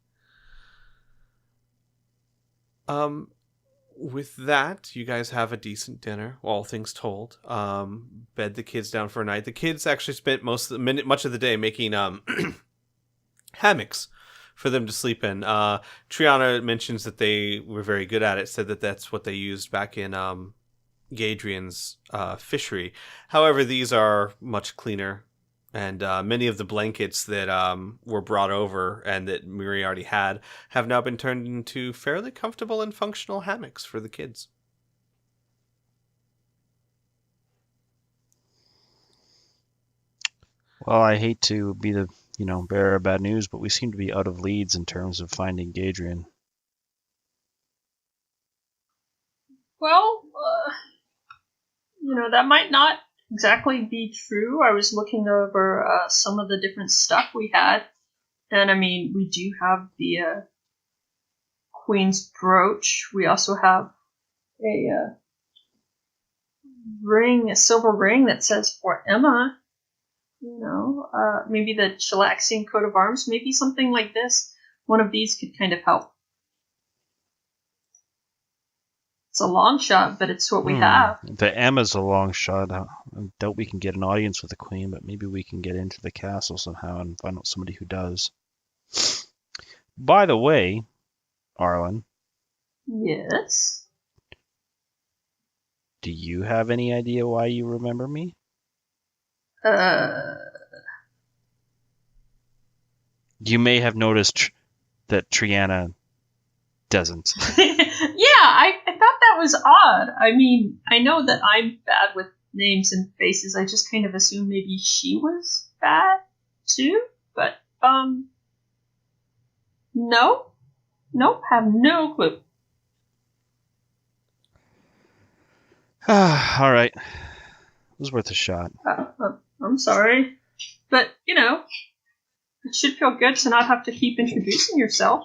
With that, you guys have a decent dinner, all things told. Bed the kids down for a night. The kids actually spent much of the day making hammocks for them to sleep in. Triana mentions that they were very good at it, said that that's what they used back in Gadrian's fishery. However, these are much cleaner, and many of the blankets that were brought over and that Miri already had have now been turned into fairly comfortable and functional hammocks for the kids. Well, I hate to be the bearer of bad news, but we seem to be out of leads in terms of finding Gadrian. Well, that might not exactly be true. I was looking over some of the different stuff we had, and I mean, we do have the Queen's brooch. We also have a ring, a silver ring that says for Emma. Maybe the Chilaxian coat of arms, maybe something like this. One of these could kind of help. It's a long shot, but it's what we have. The Emma's a long shot. I doubt we can get an audience with the Queen, but maybe we can get into the castle somehow and find out somebody who does. By the way, Arlen. Yes? Do you have any idea why you remember me? You may have noticed that Triana doesn't. Yeah, I thought that was odd. I mean, I know that I'm bad with names and faces. I just kind of assumed maybe she was bad too. But, no. Nope, have no clue. All right. It was worth a shot. I'm sorry. But, it should feel good to not have to keep introducing yourself.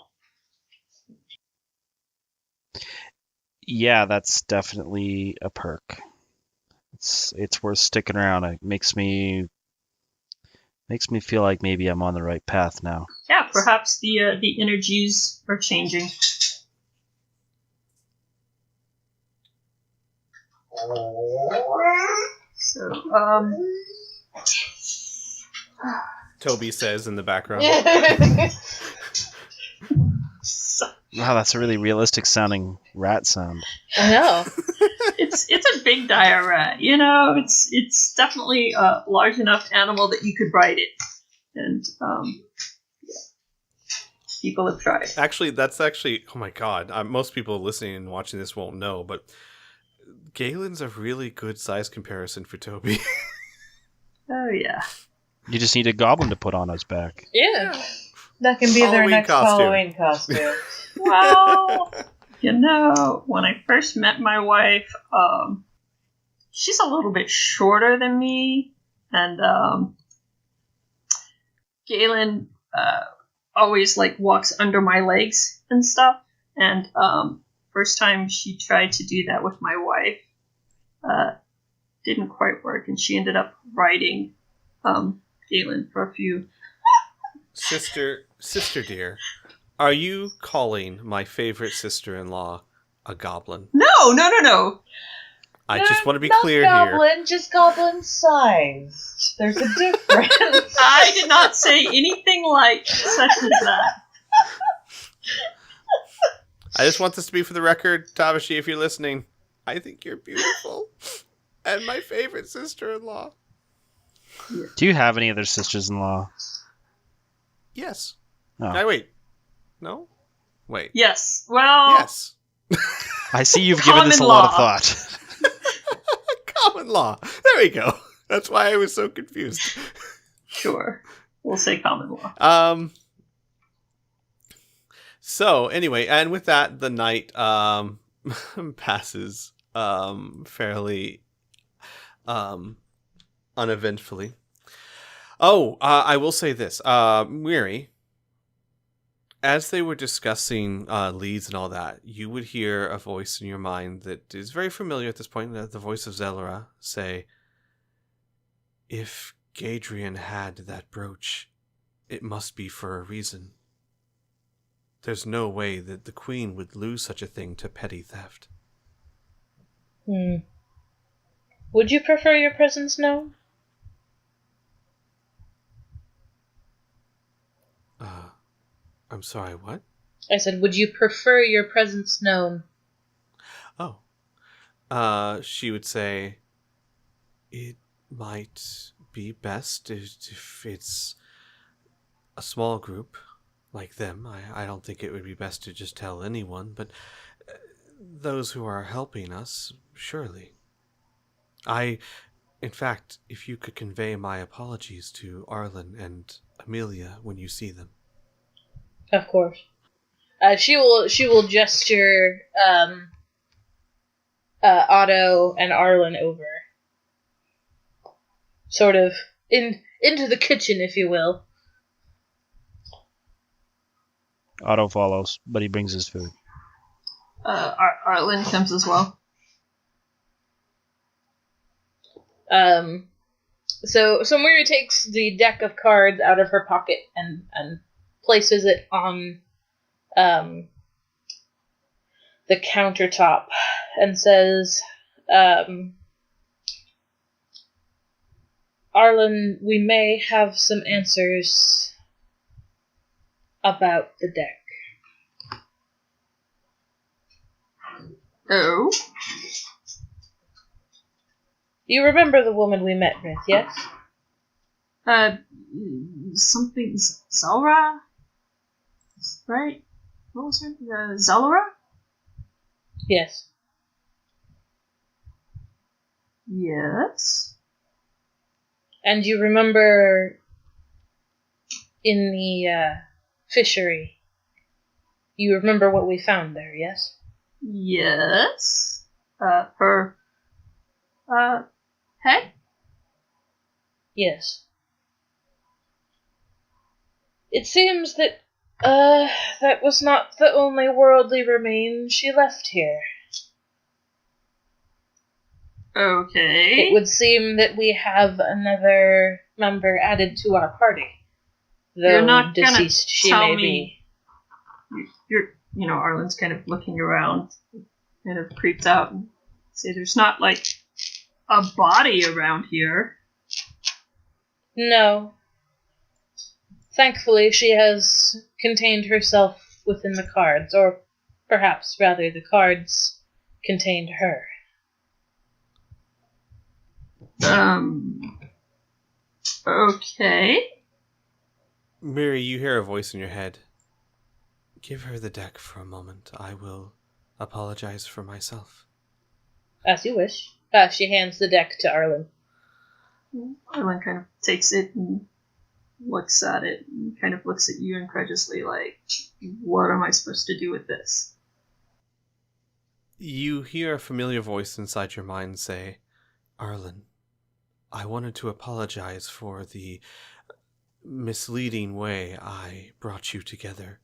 Yeah, that's definitely a perk. It's worth sticking around. It makes me feel like maybe I'm on the right path now. Yeah, perhaps the energies are changing. So, Toby says in the background. Wow, that's a really realistic sounding rat sound. I know. It's a big dire rat. You know, it's definitely a large enough animal that you could ride it, and people have tried. Actually, oh my god, most people listening and watching this won't know, but Galen's a really good size comparison for Toby. Oh yeah. You just need a goblin to put on his back. Yeah. That can be their Halloween next costume. Halloween costume. Well, you know, when I first met my wife, she's a little bit shorter than me, and Galen always like walks under my legs and stuff. And first time she tried to do that with my wife, didn't quite work, and she ended up riding Galen for a few. Sister dear, are you calling my favorite sister-in-law a goblin? No. I just want to be Not clear goblin, here. just goblin size. There's a difference. I did not say anything like such as that. I just want this to be for the record, Tabashi, if you're listening. I think you're beautiful. And my favorite sister-in-law. Do you have any other sisters-in-law? Yes. Oh. Wait. No? Wait. Yes. Well. Yes. I see you've given this a lot of Common thought. Common law. There we go. That's why I was so confused. Sure. We'll say common law. So anyway, and with that, the night passes fairly uneventfully. Oh, I will say this, Miri. As they were discussing leads and all that, you would hear a voice in your mind that is very familiar at this point, the voice of Zelera, say, "If Gadrian had that brooch, it must be for a reason. There's no way that the Queen would lose such a thing to petty theft." Would you prefer your presence known? I'm sorry, what? I said, would you prefer your presence known? Oh. She would say, "It might be best if it's a small group like them. I don't think it would be best to just tell anyone, but those who are helping us, surely. In fact, if you could convey my apologies to Arlen and Amelia when you see them." Of course. She will gesture Otto and Arlen over. Sort of into the kitchen, if you will. Otto follows, but he brings his food. Arlen comes as well. So Miri takes the deck of cards out of her pocket and places it on the countertop and says, "Arlen, we may have some answers about the deck." Oh? You remember the woman we met with, yes? Something Zelra? Right? What was her? Zelra? Yes. Yes. And you remember in the fishery, you remember what we found there, yes? Yes. Her head? Yes. It seems that that was not the only worldly remains she left here. Okay. It would seem that we have another member added to our party. Though You're not gonna deceased she tell may me. Arlen's kind of looking around, kind of creeped out, and say there's not, like, a body around here. be. No. Thankfully, she has contained herself within the cards, or perhaps, rather, the cards contained her. Okay. Miri, you hear a voice in your head. Give her the deck for a moment. I will apologize for myself. As you wish. She hands the deck to Arlen. Arlen kind of takes it and looks at it and kind of looks at you incredulously like, what am I supposed to do with this? You hear a familiar voice inside your mind say, Arlen, I wanted to apologize for the misleading way I brought you together.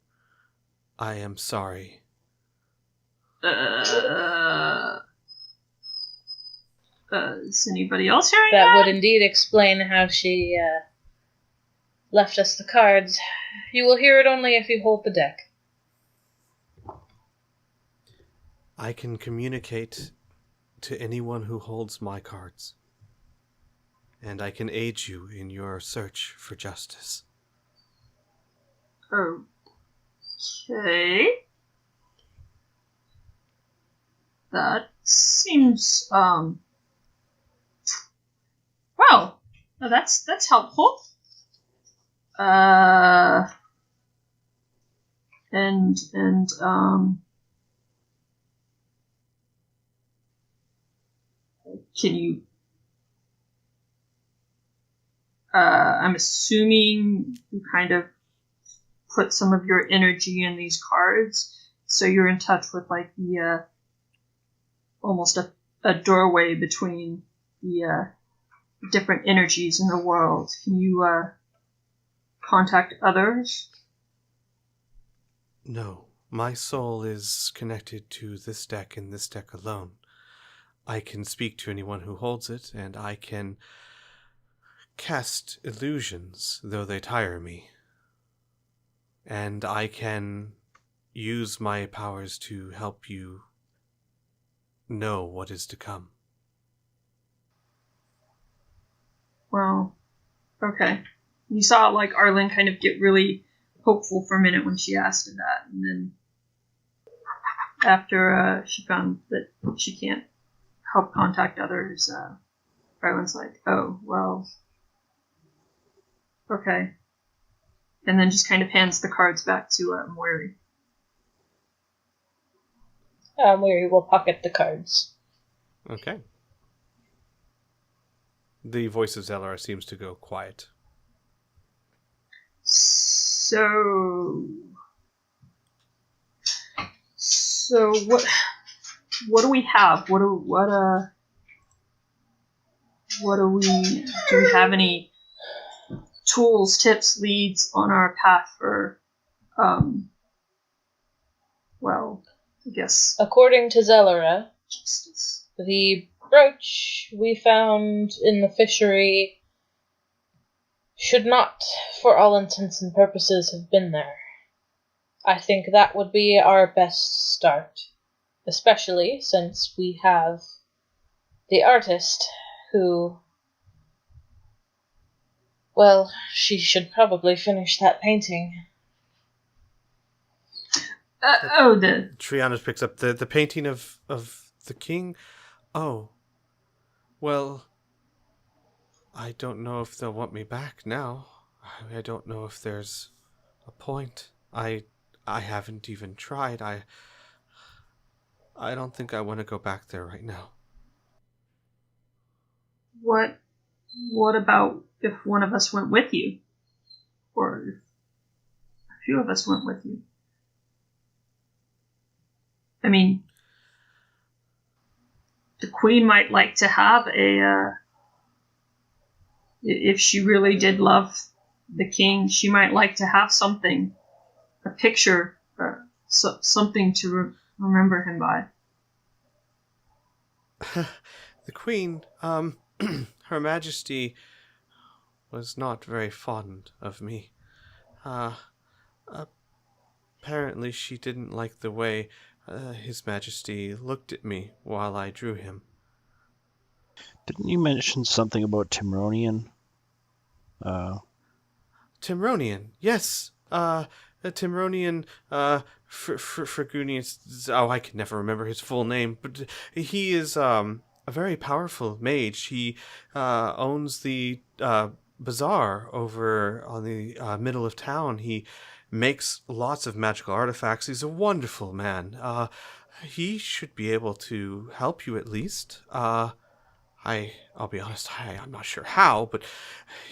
I am sorry. Is anybody else hearing That that? would indeed explain how she left us the cards. You will hear it only if you hold the deck. I can communicate to anyone who holds my cards, and I can aid you in your search for justice. Okay. That seems, well, that's helpful. Can you, I'm assuming you kind of put some of your energy in these cards, so you're in touch with like the, almost a doorway between the, different energies in the world. Can you, contact others? No, my soul is connected to this deck and this deck alone. I can speak to anyone who holds it, and I can cast illusions, though they tire me. And I can use my powers to help you know what is to come. Well, okay. You saw like Arlen kind of get really hopeful for a minute when she asked him that, and then after she found that she can't help contact others, Arlen's like, oh, well, okay. And then just kind of hands the cards back to Moiri. Moiri will pocket the cards. Okay. The voice of Zellara seems to go quiet. So what do we have? Do we have any tools, tips, leads on our path for, well, I guess According to Zellara, justice? the brooch we found in the fishery should not, for all intents and purposes, have been there. I think that would be our best start, especially since we have the artist who, well, she should probably finish that painting. Triana picks up the painting of the king. Oh, well, I don't know if they'll want me back now. I don't know if there's a point. I haven't even tried. I don't think I want to go back there right now. What about if one of us went with you? Or if a few of us went with you? I mean, the queen might like to have if she really did love the king, she might like to have something, a picture, something to remember him by. The queen, Her Majesty was not very fond of me. Apparently she didn't like the way His Majesty looked at me while I drew him. Didn't you mention something about Timronian? Timronian. Yes. Timronian, Fragunius. Oh, I can never remember his full name, but he is a very powerful mage. He owns the bazaar over on the middle of town. He makes lots of magical artifacts. He's a wonderful man. He should be able to help you at least. I'll be honest, I'm not sure how, but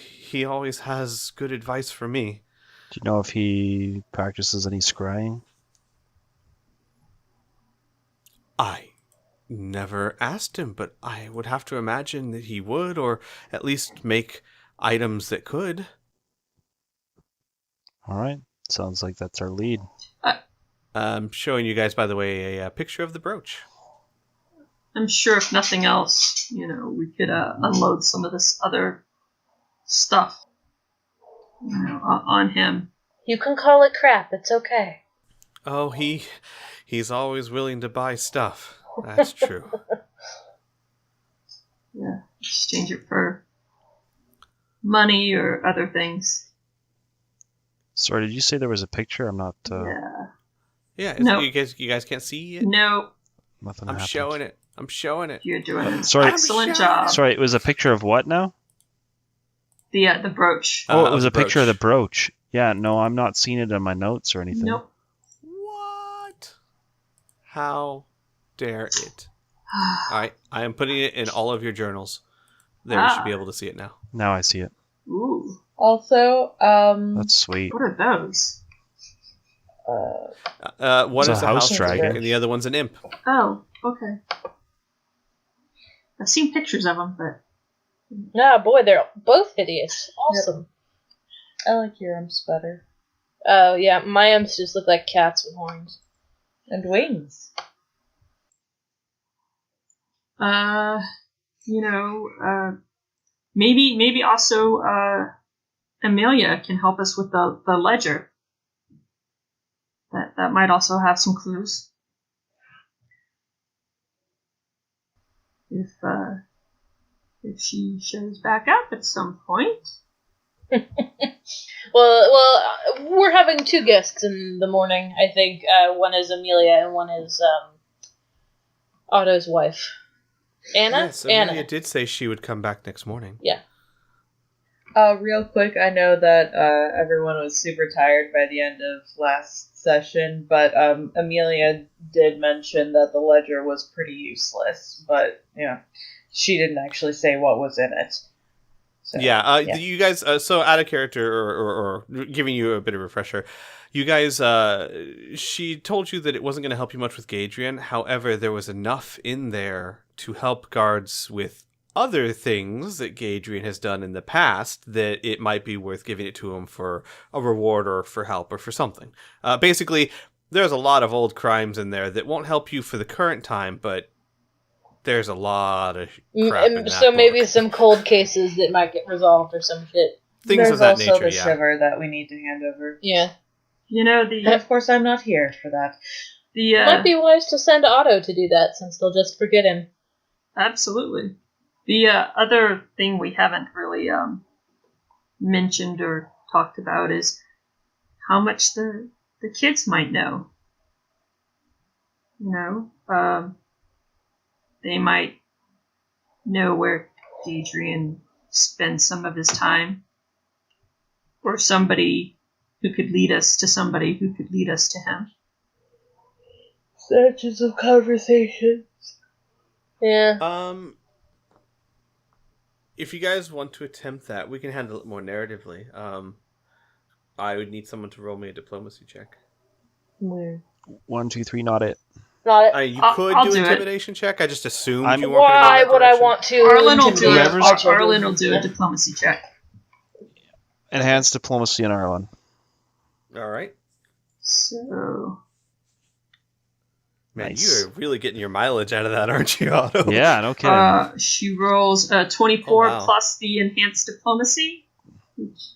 he always has good advice for me. Do you know if he practices any scrying? I never asked him, but I would have to imagine that he would, or at least make items that could. All right. Sounds like that's our lead. I'm showing you guys, by the way, a picture of the brooch. I'm sure if nothing else, we could unload some of this other stuff on him. You can call it crap. It's okay. Oh, he's always willing to buy stuff. That's true. Yeah, exchange it for money or other things. Sorry, did you say there was a picture? I'm not. Yeah. Yeah, No. you guys can't see it? No, Nothing I'm happened. showing it. I'm showing it. you're doing an Sorry. excellent job. Sorry, it was a picture of what now? The brooch. Oh, it was the a picture of the brooch. brooch. Yeah, no, I'm not seeing it in my notes or anything. Nope. What? How dare it? I am putting it in all of your journals. There, you should be able to see it now. Now I see it. Ooh, Also, That's sweet. what are those? One It's is a a house house dragon. dragon, and the other one's an imp. Oh, okay. I've seen pictures of them, but nah, boy, they're both hideous. Awesome. I like your imps better. Oh, yeah, my imps just look like cats with horns. And wings. maybe also Amelia can help us with the ledger. That might also have some clues. If she shows back up at some point. Well, we're having two guests in the morning, I think. One is Amelia and one is Otto's wife. Anna? Yes, Amelia Anna. did say she would come back next morning. Yeah. Real quick, I know that everyone was super tired by the end of last session, but Amelia did mention that the ledger was pretty useless, but, she didn't actually say what was in it. So, Yeah, you guys, so out of character, or giving you a bit of a refresher, you guys, she told you that it wasn't going to help you much with Gadrian. However, there was enough in there to help guards with other things that Gadrian has done in the past that it might be worth giving it to him for a reward or for help or for something. Basically, there's a lot of old crimes in there that won't help you for the current time, but there's a lot of crap in that So maybe book. some cold cases that might get resolved or some shit. Things There's of that also nature, the yeah. shiver that we need to hand over. Yeah. And of course, I'm not here for that. It might be wise to send Otto to do that, since they'll just forget him. Absolutely. The other thing we haven't really mentioned or talked about is how much the kids might know. They might know where Gadrian spends some of his time, or somebody who could lead us to somebody who could lead us to him. Snatches of conversations. Yeah. If you guys want to attempt that, we can handle it more narratively. I would need someone to roll me a diplomacy check. Weird. 1, 2, 3, not it. Not it. You I'll could do do it. intimidation check. I just assumed I'm- you weren't going to go Why that would I direction. want to? Arlen will do it. Whoever's- Arlen will do a diplomacy check. Enhanced diplomacy in Ireland. All right. So Man, Nice. you are really getting your mileage out of that, aren't you, Otto? Yeah, no kidding. she rolls 24 Oh, wow. plus the enhanced diplomacy.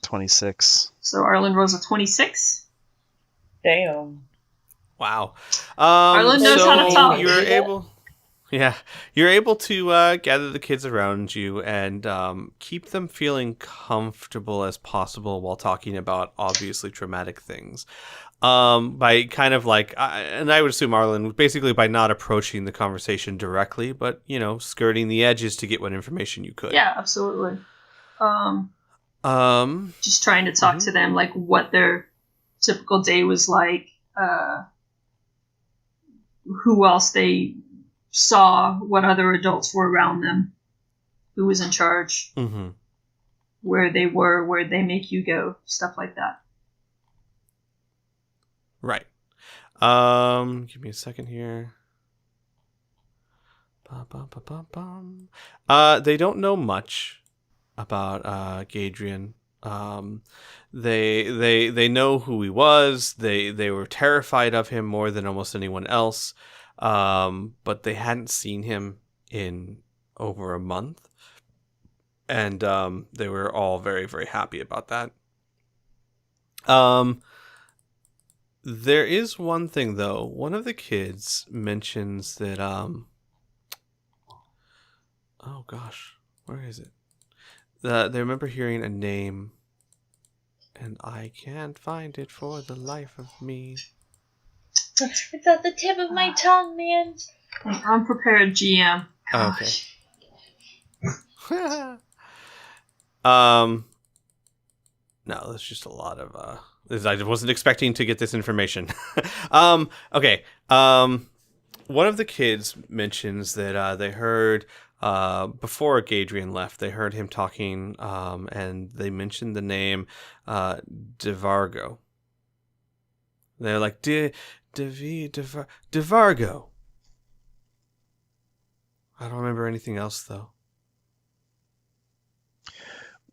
26. So Arlen rolls a 26. Damn. Wow. Arlen knows how to talk. You're able... Yeah, you're able to gather the kids around you and keep them feeling comfortable as possible while talking about obviously traumatic things. By kind of like, and I would assume Arlen, basically by not approaching the conversation directly, but skirting the edges to get what information you could. Yeah, absolutely. Just trying to talk Mhm. to them, like what their typical day was like, who else they saw, what other adults were around them, who was in charge, Mm-hmm. where they were, where they make you go, stuff like that. Right. Give me a second here. They don't know much about Gadrian. They know who he was. They were terrified of him more than almost anyone else. But they hadn't seen him in over a month, and they were all very, very happy about that. There is one thing though. One of the kids mentions that oh gosh, where is it? They remember hearing a name, and I can't find it for the life of me. It's at the tip of my tongue, man. Unprepared GM. Okay. No, that's just a lot of I wasn't expecting to get this information. Okay. One of the kids mentions that they heard before Gadrian left, they heard him talking, and they mentioned the name DeVargo. They're like DeVargo. I don't remember anything else though.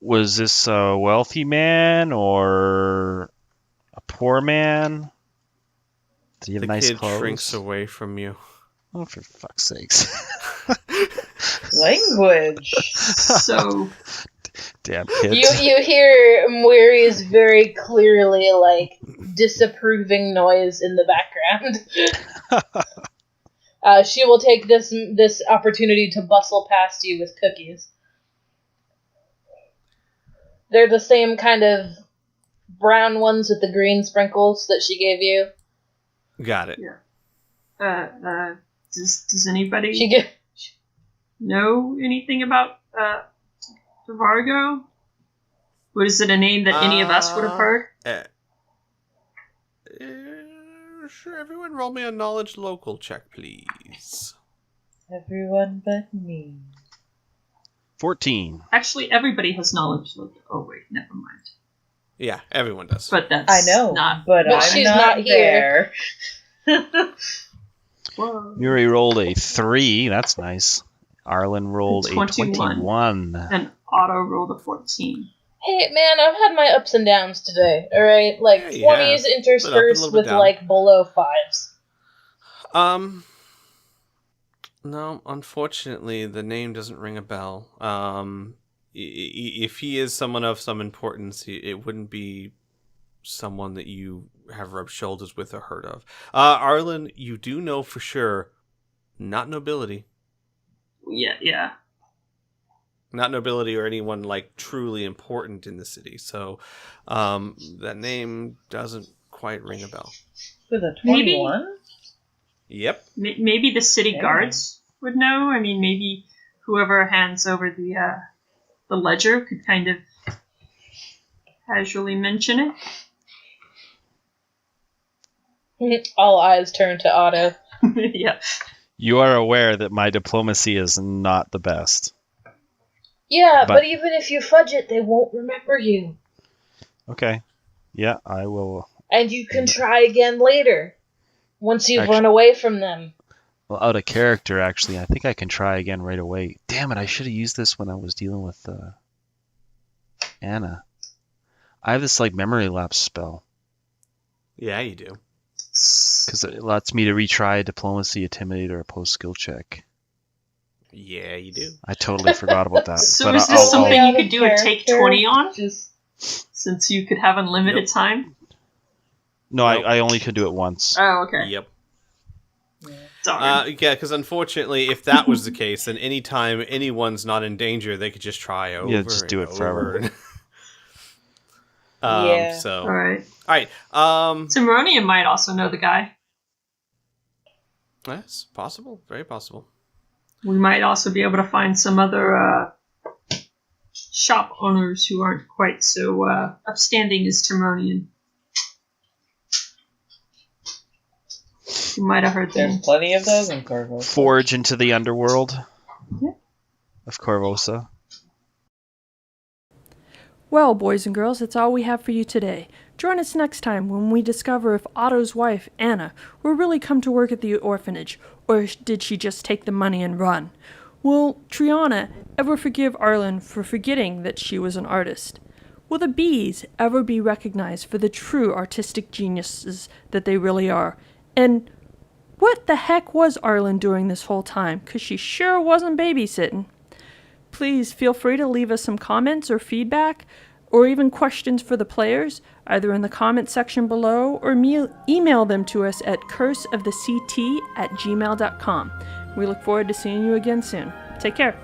Was this a wealthy man or a poor man? Did he have The nice kid clothes? shrinks away from you. Oh, for fuck's sakes. Language. So, Damn kids. You hear Mwiri's very clearly like disapproving noise in the background. She will take this opportunity to bustle past you with cookies. They're the same kind of brown ones with the green sprinkles that she gave you. Got it. yeah. Does anybody She gave. know anything about DeVargo? Was it a name that any of us would have heard? Sure, everyone roll me a knowledge local check, please. Everyone but me. 14. Actually, everybody has knowledge. Oh wait, never mind. Yeah, everyone does. But that's I know, not. but I'm she's not not here. there. Whoa. Muri rolled a 3. That's nice. Arlen rolled a 21. 21. And Otto rolled a 14. Hey man, I've had my ups and downs today. All right, like Yeah, you have. 20s Little up, interspersed little bit with down. like below 5s. No, unfortunately, the name doesn't ring a bell. If he is someone of some importance, it wouldn't be someone that you have rubbed shoulders with or heard of. Arlen, you do know for sure, not nobility. Yeah. Not nobility or anyone like truly important in the city. So that name doesn't quite ring a bell. With a Maybe- 21? Yep. Maybe the city Dang. guards would know. I mean, maybe whoever hands over the ledger could kind of casually mention it. All eyes turn to Otto. Yeah. You are aware that my diplomacy is not the best. Yeah, But- but even if you fudge it, they won't remember you. Okay. Yeah, I will. And you can try again later, once you've Actually- run away from them. Well, out of character, actually. I think I can try again right away. Damn it, I should have used this when I was dealing with Anna. I have this, like, memory lapse spell. Yeah, you do. Because it lets me to retry diplomacy, intimidate, or oppose skill check. Yeah, you do. I totally forgot about that. So but is this I'll- something I'll- you could do a take 20 on? Just Since you could have unlimited Nope. time? No, Nope. I only could do it once. Oh, okay. Yep. Darn. Yeah, because unfortunately, if that was the case, then anytime anyone's not in danger, they could just try over. Yeah, just do and it forever. over. Yeah. So, All right. all right. Timronian might also know the guy. That's possible. Very possible. We might also be able to find some other shop owners who aren't quite so upstanding as Timronian. You might have heard There's them. plenty of those in Corvo. Forge into the underworld Yeah. of Corvosa. Well, boys and girls, that's all we have for you today. Join us next time when we discover if Otto's wife, Anna, will really come to work at the orphanage, or did she just take the money and run? Will Triana ever forgive Arlen for forgetting that she was an artist? Will the bees ever be recognized for the true artistic geniuses that they really are? And what the heck was Arlen doing this whole time? 'Cause she sure wasn't babysitting. Please feel free to leave us some comments or feedback, or even questions for the players, either in the comment section below, or email them to us at curseofthect@gmail.com. We look forward to seeing you again soon. Take care.